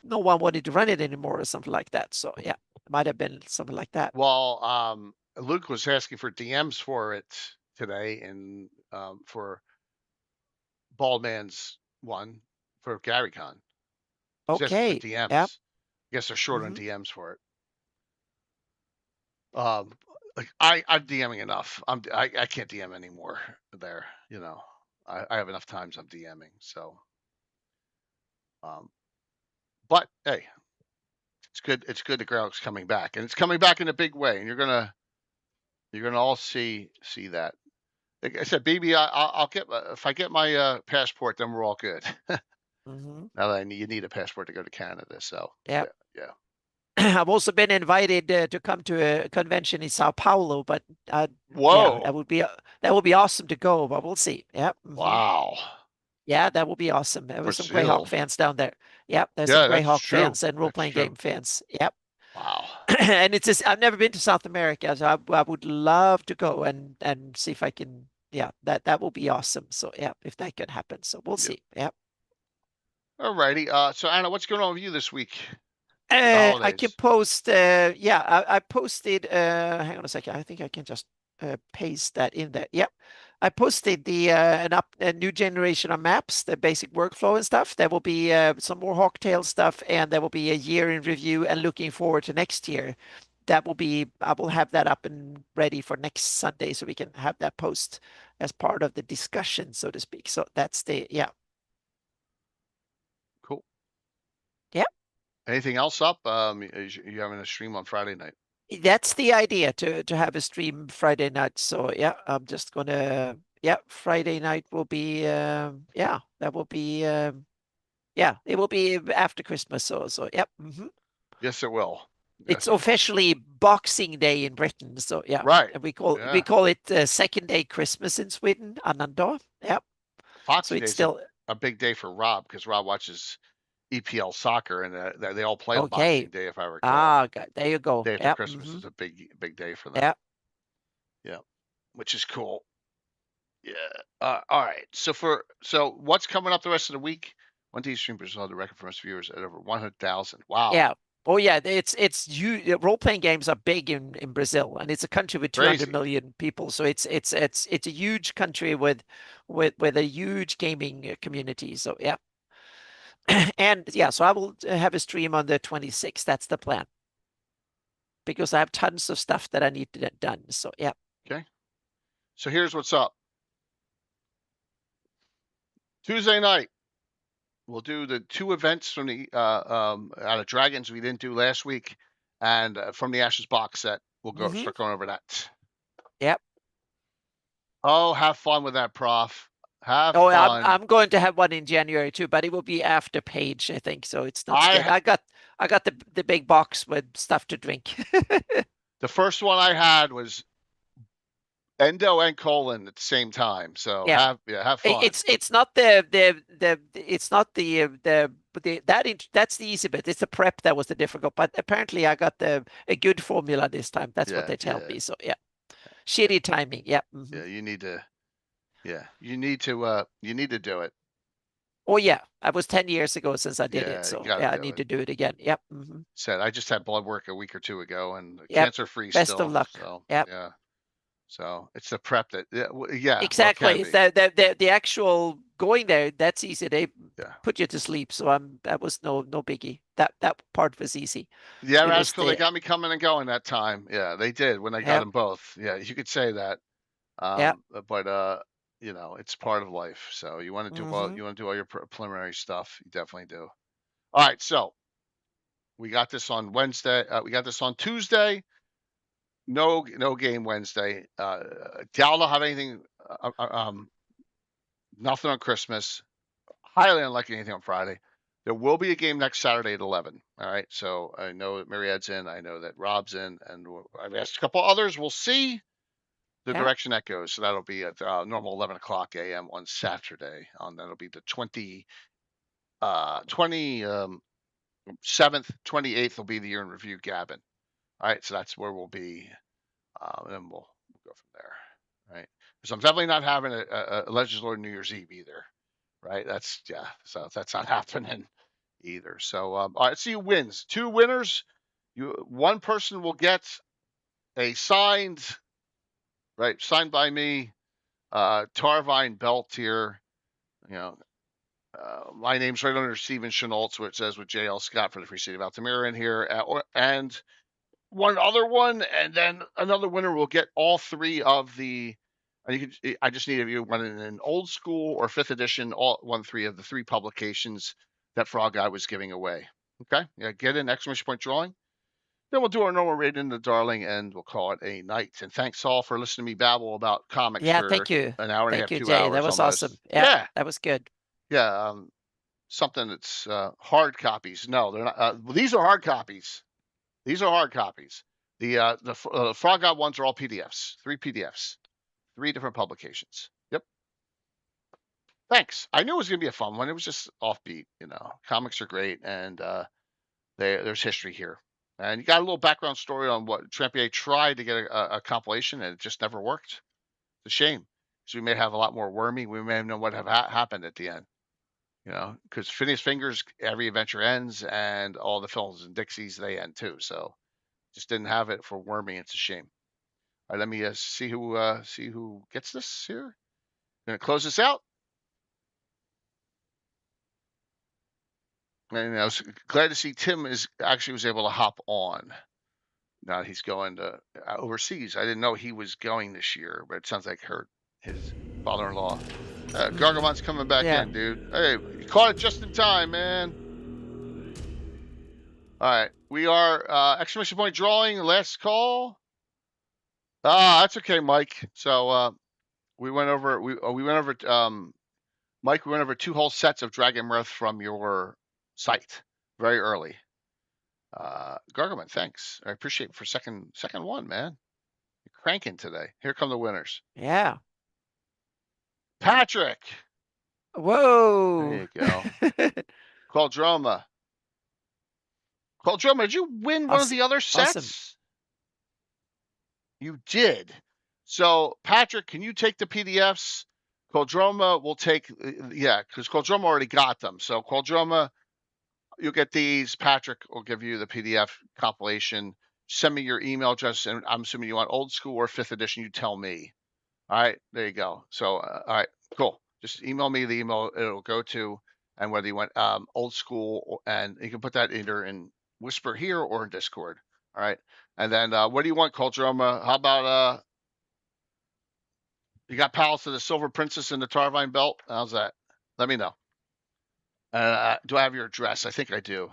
no one wanted to run it anymore or something like that. So yeah, it might have been something like that. Well, Luke was asking for DMs for it today, and for Baldman's one for GaryCon. Okay. For DMs. Yep. I guess they're short on DMs for it. Like I'm DMing enough. I can't DM anymore there. You know, I have enough times I'm DMing. So, but hey, it's good. It's good that Greyhawk's coming back, and it's coming back in a big way. And you're gonna all see that. Like I said, BB, I'll get if I get my passport, then we're all good. Now that you need a passport to go to Canada, so yeah. I've also been invited to come to a convention in Sao Paulo, but whoa, yeah, that would be awesome to go, but we'll see. Yep. Wow. Yeah, that will be awesome. There were some Greyhawk fans down there. Yep, there's some Greyhawk fans and role-playing game fans. Yep. Wow. And it's just, I've never been to South America, so I would love to go and see if I can. Yeah, that will be awesome. So yeah, if that can happen, so we'll see. Yep. Alrighty. So Anna, what's going on with you this week? I can post. I posted. Hang on a second. I think I can just paste that in there. Yep. I posted a new generation of maps, the basic workflow and stuff. There will be some more Hawktail stuff, and there will be a year in review and looking forward to next year. I will have that up and ready for next Sunday, so we can have that post as part of the discussion, so to speak. So that's cool. Yep. Anything else up? You having a stream on Friday night? That's the idea, to have a stream Friday night. So yeah, I'm just gonna Friday night will be that will be it will be after Christmas. So yep. Yes, it will. It's officially Boxing Day in Britain. So yeah, right. And we call it second day Christmas in Sweden, Annandag. Yep. Boxing Day is still a big day for Rob, because Rob watches EPL soccer, and they all play on Boxing Day, if I recall. There you go. Day after Christmas is a big day for them. Yeah, which is cool. Yeah. All right. So what's coming up the rest of the week? One day streamers held the record for most viewers at over 100,000. Wow. Yeah. Oh yeah, it's role-playing games are big in Brazil, and it's a country with 200 million people. So it's a huge country with a huge gaming community. So yeah. And yeah, so I will have a stream on the 26th. That's the plan, because I have tons of stuff that I need to get done. So yeah. Okay. So here's what's up. Tuesday night, we'll do the 2 events from the out of Dragons we didn't do last week, and from the Ashes box set. We'll start going over that. Yep. Oh, have fun with that, Prof. Have fun. I'm going to have one in January too, but it will be after Page, I think. So it's not. I got the big box with stuff to drink. The first one I had was endo and colon at the same time. So Yeah. have fun. It's not it's not that's the easy bit. It's the prep that was the difficult. But apparently, I got a good formula this time. That's what they tell me. So yeah, shitty timing. Yeah. Yeah, you need to. Yeah, you need to do it. Oh yeah, it was 10 years ago since I did Yeah, it. So you gotta yeah, I do need it. to do it again. Yep. Said I just had blood work a week or two ago and Yep. cancer-free Best still. of luck. So Yep. yeah. So it's the prep that yeah. Exactly. Well, it can It's the actual going there. That's easy. They Yeah. put you to sleep. So that was no biggie. That part was easy. Yeah, It was Rascal, they got me coming and going that time. Yeah, they did when I got Yep. them both. Yeah, you could say that. Yep. But you know, it's part of life. So you want to do you want to do all your preliminary stuff. You definitely do. All right, so we got this on Wednesday. We got this on Tuesday. No game Wednesday. Doubt I'll have anything. Nothing on Christmas. Highly unlikely anything on Friday. There will be a game next Saturday at 11. All right. So I know that Mariette's in. I know that Rob's in, and I've asked a couple others. We'll see the direction that goes. So that'll be at normal 11 o'clock a.m. on Saturday. That'll be the 27th, 28th will be the year in review, Gabbin. All right. So that's where we'll be. And then we'll go from there. Right. So I'm definitely not having a Legends Lord New Year's Eve either. Right. So that's not happening either. So all right, see who wins. 2 winners. One person will get a signed by me Tarvine belt here. You know, my name's right under Steven Chenault's, where it says with JL Scott for the Free City of Altamira in here, and one other one, and then another winner will get all 3 of the. I just need of you one in an old school or 5th edition, all 3 of the 3 publications that Frog Guy was giving away. Okay, yeah, get in exclamation point drawing. Then we'll do our normal raid in the Darling, and we'll call it a night. And thanks all for listening to me babble about comics for thank you. an hour and a half, Thank you, 2 Jay. hours. That was almost. awesome. Yeah, that was good. Yeah, something that's hard copies. No, they're not. These are hard copies. These are hard copies. The Frog God ones are all PDFs. 3 PDFs. 3 different publications. Yep. Thanks. I knew it was going to be a fun one. It was just offbeat. You know, comics are great, and there's history here. And you got a little background story on what Trampier tried to get a compilation, and it just never worked. It's a shame. So we may have a lot more Wormy. We may have known what have happened at the end. You know, because Fineous Fingers, every adventure ends, and all the films and Dixies, they end too. So just didn't have it for Wormy. It's a shame. All right, let me see who gets this here. Gonna close this out. And I was glad to see Tim was able to hop on. Now he's going to overseas. I didn't know he was going this year, but it sounds like his father-in-law. Gargamon's coming back in, dude. Hey, you caught it just in time, man. All right, we are exclamation point drawing. Last call. That's okay, Mike. So we went over Mike. We went over 2 whole sets of Dragonmirth from your site very early. Gargamon, thanks. I appreciate it for second one, man. You're cranking today. Here come the winners. Yeah. Patrick. Whoa. There you go. Qualdroma, did you win one of the other sets? Awesome. You did. So, Patrick, can you take the PDFs? Qualdroma will take, because Qualdroma already got them. So, Qualdroma, you'll get these. Patrick will give you the PDF compilation. Send me your email address, and I'm assuming you want old school or 5th edition. You tell me. All right, there you go. So, all right, cool. Just email me the email it'll go to, and whether you want old school, and you can put that either in Whisper here or in Discord. All right, and then what do you want, Qualdroma? How about you got Palace of the Silver Princess and the Tarvine belt? How's that? Let me know. Do I have your address? I think I do.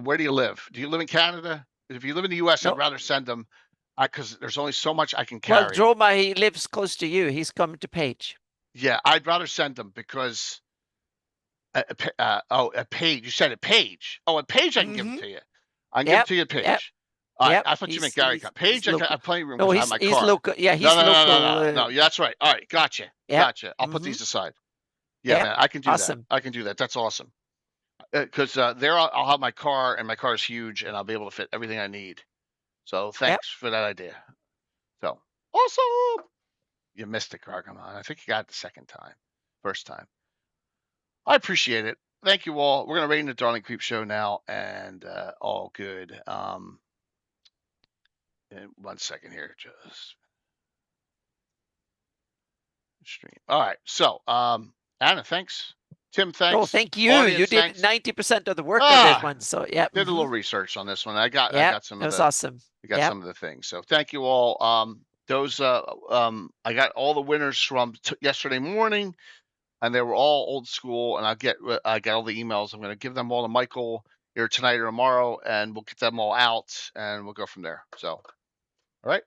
Where do you live? Do you live in Canada? If you live in the U.S., No. I'd rather send them because there's only so much I can carry. Well, Droma, he lives close to you. He's coming to Page. Yeah, I'd rather send them because a page. You said a page. Oh, a page. I can give them to you. I can give them to you a page. Yep. All right, Yep, I thought you meant Gary. Paige, I have plenty of room No, because I have my he's car. local. Yeah, he's No, no, no, local. no, no, yeah, that's right. All right, gotcha. Yep. Gotcha. I'll put Mhm. these aside. Yeah, Yep. man, I can do Awesome. that. I can do that. That's awesome. Because there I'll have my car, and my car is huge, and I'll be able to fit everything I need. So thanks for that idea. So awesome. You missed it, Gargamon. I think you got it the second time. First time. I appreciate it. Thank you all. We're gonna rate in the Darling Creep Show now, and all good. And 1 second here, just stream. All right. So, Anna, thanks. Tim, thanks. Oh, thank you. Audience, You did thanks. 90% of the work on this one. So yeah. Did a little research on this one. I got some That of was the awesome. I got some of the things. So thank you all. I got all the winners from yesterday morning, and they were all old school. And I got all the emails. I'm going to give them all to Michael either tonight or tomorrow, and we'll get them all out, and we'll go from there. So, all right.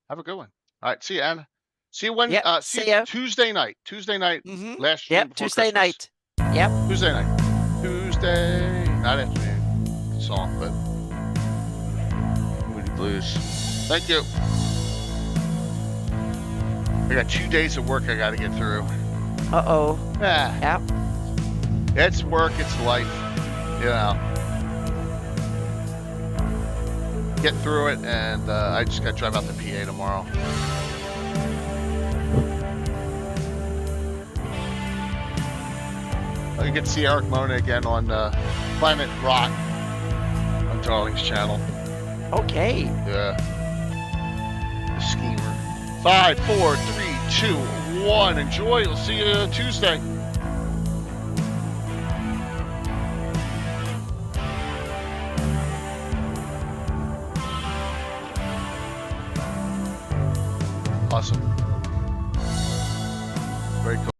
Have a good one. All right. See you, Anna. See you when. See you Tuesday night. Tuesday night. Last stream before Tuesday Christmas. night. Yep. Tuesday night. Tuesday. Not afternoon. Song, but Moody Blues. Thank you. I got 2 days of work I got to get through. Uh-oh. Yeah. Yep. It's work. It's life. You know. Get through it, and I just got to drive out to PA tomorrow. You get to see Eric Mona again on Planet Rock on Darling's channel. Okay. Yeah. The schemer. 5, 4, 3, 2, 1. Enjoy. We'll see you Tuesday.